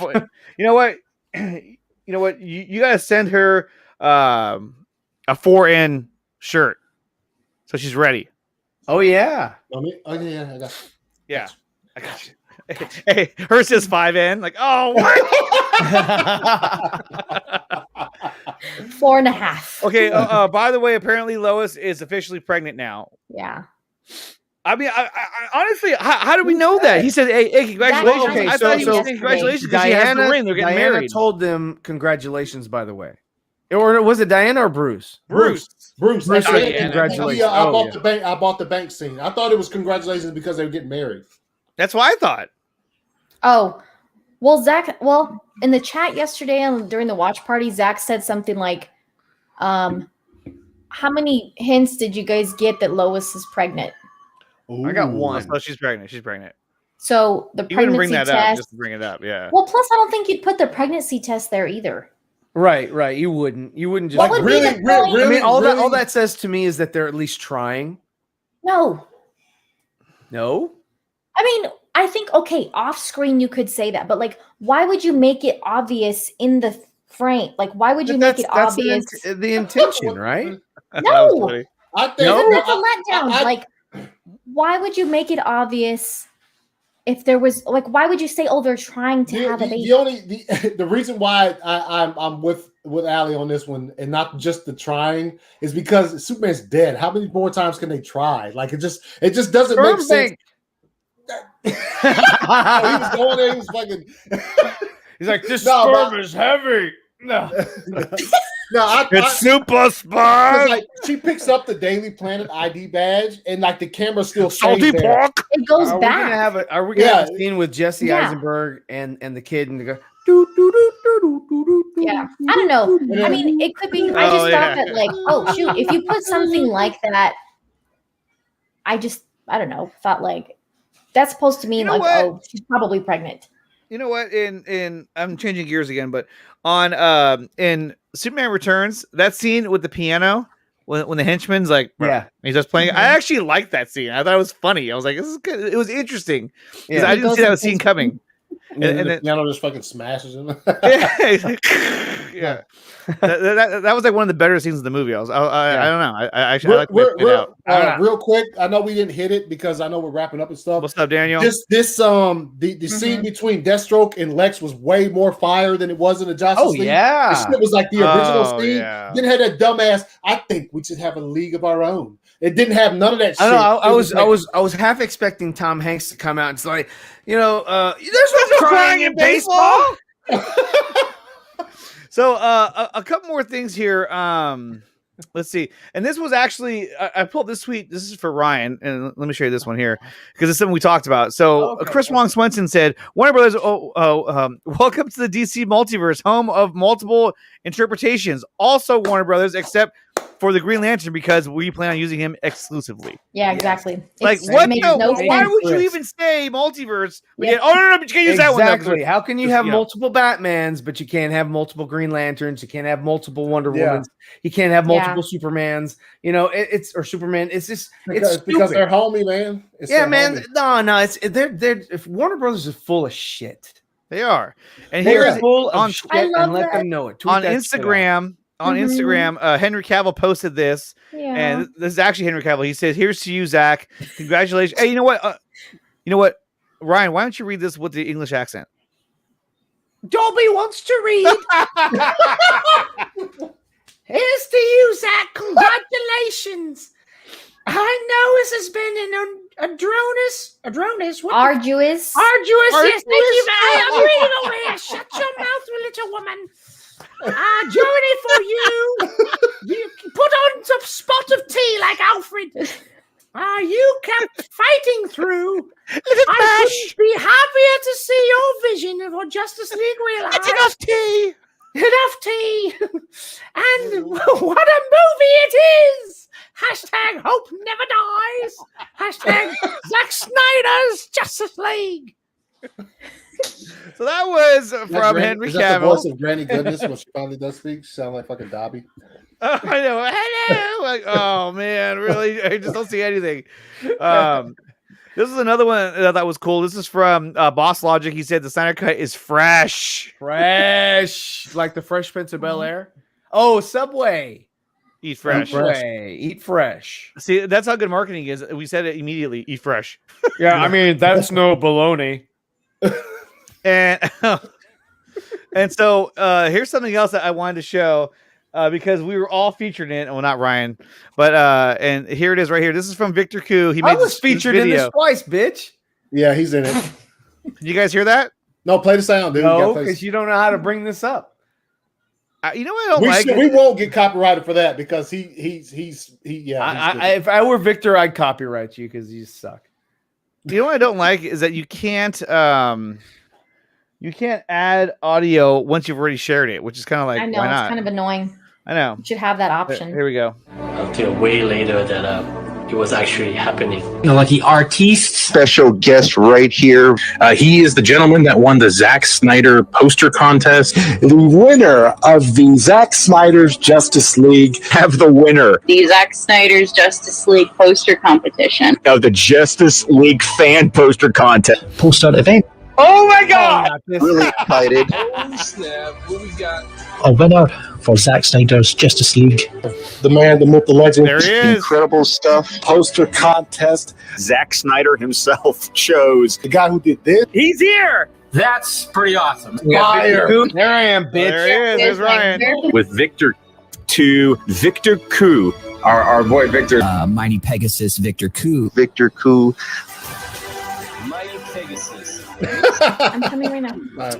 you know what? You know what? You gotta send her a 4N shirt so she's ready. Oh yeah. yeah, I got Yeah, I got you. Hey, hers says 5N. Like, oh, what? 4.5. Okay. By the way, apparently Lois is officially pregnant now. Yeah. I mean, I honestly, how do we know that? He said, "Hey, congratulations!" Well, okay, I so- thought he was so saying congratulations because she has the ring. They're getting Diana married. told them congratulations, by the way. Or was it Diana or Bruce? Bruce. Bruce I said, said congratulations. Yeah, I Oh, bought yeah. the bank. I bought the bank scene. I thought it was congratulations because they were getting married. That's what I thought. Oh, Well, in the chat yesterday and during the watch party, Zach said something like, how many hints did you guys get that Lois is pregnant? I got one. Oh, she's pregnant. She's pregnant. So the You wouldn't bring pregnancy that up test. just to bring it up, yeah. Well, plus I don't think you'd put the pregnancy test there either. Right. You wouldn't just What would be the point? I mean, all that says to me is that they're at least trying. No. I mean, I think okay, off screen you could say that, but like, why would you make it obvious in the frame? Like, why would you make it obvious? The intention, right? No, I think it's a letdown. Like, why would you make it obvious if there was like? Why would you say, "Oh, they're trying to have a baby"? The reason why I'm with Ali on this one, and not just the trying, is because Superman's dead. How many more times can they try? Like it just doesn't make sense. He was going there. He was fucking. He's like, this storm is heavy. No, it's super spy. Like she picks up the Daily Planet ID badge, and like the camera still salty stays there. pork. It goes back. Are we gonna have a scene with Jesse Eisenberg and the kid and they go? Yeah, I don't know. I mean, it could be. I just thought that, like, oh shoot, if you put something like that, I don't know. Thought like that's supposed to mean oh, she's probably pregnant. You know what? In I'm changing gears again, but on in Superman Returns, that scene with the piano when the henchman's like, he's just playing. I actually liked that scene. I thought it was funny. I was like, this is good. It was interesting because I didn't see that scene coming. And the piano just fucking smashes him. Yeah. That was like one of the better scenes of the movie. I don't know. I like to out. Real quick, I know we didn't hit it because I know we're wrapping up and stuff. What's up, Daniel? The scene between Deathstroke and Lex was way more fire than it was in the Justice League. Yeah, it was like the original scene. Didn't have that dumbass. I think we should have a league of our own. It didn't have none of that shit. I was half expecting Tom Hanks to come out and say, there's no crying in baseball. So a couple more things here. Let's see. And this was actually I pulled this tweet. This is for Ryan, and let me show you this one here because it's something we talked about. So Chris Wong Swenson said, "Warner Brothers, welcome to the DC multiverse, home of multiple interpretations. Also Warner Brothers, except for the Green Lantern because we plan on using him exclusively." Yeah, exactly. Like what? Why would you even say multiverse? No, but you can't use that one. Exactly. How can you have multiple Batmans, but you can't have multiple Green Lanterns? You can't have multiple Wonder Womans. You can't have multiple Supermans. It's or Superman. It's just because they're homie, man. Man. Homie. No. If Warner Brothers is full of shit. They are, and they're full of shit. And let them know it. On Instagram. On Instagram, Henry Cavill posted this, and this is actually Henry Cavill. He says, "Here's to you, Zach. Congratulations." Hey, you know what, Ryan? Why don't you read this with the English accent? Dobby wants to read. Here's to you, Zach. Congratulations. I know this has been arduous. Yes, thank you. I'm reading over here. Shut your mouth, little woman. Journey for you. You put on some spot of tea like Alfred. You kept fighting through. I couldn't be happier to see your vision of what Justice League realized. That's enough tea. Enough tea. And what a movie it is. Hashtag hope never dies. Hashtag Zack Snyder's Justice League. So that was from Henry Cavill. Is that the voice of Granny Goodness when she finally does speak? She sounds like fucking Dobby. I know. Hello. Like, oh man, really? I just don't see anything. This is another one that I thought was cool. This is from Boss Logic. He said the Snyder Cut is fresh. Like the Fresh Prince of Bel-Air. Oh, Subway. Eat fresh. Eat fresh. See, that's how good marketing is. We said it immediately. Eat fresh. Yeah, I mean, that's no baloney. And so here's something else that I wanted to show because we were all featured in it. Well, not Ryan, but and here it is right here. This is from Victor Koo. He made was featured in this twice, bitch. Yeah, he's in it. Did you guys hear that? No, play the sound, dude. No, because you don't know how to bring this up. You know what I don't we won't get copyrighted for that because he's if I were Victor, I'd copyright you because you suck. You know what I don't like is that you can't you can't add audio once you've already shared it, which is kind of like, I know why it's not? kind of annoying. I know. You should have that option. Here we go. Until way later that it was actually happening. Lucky artiste. Special guest right here. He is the gentleman that won the Zack Snyder poster contest. The winner of the Zack Snyder's Justice League. Have the winner. The Zack Snyder's Justice League poster competition. Of the Justice League fan poster contest. Poster event. Oh my God! Really excited. Oh snap! What we got? A winner for Zack Snyder's Justice League. The man, the myth, the legend. There he is. Incredible stuff. Poster contest. Zack Snyder himself chose. The guy who did this. He's here. That's pretty awesome. Fire. There I am, bitch. There he is. There's Ryan. With Victor to Victor Koo. Our boy Victor. Mighty Pegasus, Victor Koo. Victor Koo. Mighty Pegasus. I'm coming right now.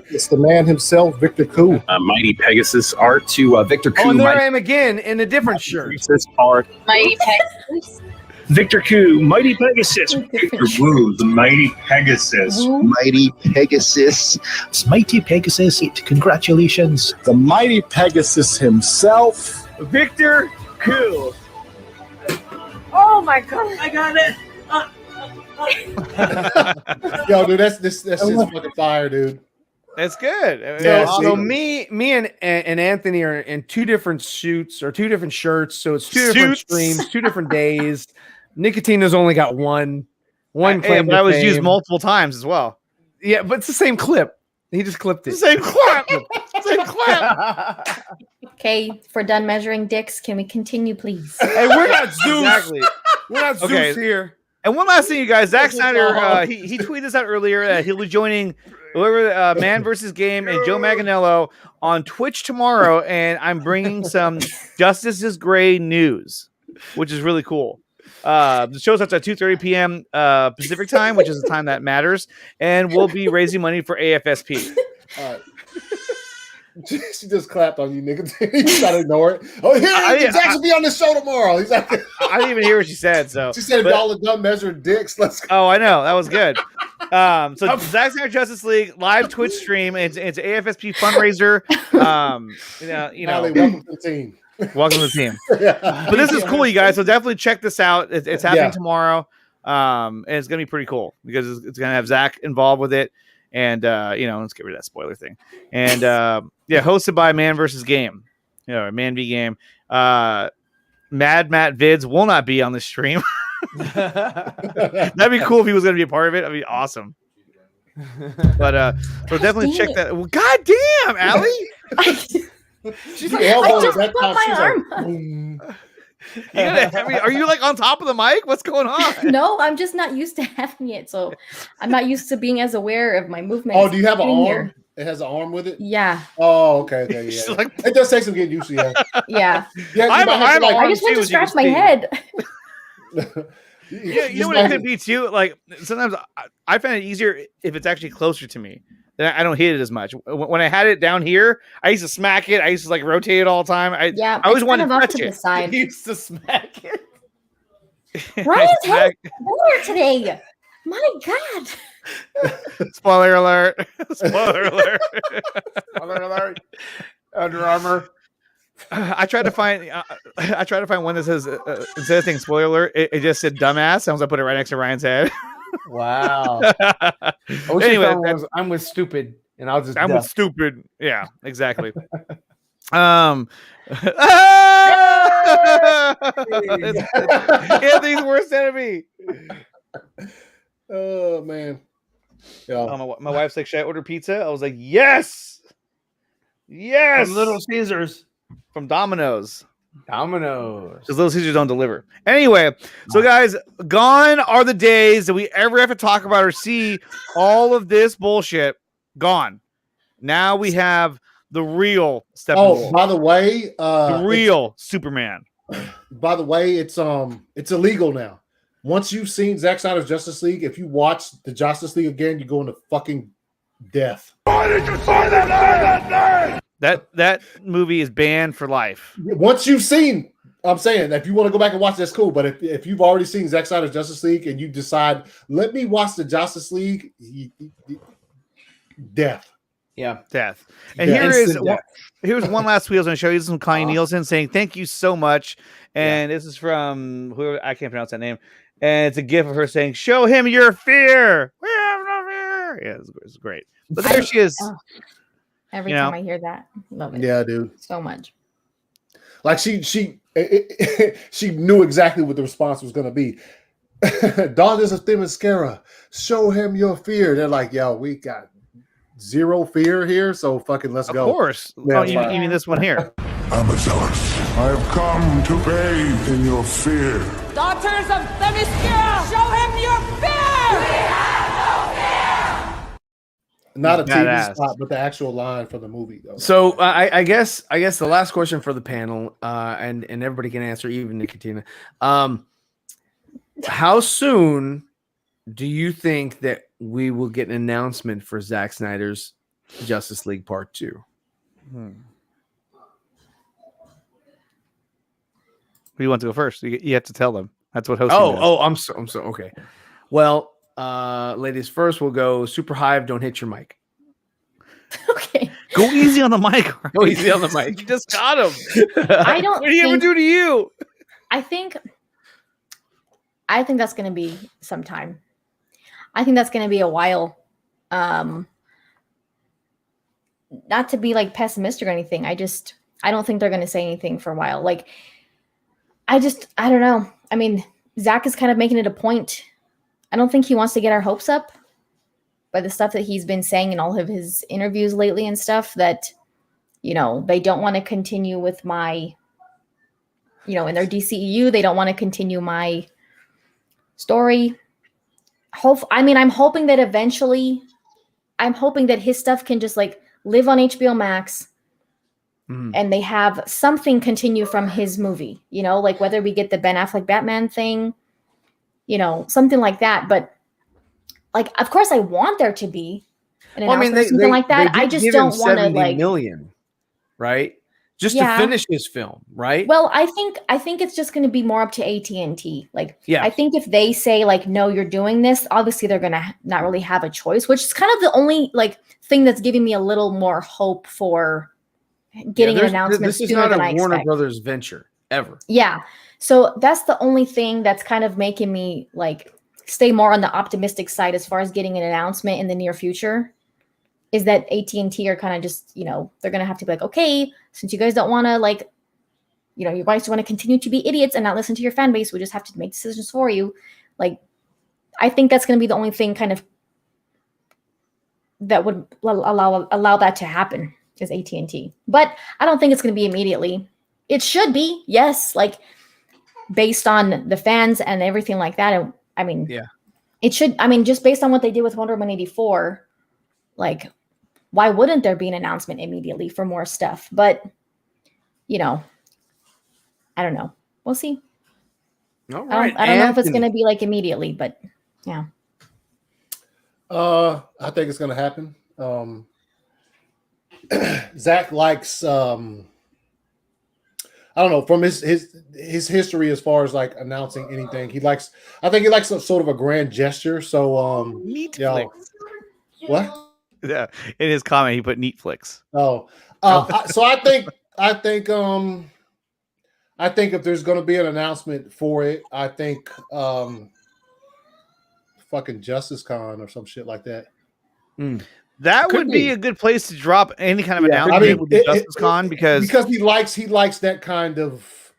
It's the man himself, Victor Koo. Mighty Pegasus art to Victor Koo. Oh, and there I am again in a different shirt. Pegasus art. Mighty Pegasus. Victor Koo, Mighty Pegasus. Victor Woo, the Mighty Pegasus. Mighty Pegasus. It's Mighty Pegasus. Congratulations. The mighty Pegasus himself. Victor Koo. Oh my god, I got it. Yo, dude, this shit's fucking fire, dude. That's good. Yeah, So me and Anthony are in two different shoots or two different shirts. So it's two different streams, 2 different days. Nicatina's only got one claim. But I was used multiple times as well. Yeah, but it's the same clip. He just clipped it. Same clip. Same clip. Okay, for done measuring dicks, can we continue, please? Hey, we're not Zeus. Exactly. We're not Zeus Okay. here. And one last thing, you guys. Zack Snyder, he tweeted this out earlier. He'll be joining whoever Man vs. Game and Joe Manganiello on Twitch tomorrow, and I'm bringing some Justice is Gray news, which is really cool. The show starts at 2:30 p.m. Pacific time, which is the time that matters, and we'll be raising money for AFSP. All right. She just clapped on you, nigga. You gotta ignore it. Oh, here, Zack will be on the show tomorrow. He's like, I didn't even hear what she said. So she said, if y'all are done measuring dicks, let's go. Oh, I know. That was good. So Zack Snyder Justice League live Twitch stream. It's AFSP fundraiser. You know, Allie, welcome to the team. Welcome to the team. But this is cool, you guys. So definitely check this out. It's happening tomorrow. And it's gonna be pretty cool because it's gonna have Zack involved with it. And let's get rid of that spoiler thing. And hosted by Man vs. Game. Man v Game. Mad Matt Vids will not be on the stream. That'd be cool if he was gonna be a part of it. That'd be awesome. But so definitely check that. Well, God damn, Allie. She's like, elbow just that put time. my She's arm. like, boom. Are you like on top of the mic? What's going on? No, I'm just not used to having it, so I'm not used to being as aware of my movements. Oh, do you have an arm? Here. It has an arm with it? Yeah. Oh, okay, yeah. Like, it does take some getting used to, yeah. I just want to scratch my head. You know what it could be too? Like sometimes I find it easier if it's actually closer to me. Then I don't hit it as much. When I had it down here, I used to smack it. I used to like rotate it all the time. I always wanted to touch it. I used to smack it. Ryan's head better today. My God. Spoiler alert. Spoiler alert. Spoiler alert. Under Armour. I tried to find one that says instead of saying spoiler alert, it just said dumbass. I was gonna put it right next to Ryan's head. Wow. Anyway, I'm with stupid, and I'll just. I'm with stupid. Yeah, exactly. Anthony's worst enemy. Oh man. Yeah. My wife's like, should I order pizza? I was like, yes. From Little Caesars. From Domino's. Domino's. Because Little Caesars don't deliver. Anyway, so guys, gone are the days that we ever have to talk about or see all of this bullshit. Gone. Now we have the real Steppenwolf. Oh, by the way, the real Superman. By the way, it's illegal now. Once you've seen Zack Snyder's Justice League, if you watch the Justice League again, you go into fucking death. Why did you say that name? That movie is banned for life. Once you've seen, I'm saying, if you want to go back and watch, that's cool. But if you've already seen Zack Snyder's Justice League and you decide, let me watch the Justice League, death. death. And here's one last tweet I was going to show you. This is from Connie Nielsen saying, "Thank you so much." And this is from whoever, I can't pronounce that name. And it's a gif of her saying, "Show him your fear. We have no fear." Yeah, it's great. But there she is. Every time I hear that, love it. Yeah, dude, so much. Like she knew exactly what the response was going to be. Daughters of Themyscira, show him your fear. They're like, yo, we got zero fear here, so fucking let's go. Of course. Yeah, you mean this one here? Amazons, I have come to bathe in your fear. Daughters of Themyscira, show him your fear! We have no fear! Not a TV spot, but the actual line for the movie, though. So I guess the last question for the panel, and everybody can answer, even Nickatina. How soon do you think that we will get an announcement for Zack Snyder's Justice League Part 2? Who do you want to go first? You have to tell them. That's what hosting is. I'm so okay. Well, ladies first, we'll go Super Hive. Don't hit your mic. Okay. Go easy on the mic. Go easy on the mic. You just got him. I don't. What did he ever do to you? I think that's going to be some time. I think that's going to be a while. Not to be like pessimistic or anything. I don't think they're going to say anything for a while. Like, I don't know. I mean, Zach is kind of making it a point. I don't think he wants to get our hopes up by the stuff that he's been saying in all of his interviews lately and stuff, that, they don't want to continue with my, in their DCEU, they don't want to continue my story. I'm hoping that eventually, his stuff can just like live on HBO Max, and they have something continue from his movie, like whether we get the Ben Affleck Batman thing, something like that. But like, of course I want there to be an announcement, something like that. I just don't want to like million, right? Just to finish his film, right? Well, I think it's just going to be more up to AT&T. Like, I think if they say like, no, you're doing this, obviously they're going to not really have a choice, which is kind of the only like thing that's giving me a little more hope for getting an announcement. This is not a Warner Brothers venture ever. Yeah. So that's the only thing that's kind of making me like stay more on the optimistic side as far as getting an announcement in the near future, is that AT&T are kind of just, they're going to have to be like, okay, since you guys don't want to like, you guys want to continue to be idiots and not listen to your fan base, we just have to make decisions for you. Like, I think that's going to be the only thing kind of that would allow that to happen, is AT&T. But I don't think it's going to be immediately. It should be, yes, like based on the fans and everything like that. It should. Just based on what they did with Wonder Woman 84, like, why wouldn't there be an announcement immediately for more stuff? But, I don't know. We'll see. All right. I don't know if it's going to be like immediately, but yeah. I think it's going to happen. Zach likes, I don't know, from his history as far as like announcing anything. I think he likes some sort of a grand gesture. So, what? Yeah, in his comment, he put neat flicks. So I think if there's going to be an announcement for it, I think fucking Justice Con or some shit like that. That would be a good place to drop any kind of announcement with Justice Con, because he likes that kind of.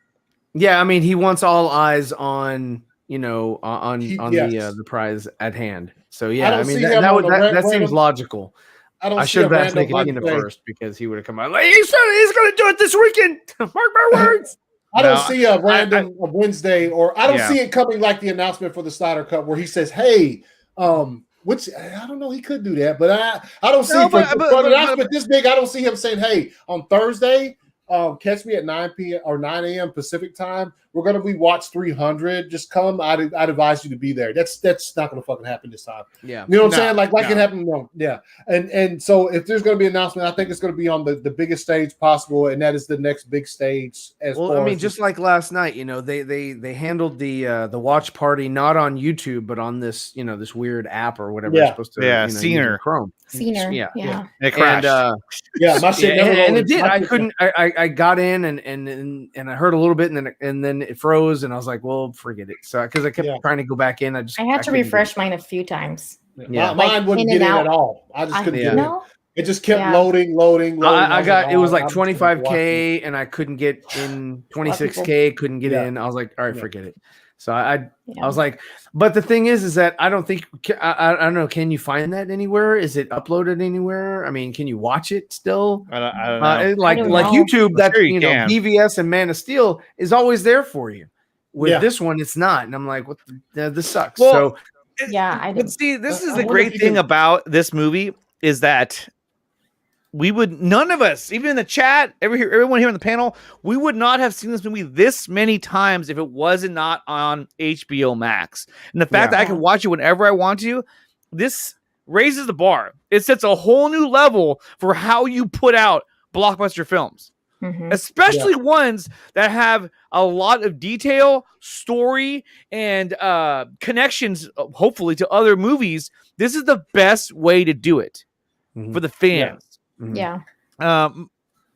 Yeah, he wants all eyes on the prize at hand. So yeah, that seems logical. I should have asked Nickatina first, because he would have come out like he's going to do it this weekend. Mark my words. I don't see a random Wednesday, or I don't see it coming like the announcement for the Snyder Cut where he says, "Hey, which I don't know, he could do that, but I don't see for an announcement this big. I don't see him saying, "Hey, on Thursday, catch me at 9 p.m. or 9 a.m. Pacific time. we're gonna watch 300. Just come. I'd advise you to be there. That's not gonna fucking happen this time. Yeah, you know what I'm saying? Like it happened. No, yeah. And so if there's gonna be an announcement, I think it's gonna be on the biggest stage possible, and that is the next big stage. Just like last night, they handled the watch party not on YouTube but on this this weird app or whatever. It's supposed to Scener. Chrome. Scener. Yeah. It crashed. And, my shit never and it loaded. did. I couldn't. I got in and I heard a little bit and then it froze and I was like, well, forget it. So because I kept trying to go back in, I had to refresh mine a few times. Mine wouldn't get in at all. I just couldn't get in. It just kept loading. I got it was like 25K and I couldn't get in 26K. Couldn't get in. I was like, all right, forget it. So I was like, but the thing is that I don't think I don't know. Can you find that anywhere? Is it uploaded anywhere? I mean, can you watch it still? I don't know. Like YouTube, that DVS and Man of Steel is always there for you. With this one, it's not, and I'm like, what? This sucks. Well, so but see, this is the great thing about this movie is that none of us, even in the chat, everyone here on the panel, we would not have seen this movie this many times if it wasn't not on HBO Max. And the fact that I can watch it whenever I want to, this raises the bar. It sets a whole new level for how you put out blockbuster films, especially ones that have a lot of detail, story, and connections, hopefully, to other movies. This is the best way to do it for the fans. Yeah.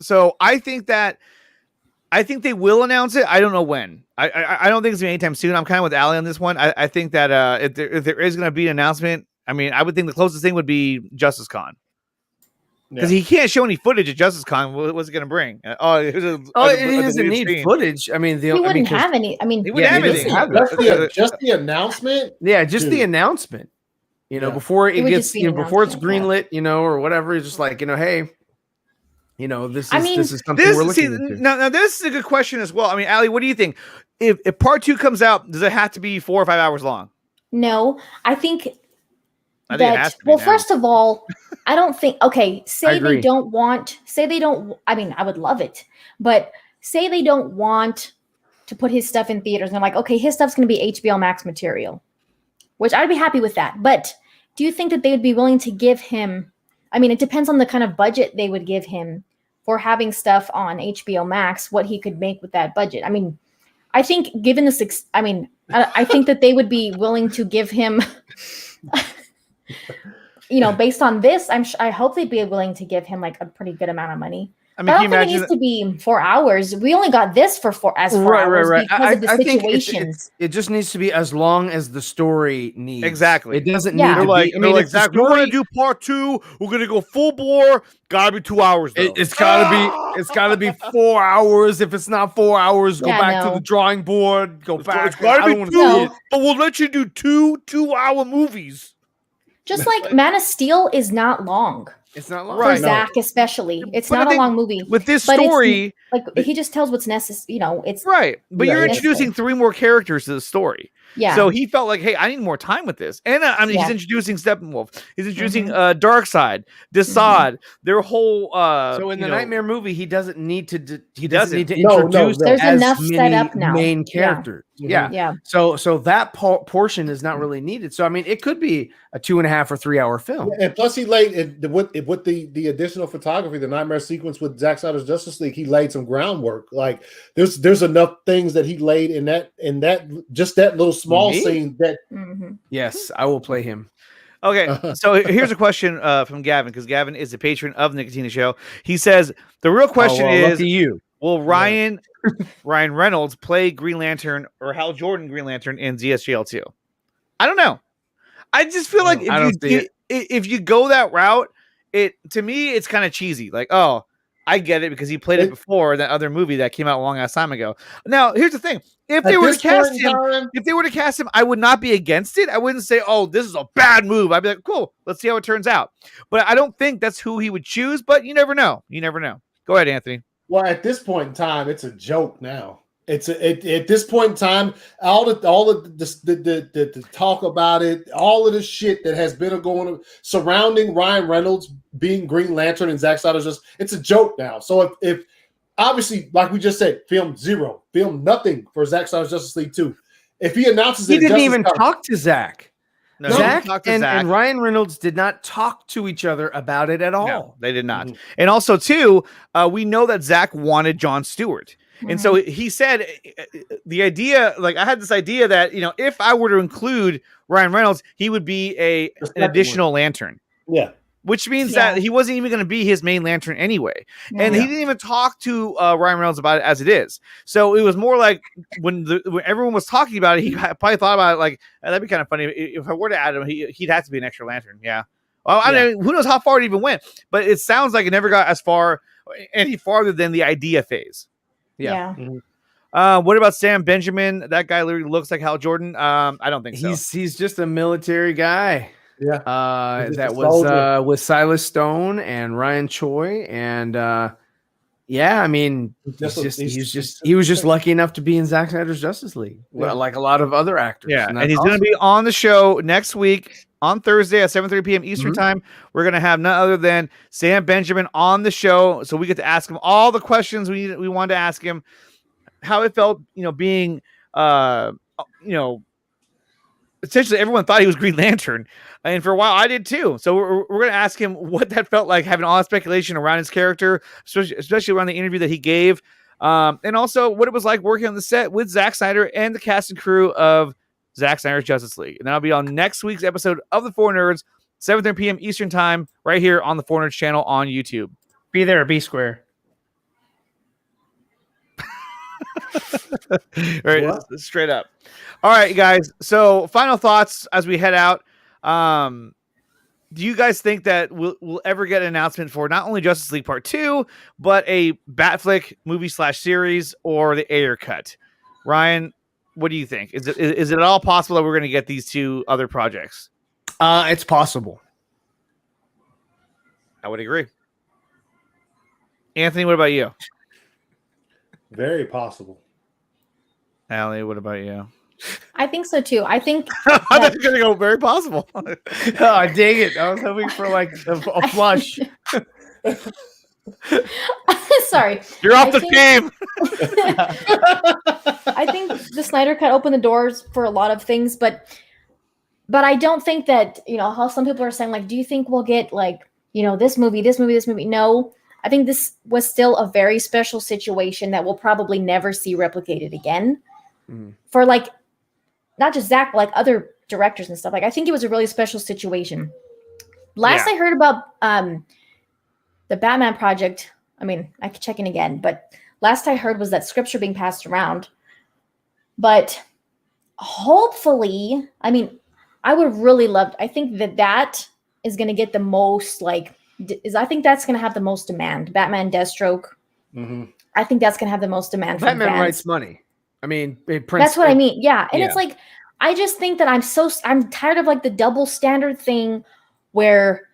So I think they will announce it. I don't know when. I don't think it's gonna be anytime soon. I'm kind of with Ali on this one. I think that if there is gonna be an announcement, I mean, I would think the closest thing would be Justice Con. Because he can't show any footage at Justice Con. What's it going to bring? It doesn't need footage. I mean, he wouldn't have any. I mean, he wouldn't have anything. Just the announcement. Yeah, just the announcement. Before it gets, before it's greenlit, or whatever. It's just like, hey, this is something we're looking into. Now, this is a good question as well. I mean, Ali, what do you think? If part 2 comes out, does it have to be 4 or 5 hours long? No, I think it has to be now. First of all, I don't think. Okay, say they don't. I mean, I would love it, but say they don't want to put his stuff in theaters, and they're like, okay, his stuff's going to be HBO Max material, which I'd be happy with that. But do you think that they would be willing to give him? I mean, it depends on the kind of budget they would give him for having stuff on HBO Max. What he could make with that budget. I mean, I think given the I think that they would be willing to give him. Based on this, I hope they'd be willing to give him like a pretty good amount of money. I mean, I don't think it needs to be 4 hours. We only got this for 4 hours because of the situation. It just needs to be as long as the story needs. Exactly. It doesn't need to be. I mean, Zach, we're going to do part 2. We're going to go full bore. Gotta be 2 hours. Though. It's gotta be 4 hours. If it's not 4 hours, go back to the drawing board. Go back. It's gotta be 2. But we'll let you do 2-hour movies. Just like Man of Steel is not long. It's not long. For Zach, especially. It's not a long movie. With this story, he just tells what's necessary. It's right. But you're introducing 3 more characters to the story. Yeah. So he felt like, hey, I need more time with this. And he's introducing Steppenwolf. He's introducing Darkseid, Desaad, their whole. So in the Nightmare movie, he doesn't need to. He doesn't need to introduce. There's enough set up now. Main characters. Yeah. So that portion is not really needed. So I mean, it could be a 2.5 or 3 hour film. And plus, he laid with the additional photography, the Nightmare sequence with Zack Snyder's Justice League. He laid some groundwork. Like there's enough things that he laid in that just that little small scene that. Yes, I will play him. Okay, so here's a question from Gavin, because Gavin is a patron of the Nickatina Show. He says the real question is, will Ryan Reynolds play Green Lantern or Hal Jordan Green Lantern in ZSJL 2? I don't know. I just feel like if you go that route, to me it's kind of cheesy. Like, oh, I get it because he played it before that other movie that came out a long ass time ago. Now, here's the thing: if they were to cast him, I would not be against it. I wouldn't say, "Oh, this is a bad move." I'd be like, "Cool, let's see how it turns out." But I don't think that's who he would choose. But you never know. You never know. Go ahead, Anthony. Well, at this point in time, it's a joke now. At this point in time, all the talk about it, all of the shit that has been going on surrounding Ryan Reynolds being Green Lantern and Zack Snyder's it's a joke now. So if obviously, like we just said, film zero, film nothing for Zack Snyder's Justice League 2. If he announces he didn't even talk to Zack. No, Zack and Ryan Reynolds did not talk to each other about it at all. No, they did not. And also, too, we know that Zack wanted Jon Stewart. And so he said the idea, like I had this idea that, you know, if I were to include Ryan Reynolds, he would be an additional Lantern. Yeah. Which means that he wasn't even going to be his main Lantern anyway. And he didn't even talk to Ryan Reynolds about it as it is. So it was more like when everyone was talking about it, he probably thought about it like, that'd be kind of funny. If I were to add him, he'd have to be an extra Lantern. Yeah. Well, I mean, who knows how far it even went, but it sounds like it never got as far, any farther than the idea phase. Yeah. What about Sam Benjamin? That guy literally looks like Hal Jordan. I don't think so. He's just a military guy. Yeah. That was with Silas Stone and Ryan Choi, and I mean, he was just lucky enough to be in Zack Snyder's Justice League, like a lot of other actors. Yeah, and he's going to be on the show next week on Thursday at 7:30 p.m. Eastern time. We're going to have none other than Sam Benjamin on the show, so we get to ask him all the questions we wanted to ask him, how it felt, you know, being, essentially everyone thought he was Green Lantern, and for a while I did too. So we're going to ask him what that felt like, having all that speculation around his character, especially around the interview that he gave, and also what it was like working on the set with Zack Snyder and the cast and crew of Zack Snyder's Justice League. And that'll be on next week's episode of the 4Nerds, 7:30 p.m. Eastern time, right here on the 4Nerds channel on YouTube. Be there, be square. All right, straight up. All right, guys. So, final thoughts as we head out. Do you guys think that we'll ever get an announcement for not only Justice League Part 2, but a Batflick movie / series or the Ayer cut? Ryan, what do you think? Is it at all possible that we're going to get these two other projects? It's possible. I would agree. Anthony, what about you? Very possible. Allie, what about you? I think so too. I think I thought you were gonna go very possible. Oh, dang it! I was hoping for like a flush. Sorry, you're off the game. I think the Snyder Cut opened the doors for a lot of things, but I don't think that, you know, how some people are saying, like, do you think we'll get, like, you know, this movie? No, I think this was still a very special situation that we'll probably never see replicated again. For, like, not just Zack, but like other directors and stuff. Like, I think it was a really special situation. Last I heard about the Batman project, I mean, I could check in again, but last I heard was that scripts are being passed around. But hopefully, I mean, I would really love, I think that is going to get the most, like, I think that's going to have the most demand. Batman, Deathstroke. I think that's going to have the most demand. Batman writes money. I mean, that's what I mean. Yeah. And it's like, I just think that I'm tired of, like, the double standard thing where,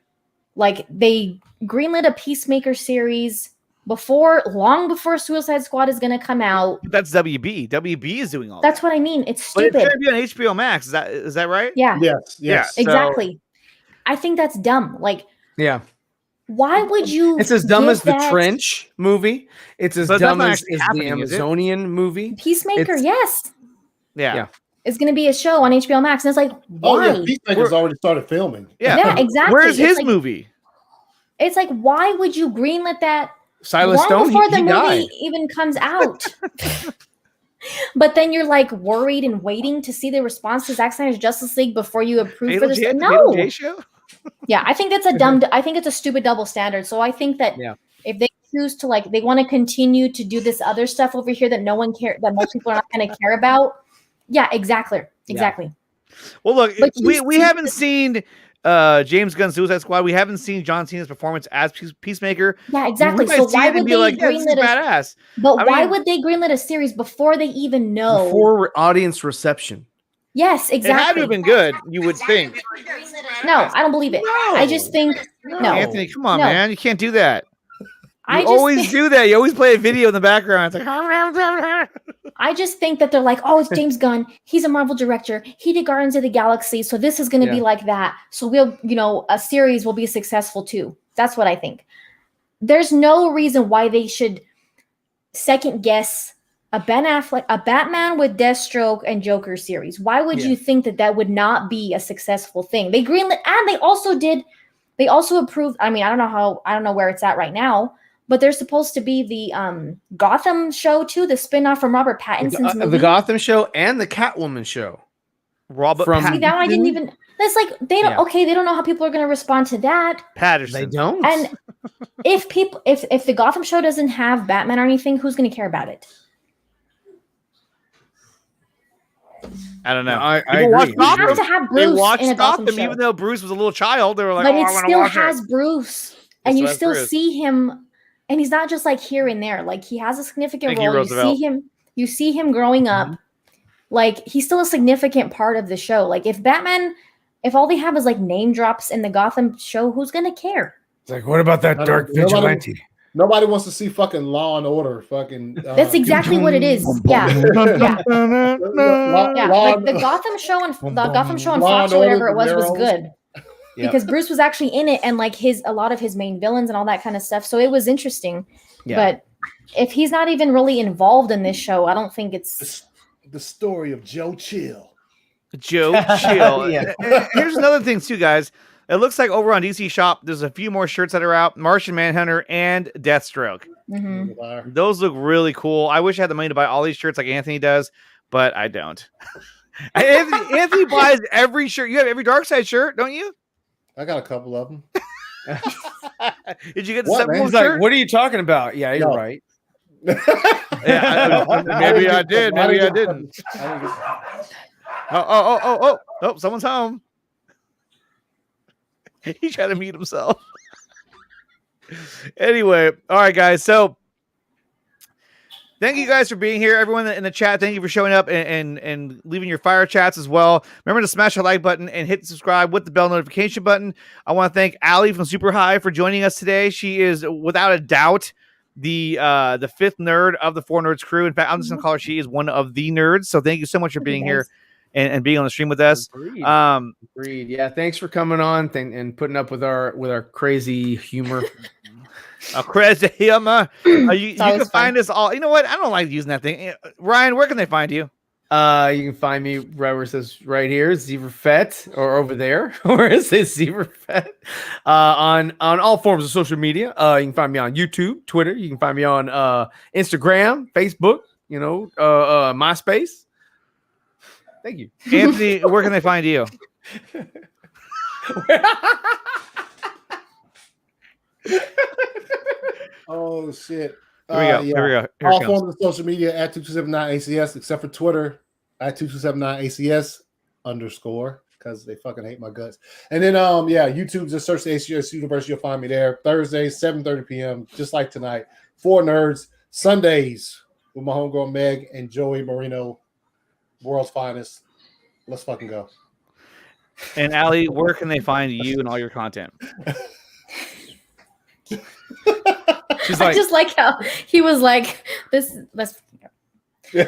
like, they greenlit a Peacemaker series long before Suicide Squad is going to come out. That's WB. WB is doing all that's what I mean. It's stupid. But it's going to be on HBO Max. Is that right? Yeah. Yes. Yeah. Exactly. I think that's dumb. Like, why would you? It's as dumb as the Trench movie. It's as dumb as the Amazonian movie. Peacemaker, yes. Yeah. It's going to be a show on HBO Max. And it's like, why? Oh, yeah. Peacemaker's already started filming. Yeah, exactly. Where's his movie? It's like, why would you greenlit that Silas Stone, before the movie died. even comes out? But then you're, like, worried and waiting to see the response to Zack Snyder's Justice League before you approve for this. No. Yeah, I think that's I think it's a stupid double standard. So I think that if they choose to, like, they want to continue to do this other stuff over here that no one cares, that most people are not going to care about. Yeah, exactly. Well, look, we haven't seen James Gunn's Suicide Squad. We haven't seen John Cena's performance as Peacemaker. Yeah, exactly. So why would they greenlit badass? But why would they greenlit a series before they even know? Before audience reception. Yes, exactly. It had to have been good, you would think. No, I don't believe it. No. I just think no. Anthony, come on, man. You can't do that. I always do that. You always play a video in the background. It's like, I just think that they're like, oh, it's James Gunn. He's a Marvel director. He did Guardians of the Galaxy. So this is going to be like that. So we'll, you know, a series will be successful too. That's what I think. There's no reason why they should second guess a Ben Affleck, a Batman with Deathstroke and Joker series? Why would you think that would not be a successful thing? They greenlit, and they also approved. I mean, I don't know where it's at right now, but there's supposed to be the Gotham show too, the spinoff from Robert Pattinson's movie. The Gotham show and the Catwoman show. Robert Pattinson. See, that one I didn't even. That's like they don't. Okay, they don't know how people are going to respond to that. Patterson. They don't. And if the Gotham show doesn't have Batman or anything, who's going to care about it? I don't know. I People agree. watched Gotham. You have to have Bruce They watched in a Gotham Gotham, show. even though Bruce was a little child. They were like, But "Oh, it I want to still watch has it." Bruce, and you has still Bruce. see him, and he's not just like here and there. Like he has a significant Thank you, role. Roosevelt. You see him growing up. Like he's still a significant part of the show. Like if all they have is like name drops in the Gotham show, who's gonna care? It's like, what about that dark vigilante? Nobody wants to see fucking Law and Order. Fucking. That's exactly what it is. Yeah, yeah. Like the Gotham show on Fox or whatever it was good because Bruce was actually in it, and like a lot of his main villains and all that kind of stuff. So it was interesting. Yeah. But if he's not even really involved in this show, I don't think it's the story of Joe Chill. Joe Chill. And here's another thing too, guys. It looks like over on DC Shop, there's a few more shirts that are out: Martian Manhunter and Deathstroke. Mm-hmm. Those look really cool. I wish I had the money to buy all these shirts like Anthony does, but I don't. Anthony buys every shirt. You have every Darkseid shirt, don't you? I got a couple of them. Did you get the What, Steppenwolf like, shirt? what are you talking about? Yeah, you're right. Maybe I did. Maybe I didn't. Oh! Someone's home. He's trying to mute himself. Anyway, all right, guys. So, thank you guys for being here. Everyone in the chat, thank you for showing up and leaving your fire chats as well. Remember to smash the like button and hit subscribe with the bell notification button. I want to thank Allie from Super High for joining us today. She is without a doubt the fifth nerd of the 4Nerds crew. In fact, I'm just gonna call her. She is one of the nerds. So thank you so much for being here and being on the stream with us. Agreed. Yeah, thanks for coming on and putting up with our crazy humor. A crazy humor. You can find us all. You know what? I don't like using that thing. Ryan, where can they find you? You can find me right where it says right here, Zeeverfett, or over there, where it says Zeeverfett. On all forms of social media. You can find me on YouTube, Twitter. You can find me on Instagram, Facebook. MySpace. Thank you, Anthony. Where can they find you? Oh shit! Here we go. Here we go. Here all forms of social media at 2279 ACS, except for Twitter at 2279 ACS _ because they fucking hate my guts. And then YouTube, just search the ACS Universe. You'll find me there. Thursdays, 7:30 p.m. Just like tonight. 4Nerds Sundays with my homegirl Meg and Joey Marino, world's finest. Let's fucking go. And Allie, where can they find you and all your content? I just like how he was like this. It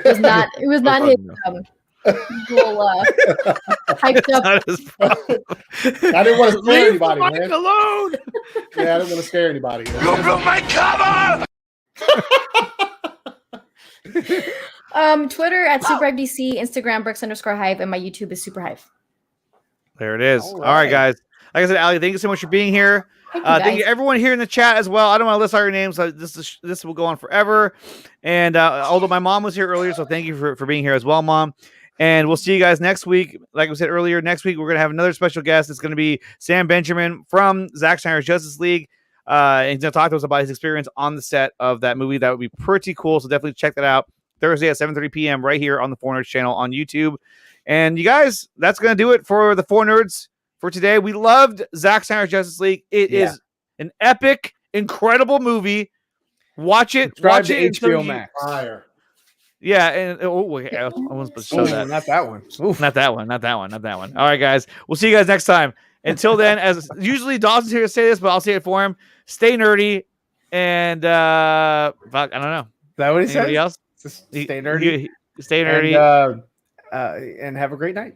was not his little hyped up. I didn't want to scare anybody, man. Alone. Yeah, I didn't want to scare anybody. You broke my cover. Twitter at SuperHiveDC, Instagram Brooks_Hive, and my YouTube is SuperHive. There it is. All right, guys. Like I said, Allie, thank you so much for being here. Thank you everyone here in the chat as well. I don't want to list all your names. This will go on forever. And although my mom was here earlier, so thank you for being here as well, Mom. And we'll see you guys next week. Like I said earlier, next week we're going to have another special guest. It's going to be Sam Benjamin from Zack Snyder's Justice League. And he's going to talk to us about his experience on the set of that movie. That would be pretty cool. So definitely check that out Thursday at 7:30 p.m. right here on the 4Nerds channel on YouTube. And you guys, that's going to do it for the 4Nerds for today. We loved Zack Snyder's Justice League. It is an epic, incredible movie. Watch it. Watch it. HBO Max. Fire. Yeah, and I wasn't supposed to show that. Not that one. Oof. Not that one. Not that one. Not that one. All right, guys. We'll see you guys next time. Until then, as usually Dawson's here to say this, but I'll say it for him. Stay nerdy, and I don't know. Is that what he said? Anybody else? Stay nerdy. Stay nerdy. And have a great night.